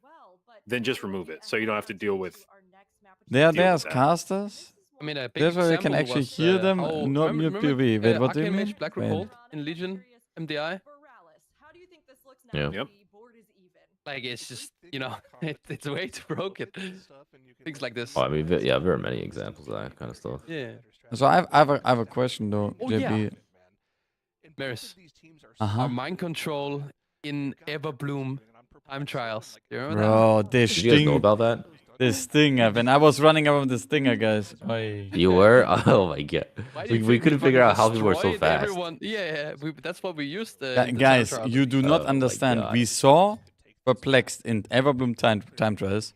then just remove it so you don't have to deal with They are deal there with as that. casters? I mean, a big That's where we can example actually was, hear them, oh, not mute remember, POV. Wait, what do you Arcane mean? Mage Black Wait. Revolt in Legion MDI? Yeah. Yep. Like it's just it's way too broken. Things like this. Oh, I mean, yeah, very many examples of that kind of stuff. Yeah. So I have a question though, Oh, JB. Maris, Uh-huh. our mind control in Everbloom time trials. Do you remember Bro, this Did you guys know sting, about that? this stinger. When I was running around the stinger, guys. Oi. You were? Oh my god. Why do We you we think couldn't fucking figure out how people were so destroyed fast. Everyone, that's what we used. Guys, you do not Oh my understand. God. We saw Perplexed in Everbloom time trials,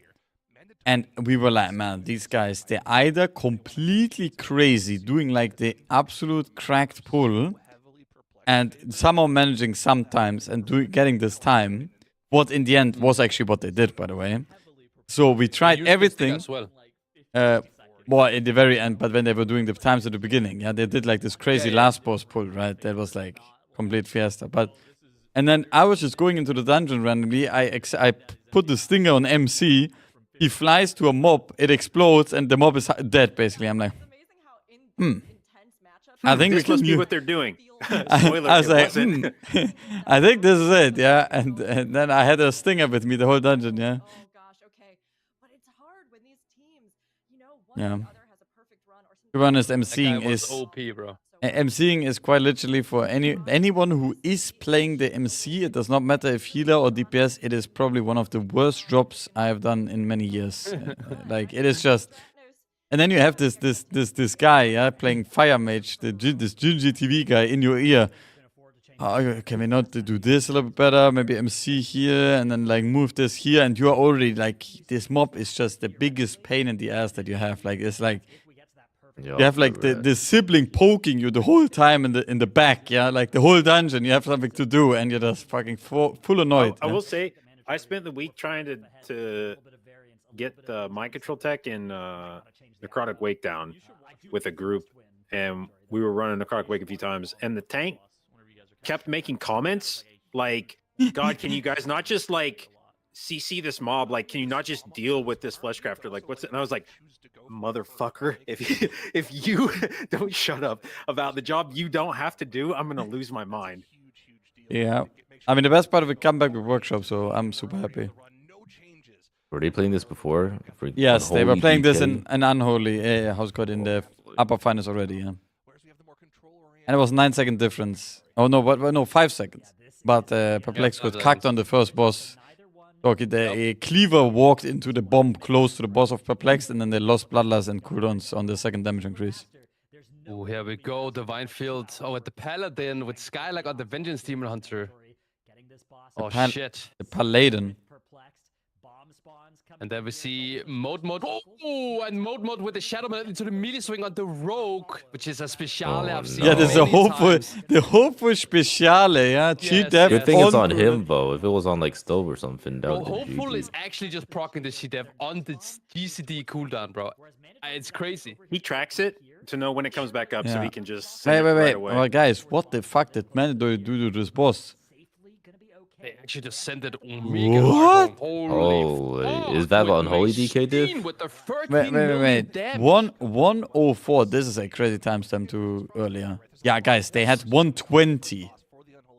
and we were like, man, these guys, they're either completely crazy, doing like the absolute cracked pull, and somehow managing sometimes and getting this time. What in the end was actually what they did, by the way. So we tried everything. as well. Well, in the very end, but when they were doing the times at the beginning, yeah, they did like this crazy Yeah, yeah. last boss pull, right? That was like complete fiesta. And then I was just going into the dungeon randomly. I put the stinger on MC. He flies to a mob. It explodes, and the mob is dead. Basically, I'm like, I think we this must can be use. what they're doing. I Spoiler, was it like, wasn't. I think this is it, yeah. And then I had a stinger with me the whole dungeon, yeah. Oh gosh, okay. But it's hard when these teams, one Yeah. or the other has a perfect run or To be honest, That guy MCing was is OP, bro. MCing is quite literally for anyone who is playing the MC. It does not matter if healer or DPS. It is probably one of the worst drops I have done in many years. Like it is just. And then you have this guy, yeah, playing Fire Mage, this Gingy TV guy in your ear. Oh, can we not do this a little bit better? Maybe MC here and then like move this here, and you are already like this mob is just the biggest pain in the ass that you have. Like it's like you have like the sibling poking you the whole time in the back, yeah, like the whole dungeon. You have something to do, and you're just fucking full annoyed. I yeah? will say, I spent the week trying to get the mind control tech in Necrotic Wake down, with a group, and we were running across Wake a few times, and the tank kept making comments like, "God, can you guys not just like CC this mob? Like, can you not just deal with this fleshcrafter? Like, what's it?" And I was like, "Motherfucker, if you don't shut up about the job you don't have to do, I'm gonna lose my mind." Yeah. I mean, the best part of it come back with workshop, so I'm super happy. Were they playing this before? For Yes, they were Unholy playing this DK? in an unholy house code in the upper finals already, yeah. And it was 9-second difference. Oh no, but no, 5 seconds. But Perplex got cucked on the first boss. Okay, the Cleaver walked into the bomb close to the boss of Perplexed, and then they lost Bloodlust and cooldowns on the second damage increase. Oh, here we go. Divine Field. Oh, at the Paladin with Skylark on the Vengeance Demon Hunter. Oh, shit. The Paladin. And then we see Mode. Oh, and Mode with the Shadow Man into the melee swing on the Rogue, which is a speciale I've seen. Yeah, there's a many hopeful, times. the hopeful speciale, yeah. Cheat Yes, death Good thing it's on on him, though. If it was on like Stove or something, that Bro, would have been Hopeful GG. is actually just proccing the She Dev on the GCD cooldown, bro. It's crazy. He tracks it to know when it comes back up, so Yeah. he can just send Wait, it wait, right wait. away. Well, guys, what the fuck did Mandatory do to this boss? They actually just sent it Omega. What? Holy Oh, is that what Unholy DK did? With the 13 Wait. million damage. 104. This is a crazy timestamp too earlier. Yeah, guys, they had 120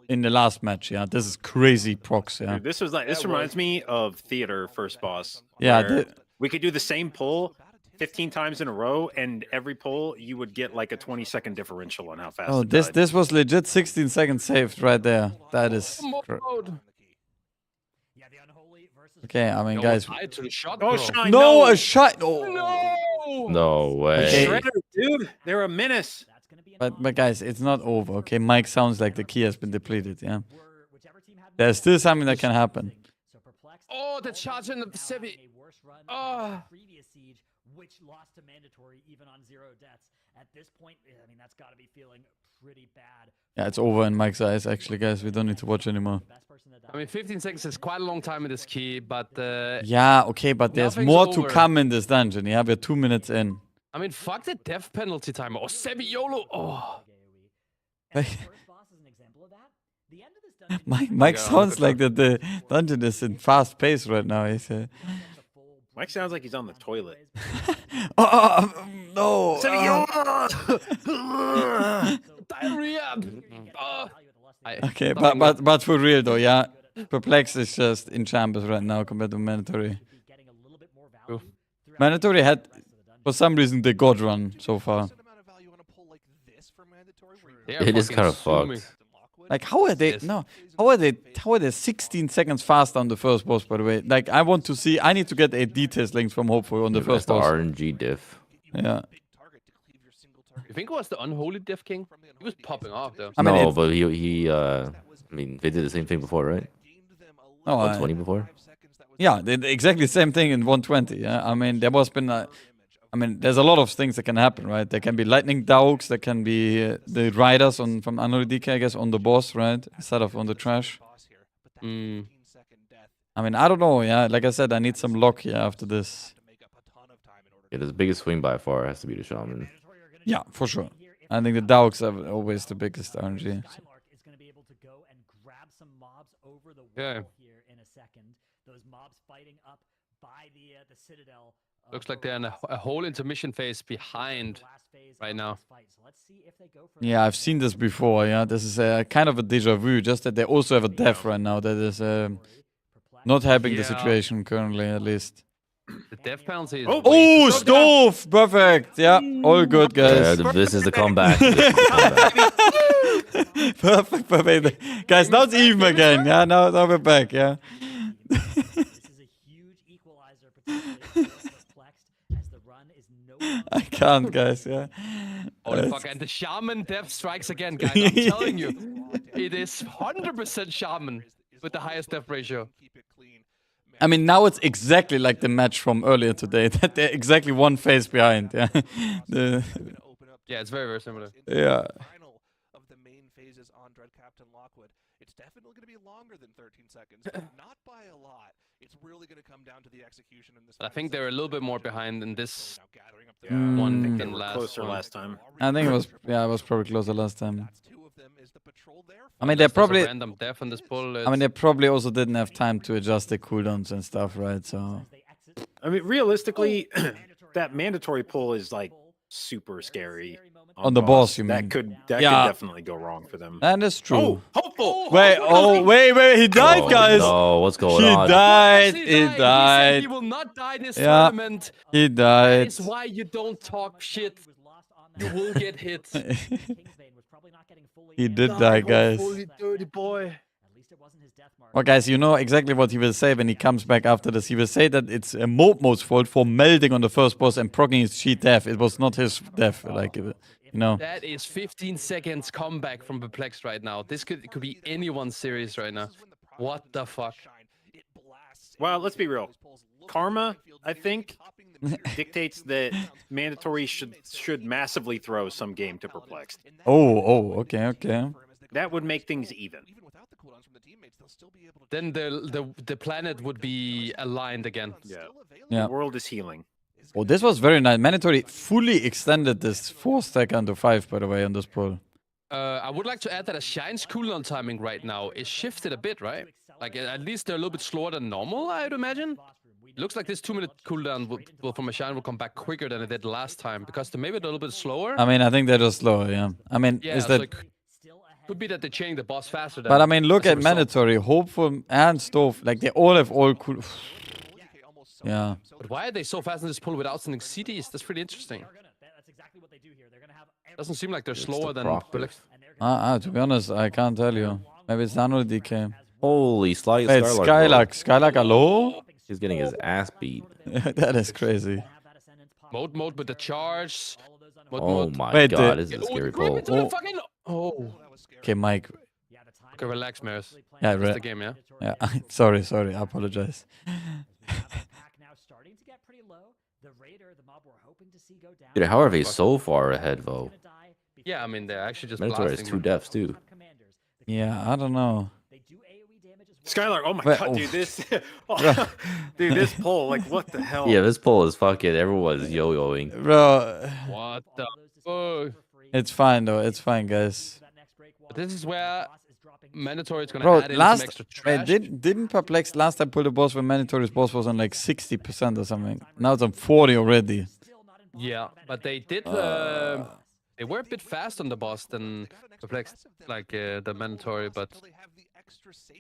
in the last match. Yeah, this is crazy procs. Yeah, Dude, this reminds me of Theater first boss. Yeah, where we could do the same pull 15 times in a row, and every pull you would get like a 20-second differential on how fast. Oh, it this died. this was legit 16 seconds saved right there. That is Mode. okay. I mean, Yo, guys. tied to the shot, Oh, bro. Shine, No, no, a shot. Oh. No! No way. Okay. Shredder, dude, they're a menace. But guys, it's not over. Okay, Mike sounds like the key has been depleted. Yeah, there's still something that can happen. Oh, the charge in the Sebi. Oh. Which lost to mandatory even on 0 deaths. At this point, I mean, that's got to be feeling pretty bad. Yeah, it's over in Mike's eyes. Actually, guys, we don't need to watch anymore. I mean, 15 seconds is quite a long time in this key, but Yeah, okay, but there's Nothing's more to over. come in this dungeon. Yeah, we're 2 minutes in. I mean, fuck the death penalty timer. Oh, Sebi YOLO. Oh. Mike sounds like that the dungeon is in fast pace right now. He's Mike sounds like he's on the toilet. no. Diarrhea. Okay, but for real though, yeah. Perplex is just in shambles right now compared to Mandatory. True. Mandatory had, for some reason, the God run so far. It is kind of fucked. Like, how are they? Yes. No, how are they 16 seconds fast on the first boss? By the way, like, I want to see. I need to get a details links from Hopeful on the That's first the boss. RNG diff. Yeah, You think it was the Unholy Death King? He was popping off, though. I mean, No, it's- but I mean, they did the same thing before, right? no, 120 before? yeah, they did exactly the same thing in 120. Yeah, I mean, there was been. I mean, there's a lot of things that can happen, right? There can be lightning dogs, there can be the riders from Unholy DK, I guess, on the boss, right? Instead of on the trash. Mm. I mean, I don't know, yeah. Like I said, I need some luck here after this. Yeah, the biggest swing by far has to be the shaman. Yeah, for sure. I think the dogs are always the biggest RNG. Yeah. Here in a second. Those mobs fighting up by the Citadel. Looks like they're in a whole intermission phase behind right now. Yeah, I've seen this before, yeah. This is kind of a deja vu, just that they also have a death right now that is not helping the Yeah. situation currently, at least. The death penalty is Oh, Oh, way too- stove! Perfect! Yeah, all good, Yeah, guys. this is the comeback. This is the comeback. Perfect. Guys, now it's even again. Yeah, now we're back, yeah. This is a huge equalizer, particularly for Perplexed, as the run is no I can't, guys, yeah. Holy fuck, and the Shaman death strikes again, guys. I'm telling you. It is 100% Shaman with the highest death ratio. I mean, now it's exactly like the match from earlier today, that they're exactly one phase behind, yeah. Yeah, it's very, very similar. Yeah. Final of the main phases on Dread Captain Lockwood. It's definitely going to be longer than 13 seconds, but not by a lot. It's really going to come down to the execution in this. I think they're a little bit more behind in this Yeah, I one think they than were last closer one. last time. I think it was, yeah, it was probably closer last time. I mean, Unless they there's a probably, random death on this pull. I mean, they probably also didn't have time to adjust the cooldowns and stuff, right? So, I mean, realistically, that mandatory pull is like super scary. On the boss, you mean? That could Yeah. definitely go wrong for them. and it's true. Oh, hopeful. Wait, he died, Oh, guys. no, what's going He on? died. He He said died. he will not die this Yeah. tournament. He That died. is why you don't talk shit. You will get hit. He did die, guys. Dirty boy. Well, guys, you know exactly what he will say when he comes back after this. He will say that it's a Mode's fault for melding on the first boss and proccing his cheat death. It was not his death, like, you know. That is 15 seconds comeback from Perplexed right now. This could be anyone's series right now. What the fuck? Well, let's be real. Karma, I think, dictates that mandatory should massively throw some game to Perplexed. Okay. That would make things even. Then the planet would be aligned again. Yeah. Yeah. The world is healing. Oh, this was very nice. Mandatory fully extended this 4-stack under 5, by the way, on this pull. I would like to add that a Shine's cooldown timing right now is shifted a bit, right? Like, at least they're a little bit slower than normal, I would imagine. Looks like this 2-minute cooldown will from a Shine will come back quicker than it did last time, because they're maybe a little bit slower. I mean, I think they're just slower, yeah. I mean, Yeah, is so that... it could be that they change the boss faster than But I mean, look as a at result. Mandatory, Hopeful, and Stove. Like, they all have all cool... Yeah. But why are they so fast in this pull without sending CDs? That's pretty interesting. Doesn't seem like they're It's slower the than proc Perplexed. To be honest, I can't tell you. Maybe it's nano DK. Holy Wait, Skylark. Skylark, hello? He's getting his ass beat. That is crazy. Mode with the charge. Oh my Wait, god, the- this is a Oh, scary creep pull. into the fucking... Oh. Okay, Mike. Okay, relax, Maris. Yeah, It's the game, yeah? Yeah, sorry, I apologize. Dude, how are they so far ahead, though? Yeah, I mean, they're actually just Mandatory has blasting. 2 deaths, too. Yeah, I don't know. Skylar, oh my Wait, god, oh. dude, this dude, this pull, like what the hell? Yeah, this pull is fucking... Everyone's yo-yoing. Bro, What the fuck? it's fine, though. It's fine, guys. But this is where Mandatory is gonna Bro, add in some last... extra Wait, trash. didn't Perplex last time pull the boss when Mandatory's boss was on like 60% or something? Now it's on 40 already. Yeah, but they did... they were a bit fast on the boss than Perplexed, like the Mandatory, but...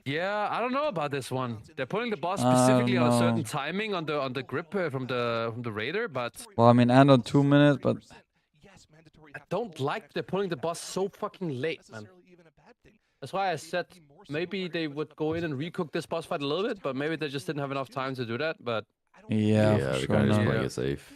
Yeah, I don't know about this one. They're pulling the boss specifically on a certain know. timing on the grip from the Raider, but Well, I mean, and on 2 minutes, but... I don't like they're pulling the boss so fucking late, man. That's why I said maybe they would go in and recook this boss fight a little bit, but maybe they just didn't have enough time to do that. But Yeah, for they're sure. kind of just No. playing it safe.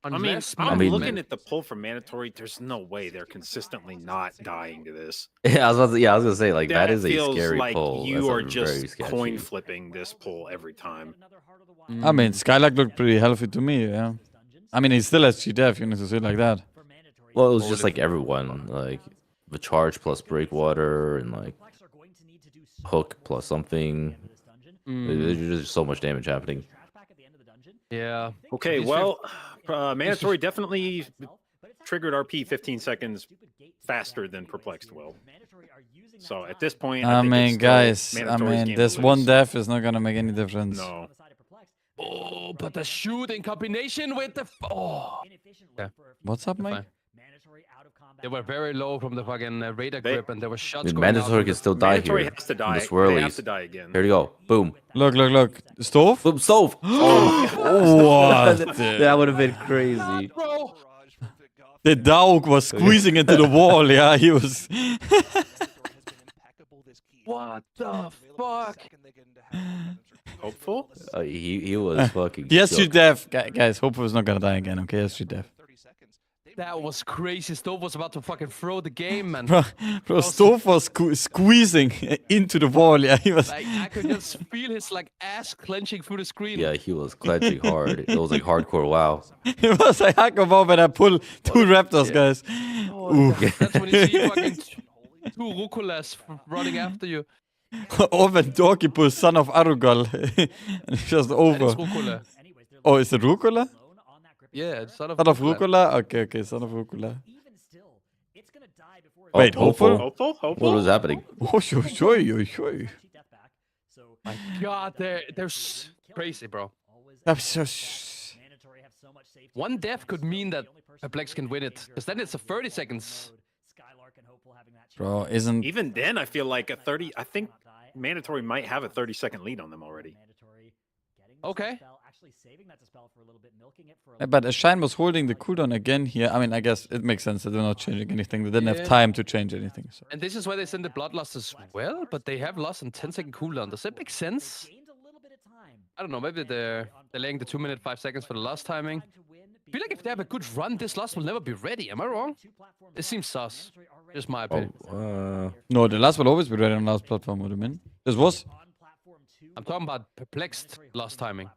I mean, unless I'm mean- looking at the pull from mandatory. There's no way they're consistently not dying to this. Yeah, I was gonna say, like, that is a feels scary like pull. you That's are a very just sketchy. coin flipping this pull every time. I mean, Skylark looked pretty healthy to me, yeah. I mean, he still has GDF, you need to say it like that. Well, it was just like everyone, like the charge plus breakwater and like hook plus something. There's just so much damage happening. yeah. Okay, These well, mandatory definitely triggered RP 15 seconds faster than perplexed will. So at this point, I think it's mean, still guys, I Mandatory's game mean, to this one lose. death is not gonna make any difference. No. Oh, but the shoot in combination with the yeah. What's up, Mike? Fine. They were very low from the fucking Raider They- grip, and there were shots Dude, going Mandatory out. can still die Mandatory here. has to from die. the They swirlies. have to die again. Here we go. Boom. Look. Stove? Boom. Stove. What? That would have been crazy. Bro, The dog was squeezing into the wall, yeah, he was... what the fuck? Hopeful? He was fucking. Yes, you shook. deaf. Guys, Hope was not gonna die again, okay? Yes, you deaf. That was crazy. Stove was about to fucking throw the game, man. Bro, Stove was squeezing into the wall, yeah, he was... Like, I could just feel his like ass clenching through the screen. Yeah, he was clenching hard. It was like hardcore. Wow. It was like Hackaball when I pull two raptors, guys. Oh, that's when you see fucking 2 Rucolas running after you. Oven Dorkipus, son of Arugal. Just That over. is Rucola. Oh, is it Rucola? Yeah, it's son of Son of Rucola. Rucola? Okay, son of Rucola. Even still, it's gonna die before. Wait, hopeful. hopeful? Hopeful? What was happening? Oh, shui. My God, they're crazy, bro. That's so... One death could mean that Perplex can win it, because then it's a 30 seconds. Bro, isn't... Even then, I feel like a 30. I think Mandatory might have a 30-second lead on them already. Okay. But a Shine was holding the cooldown again here. I mean, I guess it makes sense that they're not changing anything. They didn't have time to change anything. So. And this is why they send the Bloodlust as well, but they have lost in 10-second cooldown. Does that make sense? I don't know, maybe they're delaying the 2 minute 5 seconds for the last timing. I feel like if they have a good run, this last will never be ready. Am I wrong? It seems sus. Just my opinion. No, the last will always be ready on last platform, what do you mean? This was... I'm talking about Perplexed last timing.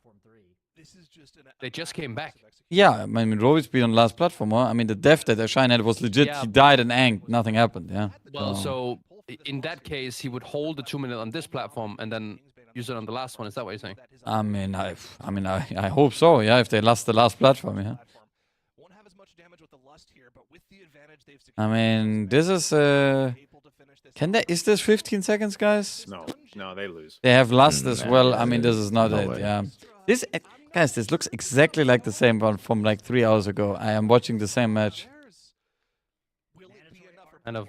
They just came back. Yeah, I mean, it'll always be on last platform, huh? I mean, the death that Shine had was legit. Yeah. He died and anked. Nothing happened, yeah? Well, so in that case, he would hold the 2 minute on this platform and then use it on the last one. Is that what you're saying? I mean, I hope so, yeah, if they lost the last platform, yeah? I mean, this is... Is this 15 seconds, guys? No, they lose. They have lost as well. I mean, this is not No it, way. yeah. Guys, this looks exactly like the same one from like 3 hours ago. I am watching the same match. Kind of.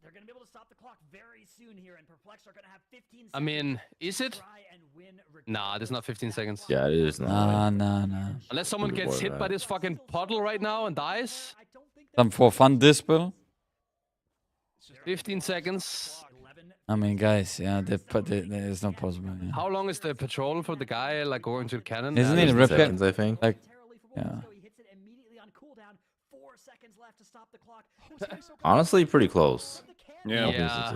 They're gonna be able to stop the clock very soon here, and Perplex are gonna have 15 seconds. I mean, is it? Nah, there's not 15 seconds. Yeah, it is not. Nah. Unless someone Before gets hit that. by this fucking puddle right now and dies. Some for fun dispel. 15 seconds. I mean, guys, yeah, it's not possible. Yeah. How long is the patrol for the guy like going to the cannon? Isn't it 15 repair? seconds, I think. Like, yeah. Honestly, pretty close. Yeah. Yeah.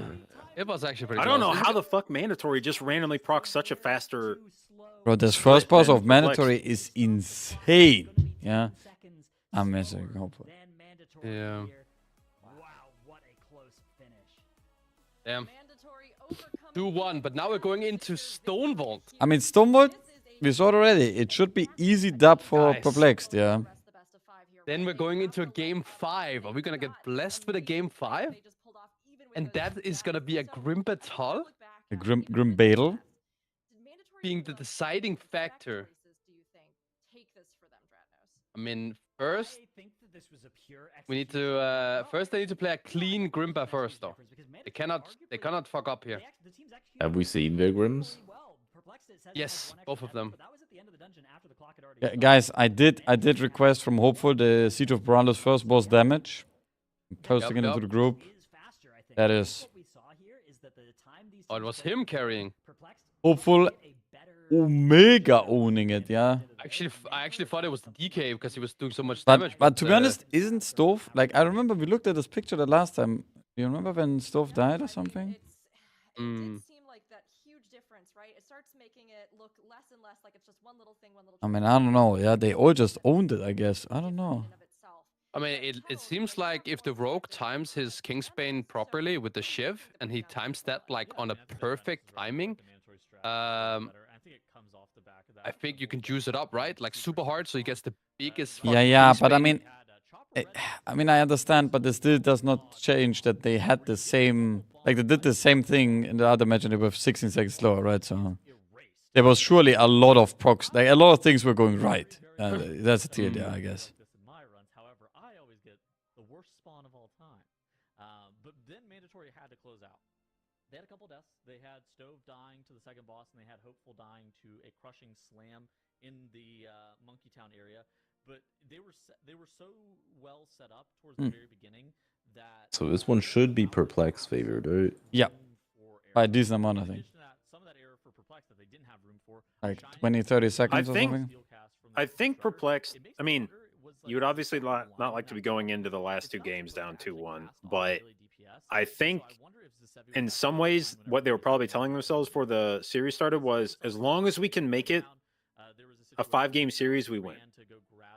It was actually pretty I don't close. know how the fuck Mandatory just randomly procs such a faster. Bro, this first boss then of mandatory is insane. Yeah. I'm missing, hopefully. Yeah. Damn. 2-1, but now we're going into Stonevault. I mean, Stonevault, we saw it already. It should be easy dub for Guys. Perplexed, yeah. Then we're going into a game 5. Are we gonna get blessed with a game 5? And that is gonna be a Grim Battle The Grim Battle. being the deciding factor. I mean, first we need to first they need to play a clean Grimba first though. They cannot fuck up here. Have we seen Vigrams? Yes, both of them. Yeah, guys, I did request from Hopeful the Siege of Brando's first boss damage. I'm posting it Yep. into the group. That is Oh, it was him carrying. Hopeful Omega owning it, yeah. I actually thought it was the DK because he was doing so much But damage. to be honest, isn't Stove like I remember we looked at this picture the last time. You remember when Stove died or something? It did seem like that huge difference, right? It starts making it look less and less like it's just one little thing, one little. I mean, I don't know. Yeah, they all just owned it, I guess. I don't know. I mean, it seems like if the rogue times his Kingsbane properly with the Shiv, and he times that like on a perfect timing, I think you can juice it up, right? Like super hard, so he gets the biggest. Yeah, fucking but I Kingsbane. mean, I understand, but this still does not change that they had the same, like they did the same thing in the other match and they were 16 seconds slower, right? So there was surely a lot of procs, like a lot of things were going right. That's a tier, yeah, I guess. However, I always get the worst spawn of all time. But then Mandatory had to close out. They had a couple deaths. They had Stove dying to the second boss, and they had Hopeful dying to a crushing slam in the Monkey Town area. But they were so well set up towards the very beginning that. So this one should be Perplex favored, right? Yeah, by a decent amount, I think. Some of that error for Perplex that they didn't have room for. Like 20, 30 seconds or something. I think Perplexed. I mean, you would obviously not like to be going into the last two games down 2-1, but I think in some ways what they were probably telling themselves for the series started was as long as we can make it a 5-game series, we win.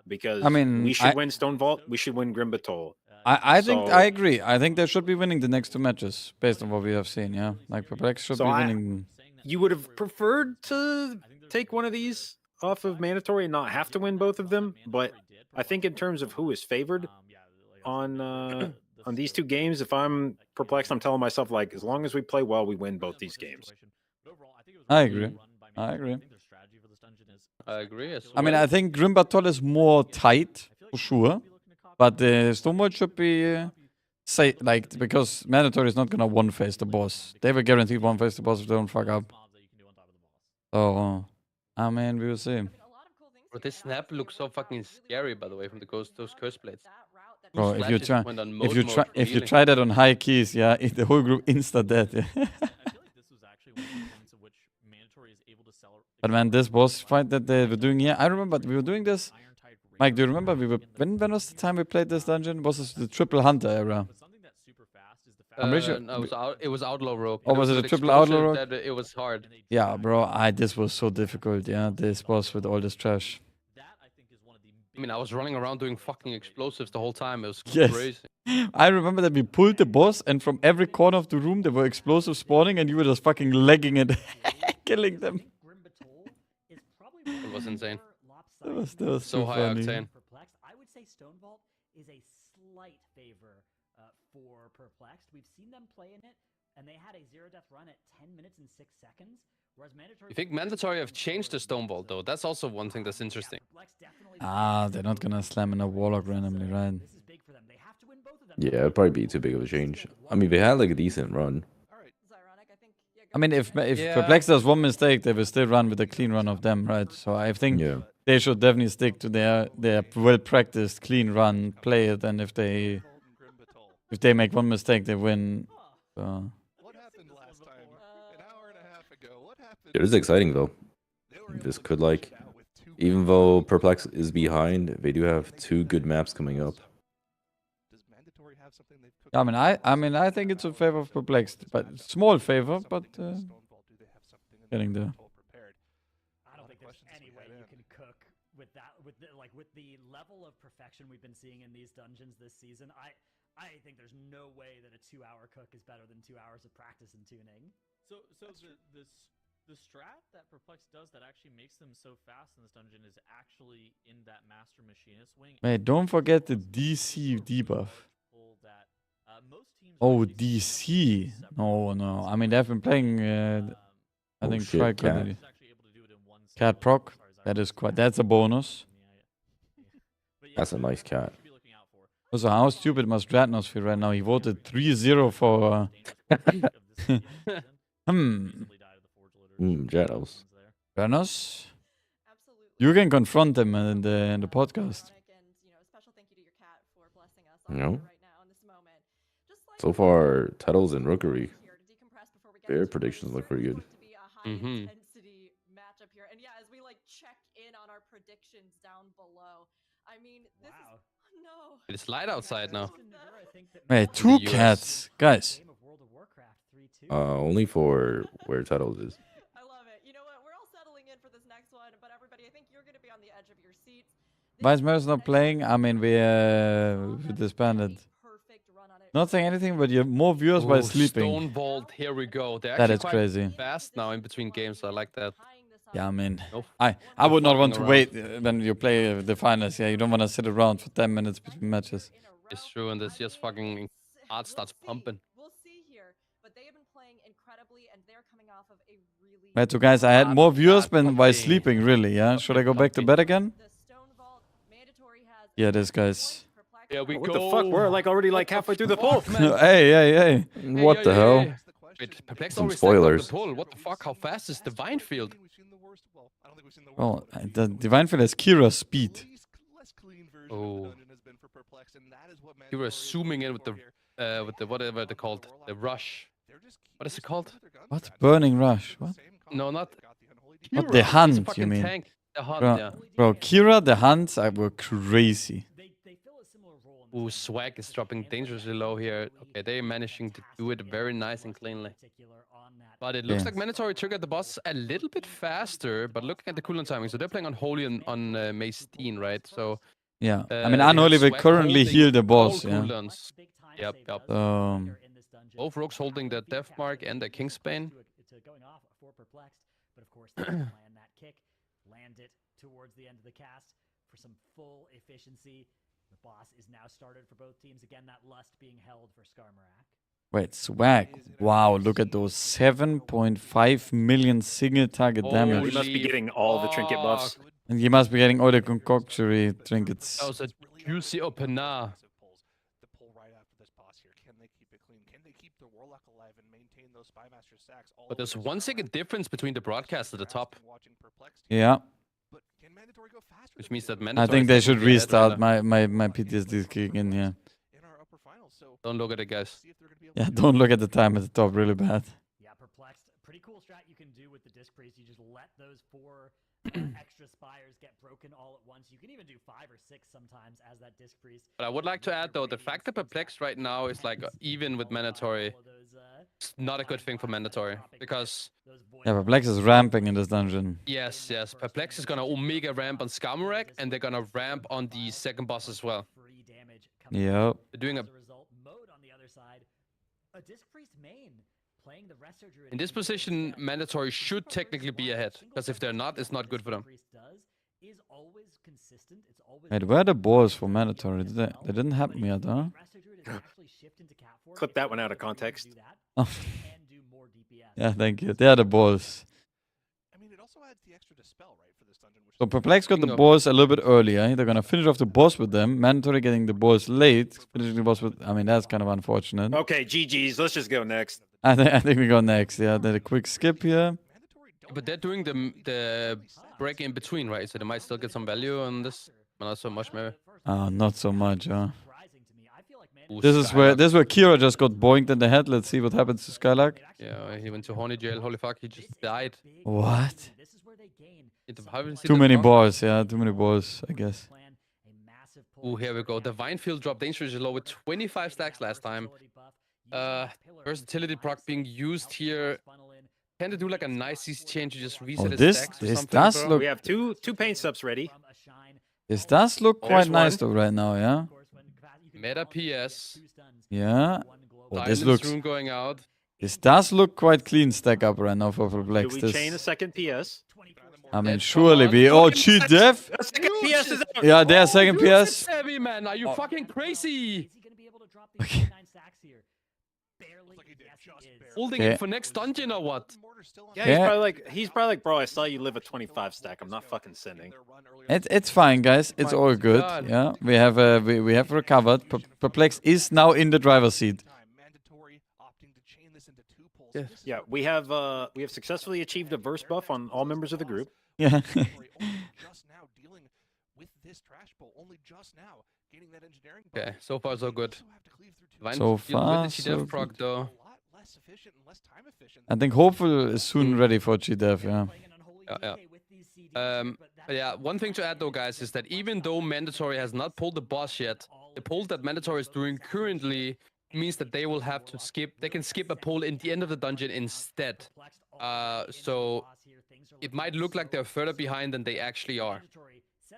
Because I mean, we should win Stone Vault, we should win Grim Battle. I think So- I agree. I think they should be winning the next two matches based on what we have seen. Yeah, like Perplex should So be I- winning. You would have preferred to take one of these off of mandatory and not have to win both of them, but I think in terms of who is favored on these two games, if I'm Perplexed, I'm telling myself like, as long as we play well, we win both these games. I agree. I agree. I agree. As I mean, well. I think Grim Battle is more tight for sure, but Stonewall should be say like because mandatory is not gonna one face the boss. They were guaranteed one face the boss if they don't fuck up. So, I mean, we will see. Bro, this snap looks so fucking scary, by the way, from those curse blades. Bro, if you Flashes try, went on if mode you mode try, for if you healing. try that on high keys, yeah, the whole group insta dead. Yeah. I feel like this was actually one of the points at which mandatory is able to sell. But man, this boss fight that they were doing here, I remember we were doing this. Mike, do you remember we were when was the time we played this dungeon? Was this the triple hunter era? But something that's super fast is the fact I'm pretty sure- No, it was Outlaw Rogue. Oh, It was it a with triple Outlaw explosive Rogue? that it was hard. Yeah, bro, this was so difficult. Yeah, this boss with all this trash. that I think is one of the. I mean, I was running around doing fucking explosives the whole time. It was Yes. crazy. I remember that we pulled the boss, and from every corner of the room there were explosives spawning, and you were just fucking legging it, killing them. It was insane. That was So too high funny. octane. Perplexed. I would say Stone Vault is a slight favor for Perplexed. We've seen them play in it, and they had a zero death run at 10 minutes and 6 seconds. Whereas mandatory. You think mandatory have changed the Stone Vault though? That's also one thing that's interesting. They're not gonna slam in a warlock randomly, right? This is big for them. They have to win both of them. Yeah, it'd probably be too big of a change. I mean, they had like a decent run. I mean, if Yeah. Perplex does one mistake, they will still run with a clean run of them, right? So I think Yeah. they should definitely stick to their well practiced clean run, play it, and if they make one mistake, they win. So. What happened last time? An hour and a half ago. What happened? It is exciting though. This could like, even though Perplex is behind, they do have two good maps coming up. Does mandatory have something they've cooked I mean, I think it's a favor of Perplexed, but small favor, but getting there. I don't think there's any way you can cook with that, with the level of perfection we've been seeing in these dungeons this season. I think there's no way that a 2-hour cook is better than 2 hours of practice and tuning. So the strat that Perplex does that actually makes them so fast in this dungeon is actually in that Master Machinist wing. Wait, don't forget the DC debuff. That, most teams are Oh, actually DC. No. I mean, they've been playing. I Oh, think shit, try Cat. quality. Cat proc. That's a bonus. That's a nice cat. Also, how stupid must Dratnos feel right now? He voted 3-0 for. Janos. Dratnos? You can confront them in the podcast. No. So far, Tuttles and Rookery, their predictions look pretty good. Mhm. Matchup here, and yeah, as we like check in on our predictions down below, I mean, this Wow. is no. It's light outside now. Wait, two US. cats, guys. Game of World of Warcraft 3-2. Only for where Tuttles is. I love it. You know what? We're all settling in for this next one, but everybody, I think you're going to be on the edge of your seats. Vice Mayor's not playing. I mean, we disbanded. Not saying anything, but you have more viewers by Ooh, sleeping. Stone Vault, here we go. They're That actually is quite crazy. fast now in between games. I like that. Yeah, I mean, No I would not want to fucking wait when you play the finals. Yeah, you don't want to sit around for 10 minutes between matches. It's true, and this just fucking heart starts pumping. We'll see here, but they have been playing incredibly, and they're coming off of a really. Right, so guys, I had more viewers when by fucking- sleeping, really, yeah? Should I go back to bed again? The Stone Vault mandatory has. Yeah, this guys. Here we What go. the fuck? We're like already like halfway through the poll. Hey. What the hell? Wait, Perplex Some already started off spoilers. the poll. What the fuck? How fast is Divine Field? Well, the Divine Field has Kira's speed. Oh. You were zooming in with the whatever they called, the rush. What is it called? What? Burning Rush? What? No, not. What, Kira. the It's a Hunt, you fucking mean? tank. The Hunt, Bro, yeah. bro, Kira, the Hunts, were crazy. They fill a similar role in Ooh, swag is dropping dangerously low here. Okay, they're managing to do it very nice and cleanly. But it looks Yeah. like Mandatory triggered the boss a little bit faster, but looking at the cooldown timing, so they're playing on Holy on Mace Dean, right? So Yeah. I mean, They have Unholy will Swag currently holding heal the all boss, yeah. cooldowns. Yep, yep. Um, Both rogues holding the Death Mark and the Kingsbane. To going off for Perplexed, but of course they can land that kick, land it towards the end of the cast for some full efficiency. The boss is now started for both teams. Again, that lust being held for Skarmarak. wait, Swag. Wow, look at those 7.5 million single target You damage. must be getting all the trinket buffs. Fuck. And you must be getting all the concoctory trinkets. That was a juicy opener. The pull right after this boss here. Can they keep it clean? Can they keep the Warlock alive and maintain those Spymaster stacks? But there's 1 second difference between the broadcast at the top, Yeah. But can Mandatory go faster? which means that I Mandatory think is they should technically ahead restart. right now. My PTSD is kicking in here. in our upper finals? So Don't look at it, guys. see if they're gonna be able Yeah, to don't look at the time at the top, really bad. Yeah, Perplexed. Pretty cool strat you can do with the Disc Priest. You just let those 4 extra spires get broken all at once. You can even do 5 or 6 sometimes as that Disc Priest. But I would like to add, though, the fact that Perplexed right now is like even with Mandatory, it's not a good thing for Mandatory. Because, Yeah, but Black is ramping in this dungeon. yes, Perplex is gonna Omega ramp on Skarmorak, and they're gonna ramp on the second boss as well. Yep. They're doing a... Mode on the other side. A Disc Priest main playing the Resto Druid. In this position, Mandatory should technically be ahead. Because if they're not, it's not good for them. Is always consistent. It's always Wait, where are the balls for Mandatory? They didn't happen yet, huh? Clip that one out of context. Oh. Yeah, thank you. They are the balls. I mean, it also adds the extra dispel, right, for this dungeon. Which So is Perplex got the balls a little bit earlier. They're gonna finish off the boss with them. Mandatory getting the balls late. Finishing the boss with... I mean, that's kind of unfortunate. Okay, GG's. Let's just go next. I think we go next. Yeah, then a quick skip here. But they're doing the break in between, right? So they might still get some value on this. But not so much, maybe. Oh, not so much, huh? Ooh, This is where Kira just got boinked in the head. Let's see what happens to Skylark. Yeah, he went to horny jail. Holy fuck, he just died. What? Haven't seen Too that many before. balls, yeah. Too many balls, I guess. Ooh, here we go. The Vinefield drop dangerous low with 25 stacks last time. Versatility proc being used here. Can they do like a nice CC change to just reset his this stacks or this something, does bro? look We have two paint subs ready. this does look There's quite nice one. though right now, yeah. Meta PS. Yeah. Oh, this Diamond's looks Rune going out. this does look quite clean stack up right now for Do Perplex. we chain a second PS? I mean, Let's surely come be. on. Oh, cheat death. A second PS is out. Yeah, their second Use it, PS. Savvy, man. Are you fucking crazy? Is he going to be able to drop these 29 stacks here? Barely. like he did Yes, he just is. barely. Holding Yeah. it for next dungeon or what? Mortar still on Yeah, Yeah. he's probably like, bro, I saw you live a 25 stack. I'm not fucking sending. their run earlier It's fine, guys. It's all good. God. Yeah, we have recovered. Perplex is now in the driver's seat. time. Mandatory opting to chain this into 2 pulls. Yeah. This is Yeah, we have successfully achieved a verse buff on all members of the group. Yeah. Mandatory only just now dealing with this trash bowl. Only just now getting that engineering buff. Okay, so far so good. Also have to cleave through 2 Vine So field far, with the so GDF proc good. though. a lot less efficient and less time efficient. I think Hopeful is soon ready for GDF, yeah. But yeah, one thing to add though, guys, is that even though Mandatory has not pulled the boss yet, the pull that Mandatory is doing currently means that they will have to they can skip a pull in the end of the dungeon instead. So it might look like they're further behind than they actually are.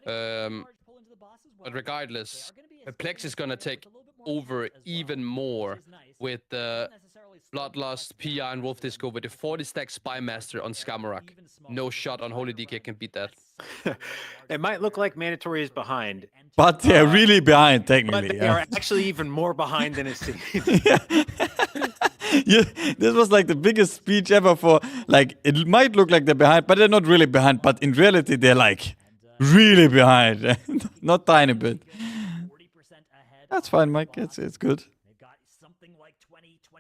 But regardless, Perplex is gonna take over even more with the Bloodlust, PI, and Wolf Disco with the 40 stack Spy Master on Skarmorak. No shot on Holy DK can beat that. It might look like Mandatory is behind, But they're really behind, but technically. they are Yeah. actually even more behind than it seems. Yeah, this was like the biggest speech ever for, like, it might look like they're behind, but they're not really behind. But in reality, they're like really behind. Not tiny bit. That's fine, Mike. It's good.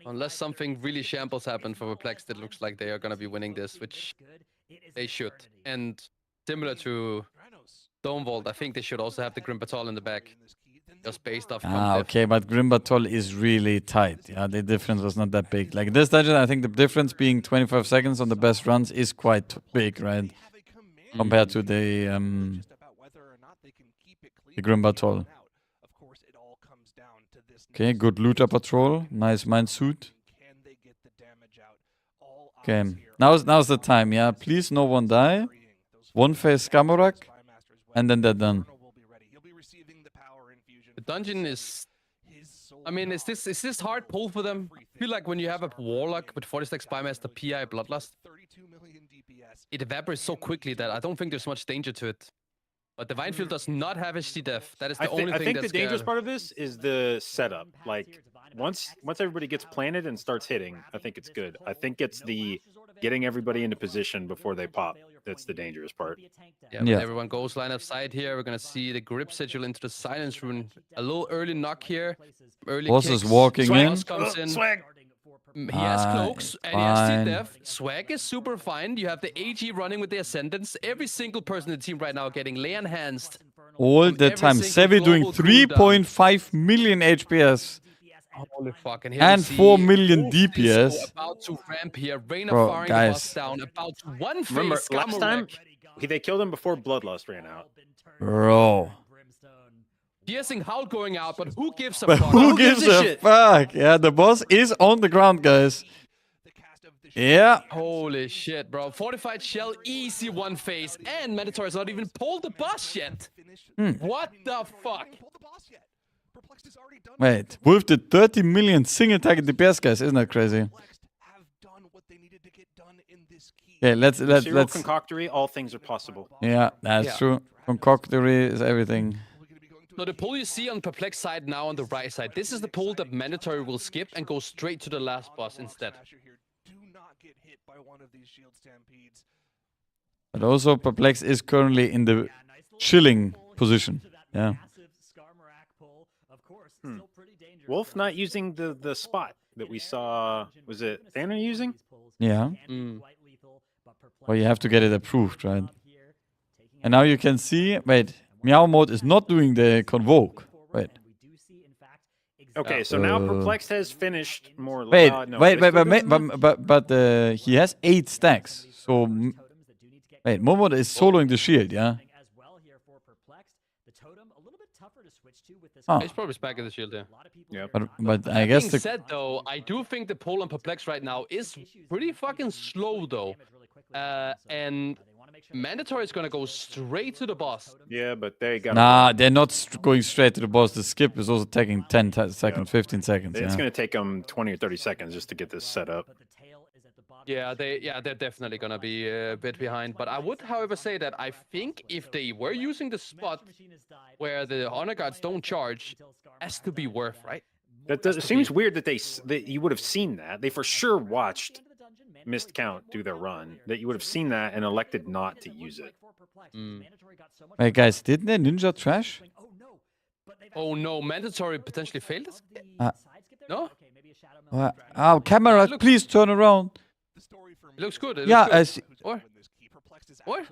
Unless something really shambles happen for Perplexed, it looks like they are going to be winning this, which they should. And similar to Stonevault, I think they should also have the Grim Battle in the back. Just based off Okay, but Grim Battle is really tight. Yeah, the difference was not that big. Like this dungeon, I think the difference being 25 seconds on the best runs is quite big, right? Compared to the Grim Battle. Okay, good looter patrol. Nice mind suit. Okay, now's the time, yeah. Please no one die. One phase Skarmorak, and then they're done. dungeon is. I mean, is this hard pull for them? I feel like when you have a warlock with 40 stack Spymaster, PI, Bloodlust, it evaporates so quickly that I don't think there's much danger to it. But Divine Field does not have HD def. That is the only thing I think that's the dangerous scary. part of this is the setup. Like once everybody gets planted and starts hitting, I think it's good. I think it's the getting everybody into position before they pop that's the dangerous part. Yeah, when everyone goes line of sight here, we're gonna see the grip sigil into the silence rune. A little early knock here. Early Boss is kicks. walking Swag in. comes in. Swag. He has cloaks and he has fine. C-Def. Swag is super fine. You have the AG running with the Ascendants. Every single person in the team right now getting lay enhanced. All From the every time. single Sevi doing global cooldown. 3.5 million HPS. Holy fuck. And, And 4 million DPS. About to ramp here. Reina Bro, firing the guys. boss down. About to one face. Remember last time Gamarek. they killed him before Bloodlust ran out. Bro. Piercing Howl going out, but who gives a But fuck? who gives a shit? fuck? Yeah, the boss is on the ground, guys. Yeah. Holy shit, bro. Fortified Shell, easy one phase. And Mandatory has not even pulled the boss yet. What the fuck? Wait, Wolf did 30 million single target DPS, guys. Isn't that crazy? Okay, let's Concoctory, all things are possible. Yeah, that's true. Concoctory is everything. So the pull you see on Perplex side now on the right side, this is the pull that Mandatory will skip and go straight to the last boss instead. But also, Perplex is currently in the chilling position. Yeah. Wolf not using the spot that we saw. Was it Thaner using? Yeah. Well, you have to get it approved, right? And now you can see, wait, Meow Mode is not doing the Convoke. Wait. Okay, so now Perplexed has finished more. Wait, no, wait, they wait, still but doing- he has 8 stacks. So, wait, Momod is soloing the shield, yeah? Oh. He's probably back in the shield there. Yeah. But I guess Being the said though, I do think the pull on Perplex right now is pretty fucking slow though. And Mandatory is gonna go straight to the boss. Yeah, but they got. Nah, they're not going straight to the boss. The skip is also taking 10 seconds, 15 seconds. It's Yeah. going to take them 20 or 30 seconds just to get this set up. Yeah, they're definitely gonna be a bit behind. But I would, however, say that I think if they were using the spot where the honor guards don't charge, has to be worth, right? It seems weird that that you would have seen that. They for sure watched Missed Count do their run. That you would have seen that and elected not to use it. Wait, guys, didn't the ninja trash? Oh no, Mandatory potentially failed this? No? Oh, camera, please turn around. It looks good. It Yeah, looks good. Or?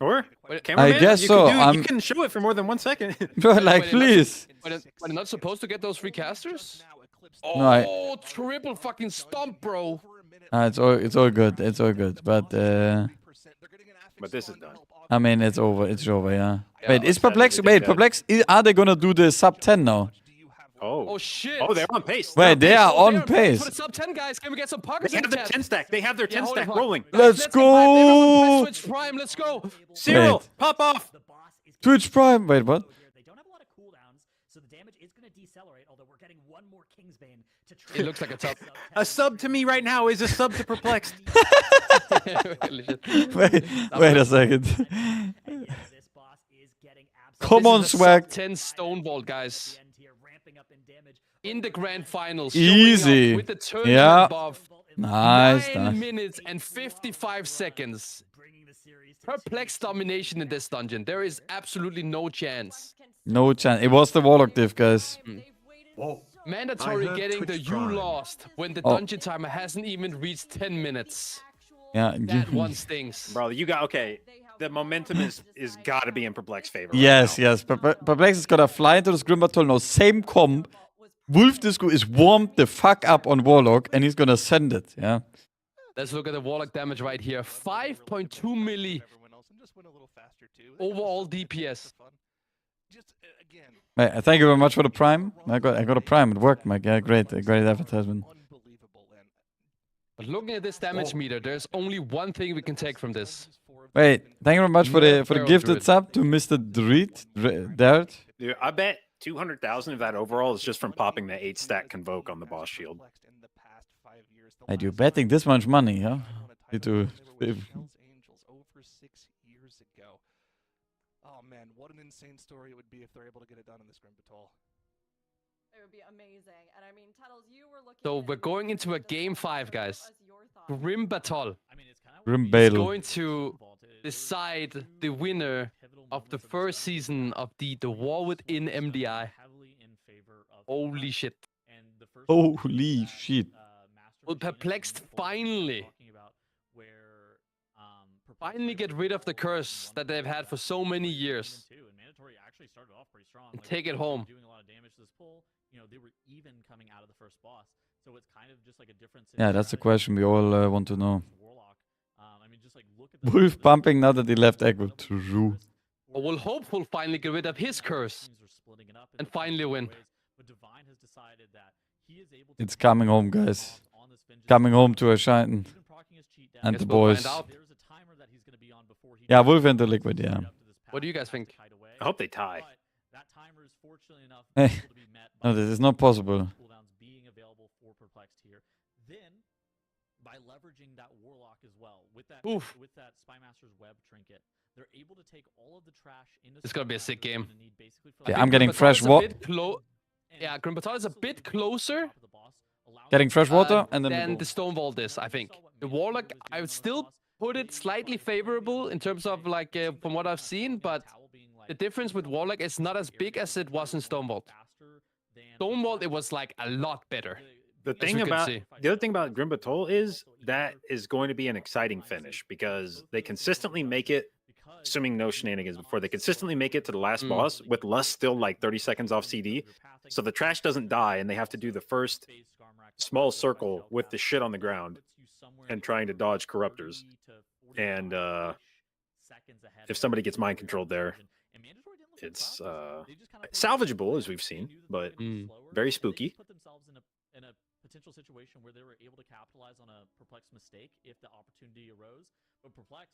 Or? Cameraman, guess you so, you can show it for more than 1 second. Bro, like, please. When they're not supposed to get those free casters? No, I- Oh, triple fucking stomp, bro. It's all good. It's all good. But But this is done. I mean, it's over. It's over. Yeah. Yeah, Wait, is sad that Perplex? they Wait, did that. Perplex. Are they gonna do the sub 10 now? Oh shit. Oh, they're on pace. Wait, they are Oh, on they're For the pace. sub 10 guys, can we get some pockets They in have the their chat? 10 stack. They have their 10 holy stack fuck. rolling. Guys, Let's get hyped. Everyone go. Switch Prime, let's go. Cyril, Wait. pop off. Twitch Prime. Wait, what? They don't have a lot of cooldowns, so the damage is going to decelerate, although we're getting one more Kingsbane to try. It looks like a top. A sub to me right now is a sub to Perplexed. Wait a second. Come on, This is a Swag. sub 10 Stonewall, guys. In the grand finals. Easy. With the turn Yeah. above. Nice, 9 nice. minutes and 55 seconds. Perplex domination in this dungeon. There is absolutely no chance. No chance. It was the Warlock diff, guys. Mandatory I heard getting the Twitch you Prime. lost when the Oh. dungeon timer hasn't even reached 10 minutes. Yeah. That one stings. Bro, you got okay. The momentum is got to be in Perplexed favor. Yes, yes. Perplex is gonna fly into the Scrim Battle now. Same comp. Wolf Disco is warmed the fuck up on Warlock, and he's gonna send it. Yeah. Let's look at the Warlock damage right here. 5.2 milli overall DPS. Wait, thank you very much for the Prime. I got a Prime. It worked, Mike. Yeah, great advertisement. But looking at this damage meter, there's only one thing we can take from this. Wait, thank you very much for the Feral gifted Druid. sub to Mr. Dart. Dude, I bet 200,000 of that overall is just from popping the 8-stack Convoke on the boss shield. And you're betting this much money, huh? Into Angels over 6 years ago. Oh man, what an insane story it would be if they're able to get it done in this Grim Patrol. It would be amazing. And I mean, Tuttles, you were looking So at we're going into a game 5, guys. Grim Battle Grim is Battle. going to decide the winner of the first season of the War Within MDI. Holy shit. Holy shit. Will Perplexed finally get rid of the curse that they've had for so many years and take it home? They were even coming out of the first boss, so it's kind of just like a difference. Yeah, that's the question we all want to know. Warlock. I mean, just like look at Wolf pumping now that he left Echo. True. Or will Hope will finally get rid of his curse and finally win. It's coming home, guys. Coming home to Ashanton and the boys. Yeah, Wolf and the Liquid, yeah. What do you guys think? I hope they tie. Hey, no, this is not possible. By leveraging that Warlock as well, with that Spymaster's Web trinket, they're able to take all of the trash into. It's gonna be a sick game. Okay, I'm getting fresh water. Yeah, Grim Battle is a bit closer. Getting fresh water and then than the Stone Vault is, I think. The Warlock, I would still put it slightly favorable in terms of like from what I've seen, but the difference with Warlock is not as big as it was in Stone Vault. Stone Vault, it was like a lot better. The other thing about Grim Battle is that is going to be an exciting finish because they consistently make it, assuming no shenanigans before, they consistently make it to the last boss with Lust still like 30 seconds off CD. So the trash doesn't die and they have to do the first small circle with the shit on the ground and trying to dodge corruptors. And if somebody gets mind controlled there, it's salvageable, as we've seen, but very spooky. In a potential situation where they were able to capitalize on a Perplex mistake if the opportunity arose. But Perplex,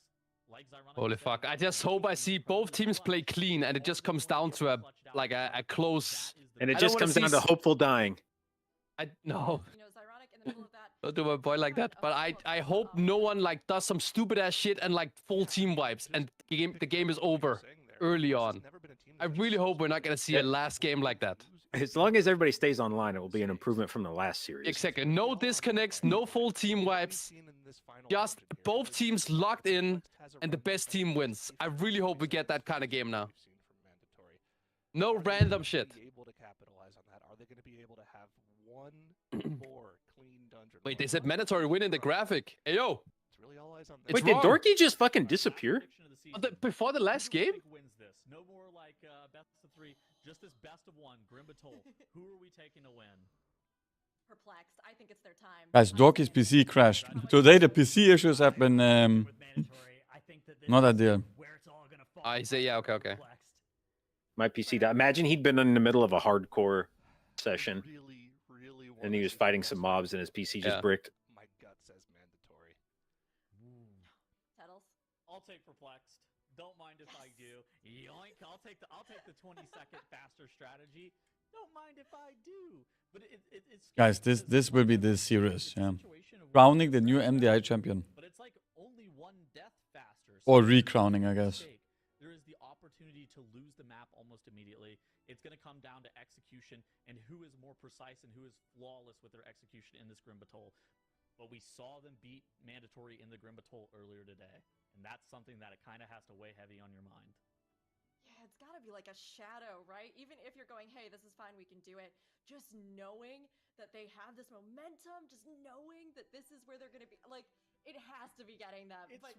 like Zyronic, holy fuck. I just hope I see both teams play clean and it just comes down to a close. And it just comes down to hopeful dying. No. Don't do my boy like that. But I hope no one like does some stupid ass shit and like full team wipes and the game is over early on. I really hope we're not gonna see a last game like that. As long as everybody stays online, it will be an improvement from the last series. Exactly. No disconnects, no full team wipes. Just both teams locked in, and the best team wins. I really hope we get that kind of game now. No random shit. Wait, they said mandatory win in the graphic. Hey, yo. Wait, did Dorky just fucking disappear? Before the last game? No more like best of 3, just this best of 1. Grim Battle. Who are we taking to win? Perplexed. I think it's their time. Guys, Dorky's PC crashed. Today the PC issues have been not ideal. I say yeah, okay. My PC died. Imagine he'd been in the middle of a hardcore session and he was fighting some mobs and his PC just bricked. My gut says mandatory. Tuttles? I'll take Perplexed. Don't mind if I do. Yoink! I'll take the 20-second faster strategy. Don't mind if I do. But it's guys, this will be this serious. Yeah, crowning the new MDI champion. But it's like only one death faster. Or recrowning, I guess. There is the opportunity to lose the map almost immediately. It's going to come down to execution and who is more precise and who is flawless with their execution in this Grim Battle. But we saw them beat mandatory in the Grim Battle earlier today. And that's something that it kind of has to weigh heavy on your mind. Yeah, it's got to be like a shadow, right? Even if you're going, hey, this is fine, we can do it. Just knowing that they have this momentum, just knowing that this is where they're going to be. Like, it has to be getting them. It's but,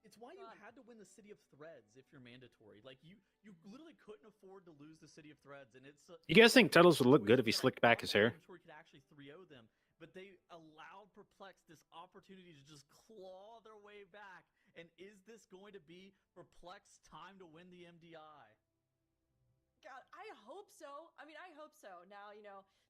it's why you had to win the City of Threads if you're mandatory. Like, you literally couldn't afford to lose the City of Threads. And it's... You guys think Tuttles would look good if he slicked back his hair? Could actually 3-0 them. But they allowed Perplex this opportunity to just claw their way back. And is this going to be Perplex's time to win the MDI? God, I hope so. I mean, I hope so. Now,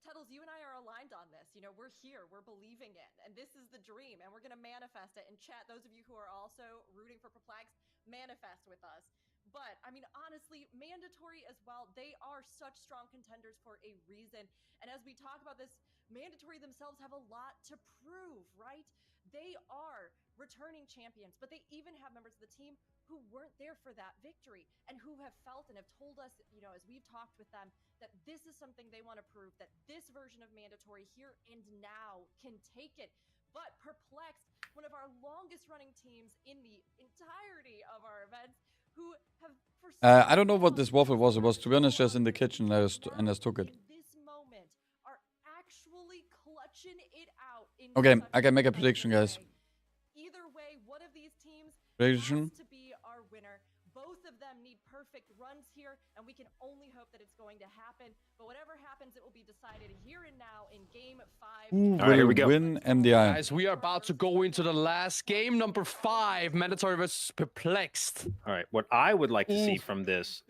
Tuttles, you and I are aligned on this. We're here. We're believing it. And this is the dream. And we're going to manifest it. And chat, those of you who are also rooting for Perplex, manifest with us. But I mean, honestly, mandatory as well. They are such strong contenders for a reason. And as we talk about this, mandatory themselves have a lot to prove, right? They are returning champions, but they even have members of the team who weren't there for that victory and who have felt and have told us, you know, as we've talked with them, that this is something they want to prove, that this version of mandatory here and now can take it. But Perplexed, one of our longest running teams in the entirety of our events, who have for I don't know what this waffle was. It was, to be honest, just in the kitchen and I just took it. in this moment are actually clutching it out in Okay, such I can make a competitive prediction, guys. way. Either way, one of these teams Prediction? has to be our winner. Both of them need perfect runs here, and we can only hope that it's going to happen. But whatever happens, it will be decided here and now in Game 5. Who All right, here will we go. win MDI? Guys, we are about to go into the last game, number 5, mandatory versus Perplexed. All right, what I would like to see from this,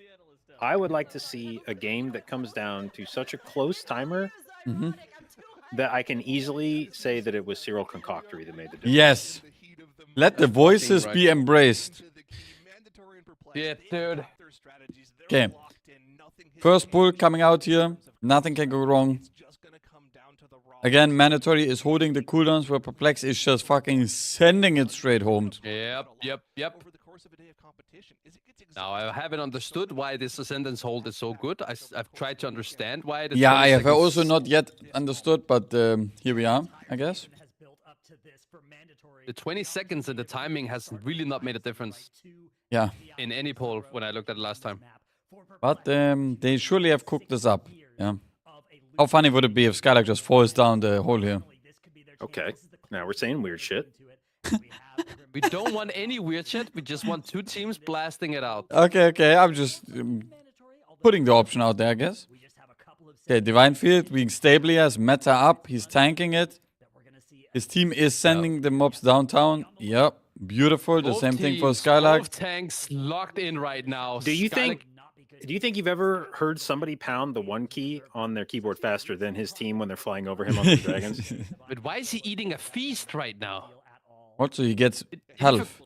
I would like to see a game that comes down to such a close timer that I can easily say that it was Cyril Concoctory that made the difference. Yes. Let the voices be embraced. Yeah, dude. Okay. First pull coming out here. Nothing can go wrong. Again, mandatory is holding the cooldowns where Perplex is just fucking sending it straight home. Yep. Now, I haven't understood why this Ascendance hold is so good. I've tried to understand why it is. Yeah, I have also not yet understood, but here we are, I guess. The 20 seconds and the timing has really not made a difference Yeah. in any poll when I looked at it last time. But they surely have cooked this up. Yeah. How funny would it be if Skylark just falls down the hole here? Okay, now we're saying weird shit. We don't want any weird shit. We just want 2 teams blasting it out. Okay. I'm just putting the option out there, I guess. Okay, Divine Field being stable. He has meta up. He's tanking it. His team is sending the mobs downtown. Yep. Beautiful. The same thing for Skylark. Both tanks locked in right now. Do you think you've ever heard somebody pound the 1 key on their keyboard faster than his team when they're flying over him on the dragons? But why is he eating a feast right now? Also, he gets health.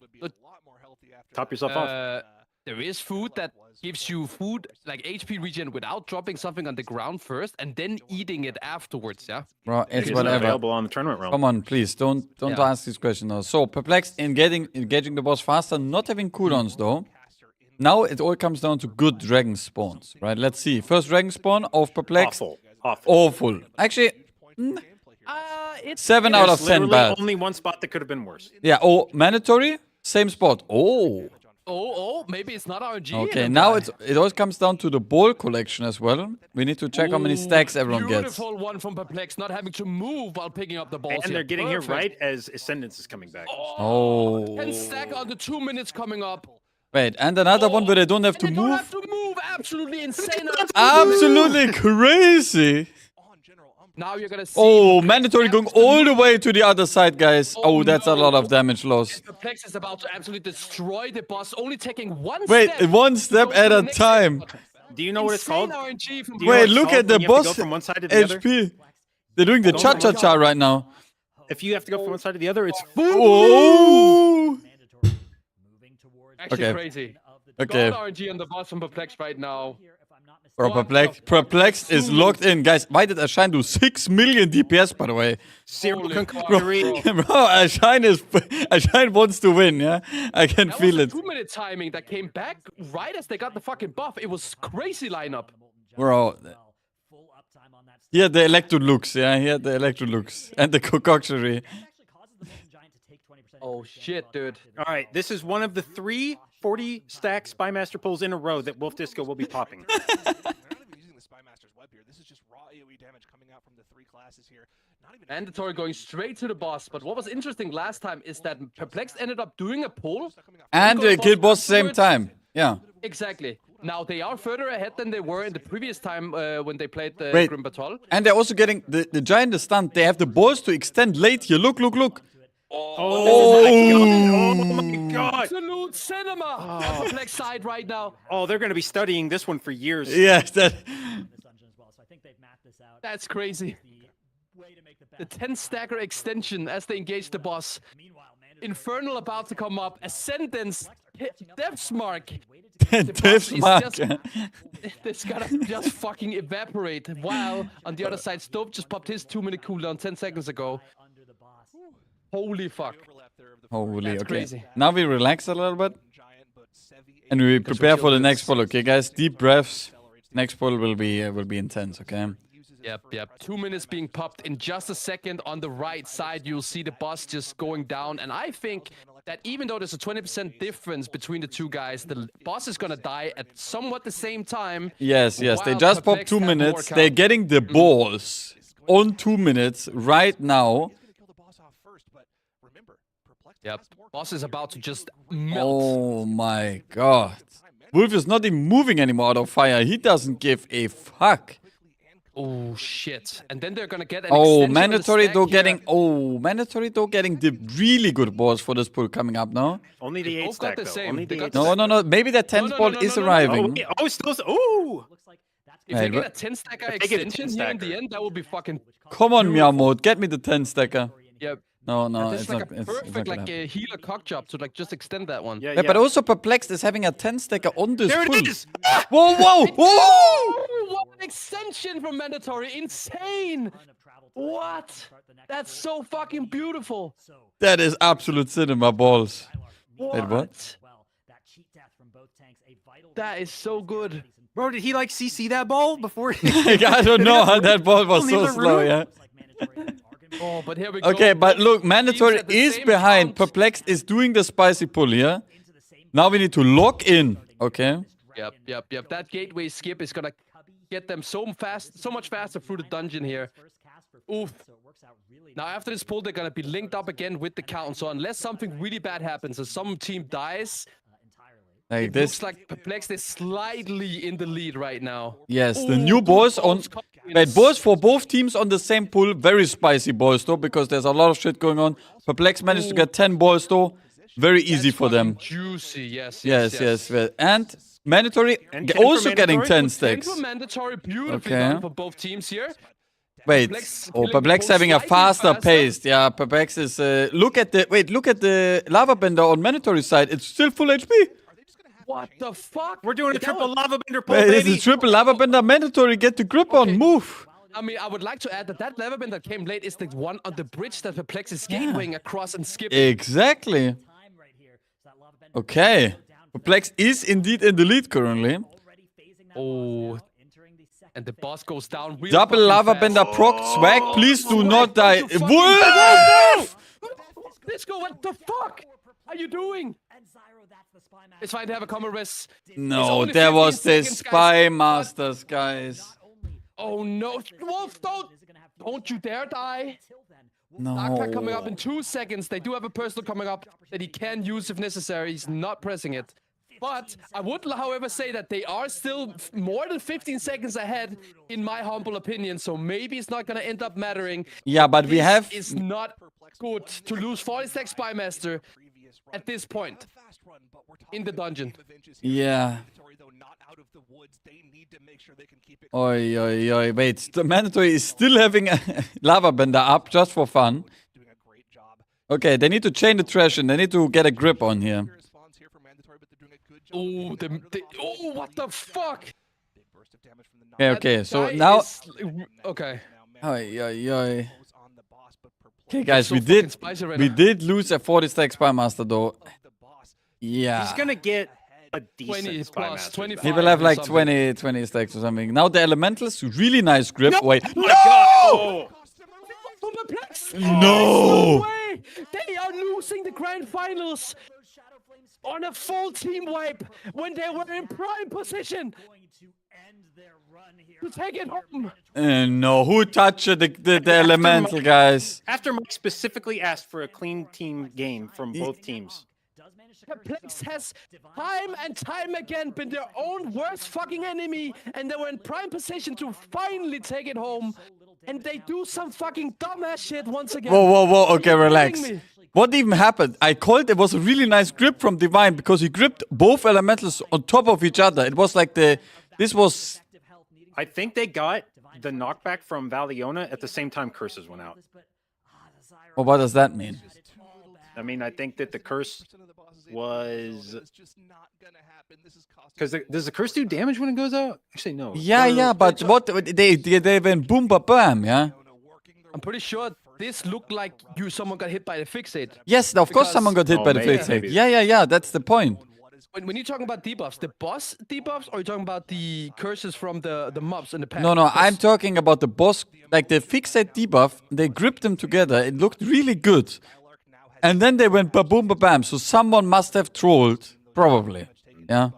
Top yourself off. There is food that gives you food like HP regen without dropping something on the ground first and then eating it afterwards, yeah? Bro, it's It's not whatever. available on the tournament realm. Come on, please. Don't Yeah. ask this question now. So, Perplexed engaging the boss faster, not having cooldowns though. Now it all comes down to good dragon spawns, right? Let's see. First dragon spawn of Perplexed. Awful. Actually, It's 7 out of There's 10 literally bad. only one spot that could have been worse. Yeah, oh, mandatory? Same spot. Oh. Maybe it's not RNG. Okay, now it always comes down to the ball collection as well. We need to check how many stacks everyone gets. Beautiful one from Perplex, not having to move while picking up the balls. And here. they're getting here Perfect. right as Ascendance is coming back. Oh. 10 stack on the 2 minutes coming up. Wait, and another one where they don't have And to they don't move? have to move. Absolutely insane. Absolutely crazy. Now you're gonna see. Oh, mandatory going all the way to the other side, guys. Oh, that's a lot of damage loss. Perplex is about to absolutely destroy the boss, only taking one Wait, step. one step to go at to a the next time. step. Do you know what it's Insane called? RNG from Do you know Wait, what it's look called at the when you have to boss go from one side to the other? HP. They're doing the Don't- cha-cha-cha right now. If you have to go from one side to the other, it's Oh. Actually Okay. crazy. Okay. God RNG on the boss from Perplex right now. Bro, Perplexed is locked in. Guys, why did Ashine do 6 million DPS, by the way? Cyril Holy Concoctory. Bro, Ashine wants to win, yeah? I can That feel was it. a 2-minute timing that came back right as they got the fucking buff. It was crazy lineup. Bro, he had the Electro looks, yeah? He had the Electro looks. And the concoctionary. Oh shit, dude. All right, this is one of the 3 40-stack Spymaster pulls in a row that Wolf Disco will be popping. They're not even using the Spymaster's web here. This is just raw AoE damage coming out from the 3 classes here. Not even Mandatory going straight to the boss. But what was interesting last time is that Perplex ended up doing a pull. And kill boss same time. Yeah. Exactly. Now they are further ahead than they were in the previous time when they played the Wait. Grim Battle. And they're also getting the giant is stunned. They have the balls to extend late here. Look. Oh my god! Absolute cinema on Perplex side right now. Oh, they're going to be studying this one for years. Yeah, that. That's crazy. The 10 stacker extension as they engage the boss. Infernal about to come up. Ascendance Depth mark. Depth boss is mark. just- It's gonna just fucking evaporate. While on the other side, Stope just popped his 2-minute cooldown 10 seconds ago. Holy fuck. Holy, That's okay. crazy. Now we relax a little bit. And we prepare for the next pull, okay, guys? Deep breaths. Next pull will be intense, okay? Yep. 2 minutes being popped. In just a second on the right side, you'll see the boss just going down. And I think that even though there's a 20% difference between the two guys, the boss is gonna die at somewhat the same time. Yes. They while just popped Perplexed 2 have more minutes. count. They're getting the balls on 2 minutes right now. Yep. Boss is about to just melt. Oh my god. Wolf is not even moving anymore out of fire. He doesn't give a fuck. Oh shit. And then they're gonna get an Oh, extension on the mandatory stack though here. getting the really good balls for this pull coming up now. Only the They 8 both got stack the though. same. Only They the got 8 the No, stack. no, maybe that 10th no, ball no, is no, no, no. Oh, arriving. wait, oh, still. Ooh. If they Wait, get a 10 stacker If they get a extension 10 here in the stacker. end, that would be fucking. Come on, Beautiful. Miyamoto, get me the 10 stacker. Yep. No, This it's is like not. a It's perfect not gonna like happen. a healer cock job to like just extend that one. Yeah, Yeah, but also Perplexed is having a 10 stacker on this There pull. it is. Whoa! Oh, what an extension from mandatory! Insane! What? That's so fucking beautiful. That is absolute cinema balls. Wait, what? That is so good. Bro, did he like CC that ball before? I don't know how that ball was Leave so the slow, room? yeah. Oh, but here we go. Okay, but Both look, teams mandatory at the is same behind. count. Perplexed is doing the spicy pull here. Now we need to lock in. Okay. Yep. That gateway skip is gonna get them so much faster through the dungeon here. Oof. Now after this pull, they're gonna be linked up again with the count. So unless something really bad happens and some team dies, Like it this. looks like Perplexed is slightly in the lead right now. Yes, the Ooh, new good balls on. balls coming in. Wait, balls for both teams on the same pull. Very spicy balls though, because there's a lot of shit going on. Perplex managed to get 10 balls though. Very easy That's for them. fucking Juicy, yes. Yes. And mandatory And 10 for also getting mandatory? 10 stacks. Into mandatory, beautifully Okay. done for both teams here. Wait, Perplex oh, killing Perplex the having a balls slightly faster faster. pace. Yeah, Perplex is. Look at the lava bender on mandatory side. It's still full HP. What the fuck? We're doing a That triple was- lava bender pull, Wait, this baby. is triple lava bender mandatory. Get the grip on. Move. I mean, I would like to add that lever bend that came late is the one on the bridge that Perplex is gatewaying across and skipping. Exactly. Okay. Perplex is indeed in the lead currently. Oh. And the boss goes down real Double fucking lava fast. bender proc swag. Please do not die. Don't you fucking Wolf! Let's go. What the fuck are you doing? It's fine to have a common res. It's No, only there 15 was the seconds, guys. spy masters, guys. Oh no, Wolf! Don't you dare die! No. Dark coming up in 2 seconds. They do have a personal coming up that he can use if necessary. He's not pressing it. But I would, however, say that they are still more than 15 seconds ahead, in my humble opinion. So maybe it's not gonna end up mattering. Yeah, but we This have. is not good to lose 40 stack Spy Master at this point in the dungeon. Yeah. Oi. Wait, the mandatory is still having a lava bender up just for fun. Okay, they need to chain the trash and they need to get a grip on here. Oh, oh, what the fuck? Okay, That so guy now. is- okay. Oi. Okay, guys, So we fucking did. spicy right We now. did lose a 40 stack spy master though. Yeah. He's gonna get a 20 decent spy plus, master. 25. He will have like something. 20 stacks or something. Now the elementals, really nice grip. Wait. Oh my god! Oh. From Perplex. No! No way! They are losing the grand finals on a full team wipe when they were in prime position to take it home. No, who touched the elemental, guys? After Mike specifically asked for a clean team game from both teams. Perplex has time and time again been their own worst fucking enemy, and they were in prime position to finally take it home. And they do some fucking dumbass shit once again. Whoa. Okay, Are you relax. kidding me? What even happened? I called it was a really nice grip from Divine because he gripped both elementals on top of each other. It was like this was. I think they got the knockback from Valiona at the same time curses went out. Well, what does that mean? I mean, I think that the curse was because does the curse do damage when it goes out? Actually, no. Yeah, but what they went boom ba bam, yeah. I'm pretty sure this looked like someone got hit by the fixate. Yes, of course Because- someone got hit Oh, by the maybe, fixate. maybe. Yeah, that's the point. When you're talking about debuffs, the boss debuffs, or are you talking about the curses from the mobs in the pack? No, Because- I'm talking about the boss, like the fixate debuff. They gripped them together. It looked really good. And then they went ba-boom, ba-bam. So someone must have trolled, probably. Yeah.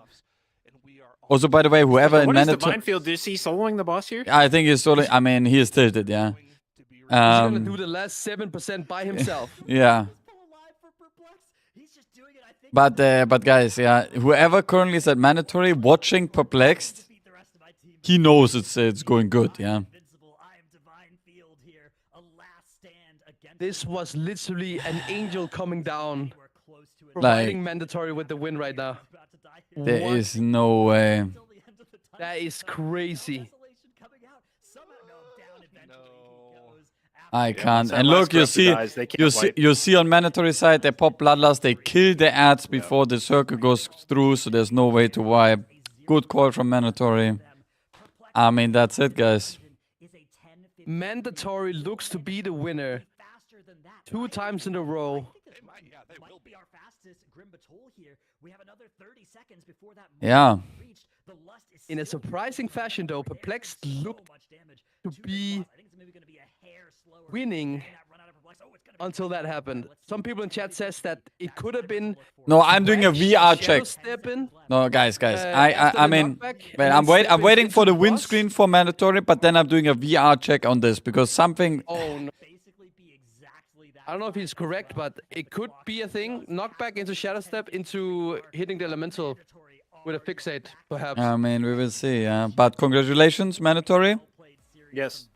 Also, by the way, whoever in What is the mandatory... minefield? Is he soloing the boss here? I think he's totally... I mean, he is tilted, yeah. He's gonna do Um, the last 7% by himself. yeah. Still alive for Perplex. He's just doing it, I think. But guys, yeah, whoever currently is at mandatory watching Perplexed, Beat the rest of my team. he knows it's going good, yeah. Invincible. I am Divine Field here. A last stand against This was literally an angel coming down, we're close to it. providing mandatory with the win right now. About to die here. There What? is no way. Till the end of the time. That is crazy. Desolation coming out. Somehow, no, down eventually he goes. I can't. that And last look, you group of see, guys, they can't wipe. you see on mandatory side, they pop bloodlust, they kill the ads before the circle goes through, so there's no way to wipe. Good call from mandatory. I mean, that's it, guys. Is a 10-15 Mandatory looks to be the winner faster than that. 2 times in a row. Might be our fastest Grim Batul here. We have another 30 seconds before that Yeah. moment is reached. The lust is In a still surprising fashion, though, Perplexed so looked much damage to the be boss. I think it's maybe gonna be a hair slower. winning Getting that run out of Perplex. Oh, it's gonna be until that happened. Some people in chat says that it could have been No, I'm doing a VR Shadow check. Stepping. No, guys. after I the mean, knockback, well, and I'm then I'm stepping waiting into for the the win boss. screen for mandatory, but then I'm doing a VR check on this because something. Oh no. basically be exactly that. I don't know if he's correct, but it could be a thing. Knockback into Shadow Step into hitting the elemental with a fixate, perhaps. I mean, we will see. Yeah, but congratulations, mandatory. Yes.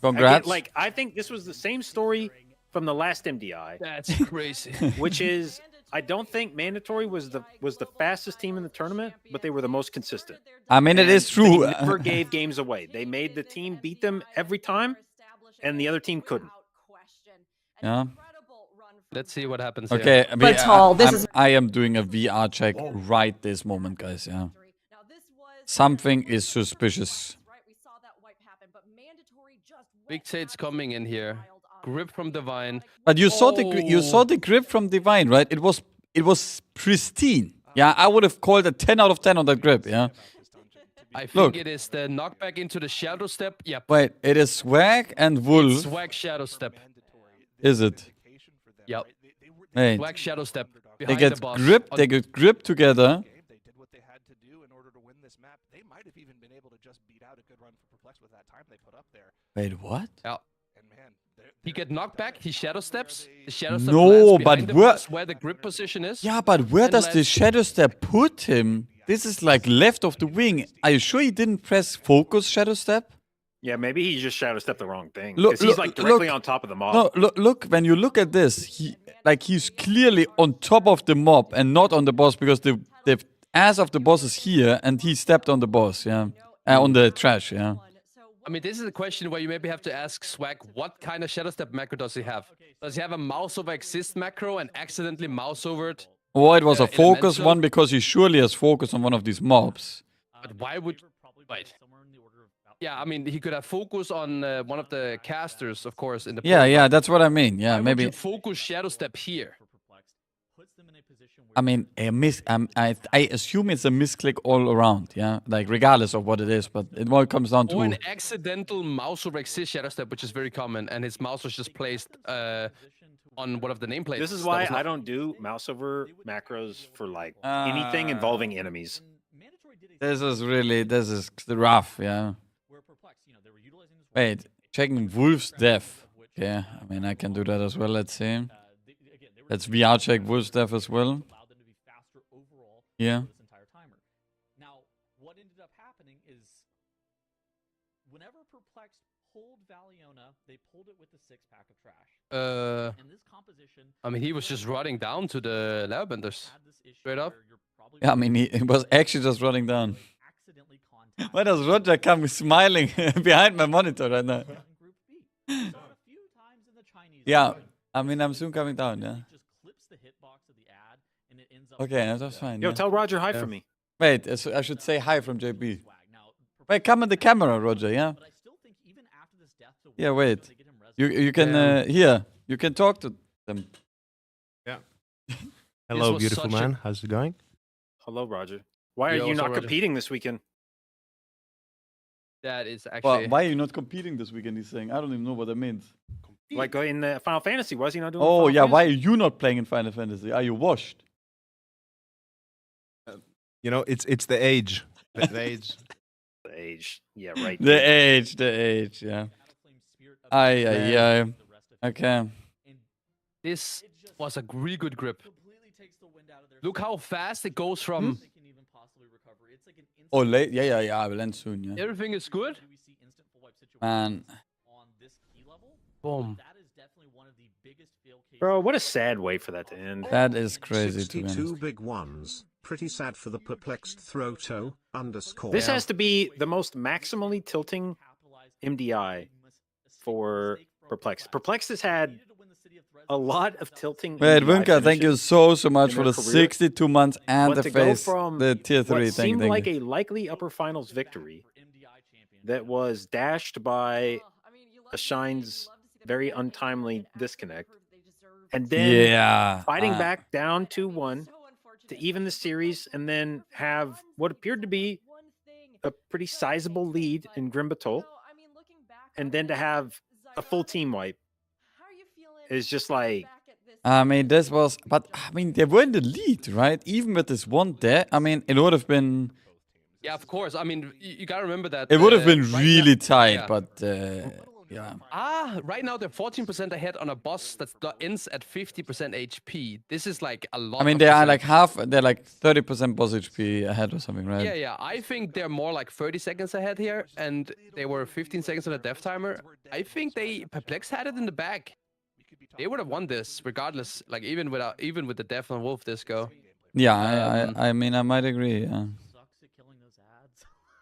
Congrats. Again, like I think this was the same story from the last MDI, That's crazy. which is I don't think mandatory was the fastest team in the tournament, but they were the most consistent. I mean, it And is true. They never gave games away. They made the team beat them every time, and the other team couldn't. Yeah. Let's see what happens here. Okay, But Tall, this is- I am doing a VR check right this moment, guys. Yeah. Something is suspicious. Fixate's coming in here. Grip from Divine. But you saw the grip from Divine, right? It was pristine. Yeah, I would have called a 10 out of 10 on that grip. Yeah. I think Look. it is the knockback into the Shadow Step. Yep. Wait, it is Swag and Wolf. Swag Shadow Step. Is it? Yep. Wait. Swag Shadow Step. They Behind get the boss. gripped. On- They get gripped together. They did what they had to do in order to win this map. They might have even been able to just beat out a good run for Perplex with that time they put up there. Wait, what? Yeah. And man, He get knocked back. He Shadow Steps. The Shadow Step No, lands but behind the where- boss where the grip position is. Yeah, but where And does the let's- Shadow Step put him? This is like left of the wing. Are you sure he didn't press focus Shadow Step? Yeah, maybe he just shadow stepped the wrong thing. Look- 'Cause he's look- like directly look- on top of the mob. No, look. When you look at this, he's clearly on top of the mob and not on the boss because the ass of the boss is here and he stepped on the boss. Yeah, on the trash. Yeah. I mean, this is a question where you maybe have to ask Swag, what kind of Shadow Step macro does he have? Does he have a mouse over exist macro and accidentally mouse over it? Or it was a focus elemental? one because he surely has focus on one of these mobs. But why would... Wait. Yeah, I mean, he could have focus on one of the casters, of course, in the... Yeah, that's what I mean. Yeah, Why would maybe. you focus Shadow Step here? I mean, I assume it's a misclick all around. Yeah, like regardless of what it is, but it all comes down Or to. an accidental mouse over exist Shadow Step, which is very common, and his mouse was just placed on one of the nameplates. This is that why was not- I don't do mouse over macros for like anything involving enemies. This is rough. Yeah. Wait, checking Wolf's death. Yeah, I mean, I can do that as well. Let's see. Let's VR check Wolf's death as well. Yeah. This entire timer. Now, what ended up happening is whenever Perplexed pulled Valiona, they pulled it with the 6-pack of trash. And this composition I mean, he was just running down to the Lairbenders. had this issue Straight up. where you're probably Yeah, I mean, he was actually just running down. accidentally contact Why does Roger come smiling behind my monitor right now? Group B. We saw it a few times in the Chinese Yeah, version. I mean, I'm soon coming down. Yeah. Just clips Okay, that's fine. Yo, yeah. tell Roger hi for me. Wait, I should say hi from JB. Wait, come in the camera, Roger, yeah? Yeah, wait. You can, here, you can talk to them. Yeah. Hello, was beautiful such a- man. How's it going? Hello, Roger. Why are Yo, you what's up, not Roger? competing this weekend? That is Well, actually. why are you not competing this weekend, he's saying? I don't even know what that means. Like in Final Fantasy, why is he not doing? Oh, Final yeah, why are Fantasy? you not playing in Final Fantasy? Are you washed? You know, it's the age. The age. The age, yeah, right. The age, yeah. Aye. Okay. This was a really good grip. Look how fast it goes from Oh, late? Yeah, I will end soon, yeah. everything is good. Man. Boom. Bro, what a sad way for that to end. That is crazy, to be 62 honest. big ones. Pretty sad for the perplexed Throto _ This has to be the most maximally tilting MDI for Perplexed. Perplexed has had a lot of tilting. Wait, MDI Wunka, thank you finishes so much in for their the career. 62 months and But the to go face, from the tier 3. what Thank seemed you. like a likely upper finals victory that was dashed by a Shine's very untimely disconnect, and then Yeah. fighting back down 2-1 to even the series, and then have what appeared to be a pretty sizable lead in Grimbatol, and then to have a full team wipe is just like, I mean, this was, but I mean, they were in the lead, right? Even with this one there, I mean, it would have been, Yeah, of course. I mean, you gotta remember that. it would have been right really now- tight, yeah. but yeah. Right now they're 14% ahead on a boss that ends at 50% HP. This is like a lot. I mean, of they are like percentage. they're like 30% boss HP ahead or something, right? Yeah. I think they're more like 30 seconds ahead here, and they were 15 seconds on a death timer. I think Perplex had it in the bag. They would have won this regardless. Like even with the death on Wolf Disco. Yeah, I mean, I might agree, yeah.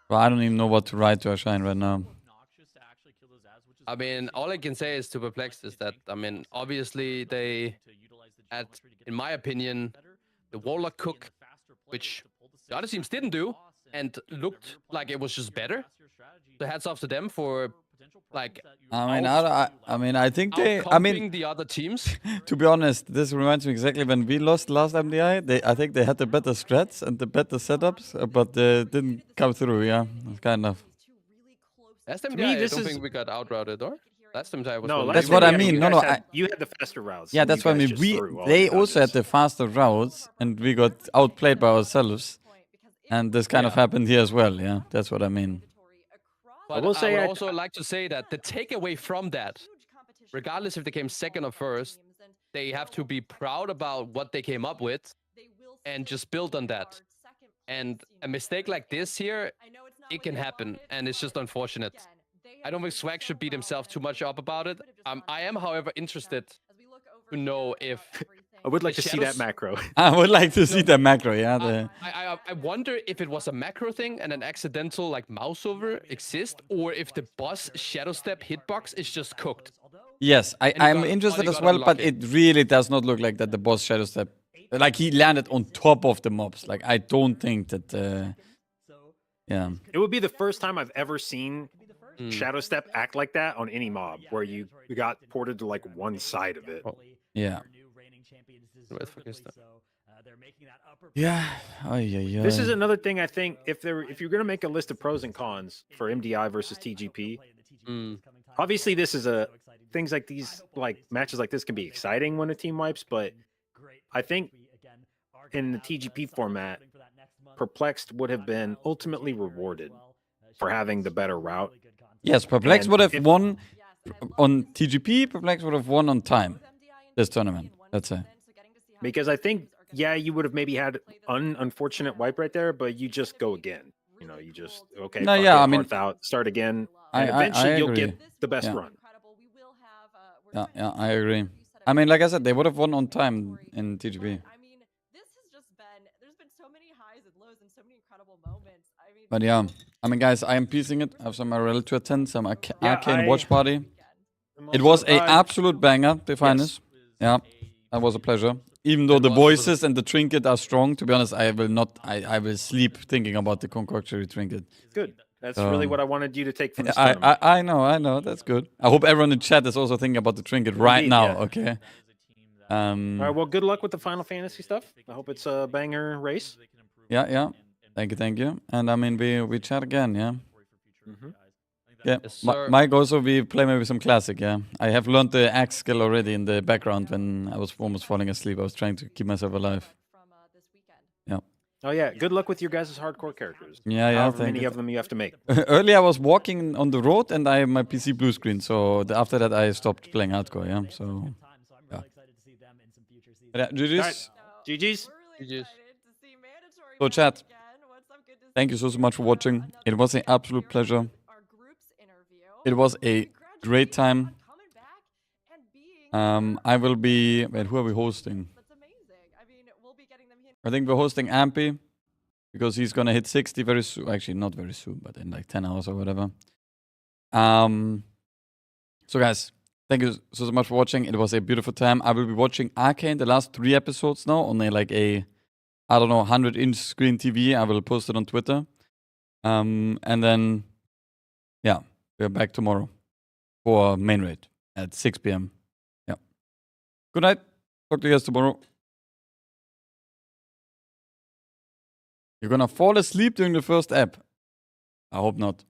But I don't even know what to write to Ashine right now. I mean, all I can say is to Perplexed is that, I mean, obviously they had, in my opinion, the Warlock Cook, which the other teams didn't do, and looked like it was just better. So hats off to them for, like, I mean, I think they, I outcomping mean, the other teams. to be honest, this reminds me exactly when we lost last MDI. I think they had the better strats and the better setups, but they didn't come through, yeah, kind of. Last time, me, I this don't is- think we got outrouted, or? Last time I was no, one of That's the what I best. mean. You No, guys no, had- you had the faster routes. Yeah, and that's you what I guys mean. just threw all They your also had dungeons. the faster routes, and we got outplayed by ourselves. And this kind of happened here as well, yeah. That's what I mean. But will say I would I- also like to say that the takeaway from that, regardless if they came second or first, they have to be proud about what they came up with and just build on that. And a mistake like this here, it can happen, and it's just unfortunate. I don't think Swag should beat himself too much up about it. I am, however, interested to know if I would like the to see that shadows- macro. I would like to see the macro, yeah. I wonder if it was a macro thing and an accidental like mouse over exists, or if the boss shadow step hitbox is just cooked. Yes, you I'm got- interested you as got well, but unlucky. it really does not look like that the boss shadow step. Like he landed on top of the mobs. Like I don't think that. Yeah. It would be the first time I've ever seen Mm. Shadow Step act like that on any mob, where you got ported to like one side of it. Yeah. Where the fuck is that? Yeah. Oh yeah. This is another thing I think if you're gonna make a list of pros and cons for MDI versus TGP, Mm. obviously this is things like these, like matches like this can be exciting when a team wipes, but I think in the TGP format, Perplexed would have been ultimately rewarded for having the better route. Yes, Perplex And would have if- won on TGP. Perplex would have won on time this tournament. Let's say. Because I think, yeah, you would have maybe had unfortunate wipe right there, but you just go again. You know, you just okay. No, fuck yeah, it, I mean- Hearth out, start again, I- and I eventually you'll agree. get the best Yeah. run. Yeah, I agree. I mean, like I said, they would have won on time in TGP. I mean, this has just been, there's been so many highs and lows and so many incredible moments. I mean, But yeah, I mean, guys, I am piecing it. I have some RL to attend, some arcane I- watch party. I'm It also- was a absolute banger, the finals. Yeah, that was a pleasure. even though And the also with- voices and the trinket are strong, to be honest, I will not. I will sleep thinking about the concoctory trinket. Good. That's really what I wanted you to take from this I tournament. I know. That's good. I hope everyone in chat is also thinking about the trinket right Indeed, now. yeah. Okay. All right. Well, good luck with the Final Fantasy stuff. I hope it's a banger race. Yeah. Thank you. And I mean, we chat again. Yeah. Mhm. Yeah. Yes, sir. Mike, also we play maybe some classic. Yeah. I have learned the axe skill already in the background when I was almost falling asleep. I was trying to keep myself alive. From this weekend. Yeah. Oh yeah. Good luck with your guys' hardcore characters. Yeah. However Thank many you. of them you have to make. Earlier I was walking on the road and I have my PC blue screen. So after that I stopped playing hardcore. Yeah. So. I'm Yeah. really excited to see them in some future seasons. Yeah, GG's. Alright. So, GG's. we're really GG's. excited to see mandatory So, match chat, again. What's up? Good to thank see you so much for watching. Another It was an weekend absolute here pleasure. with our groups interview. It was a great time. Congratulations on coming back and being I will be. Wait, who are we hosting? That's amazing. I mean, we'll be getting them here. I think we're hosting Ampy because he's gonna hit 60 very soon. Actually, not very soon, but in like 10 hours or whatever. So guys, thank you so much for watching. It was a beautiful time. I will be watching Arcane the last 3 episodes now on like a, I don't know, 100-inch screen TV. I will post it on Twitter. And then, yeah, we're back tomorrow for main raid at 6 p.m. Yeah. Good night. Talk to you guys tomorrow. You're gonna fall asleep during the first app. I hope not.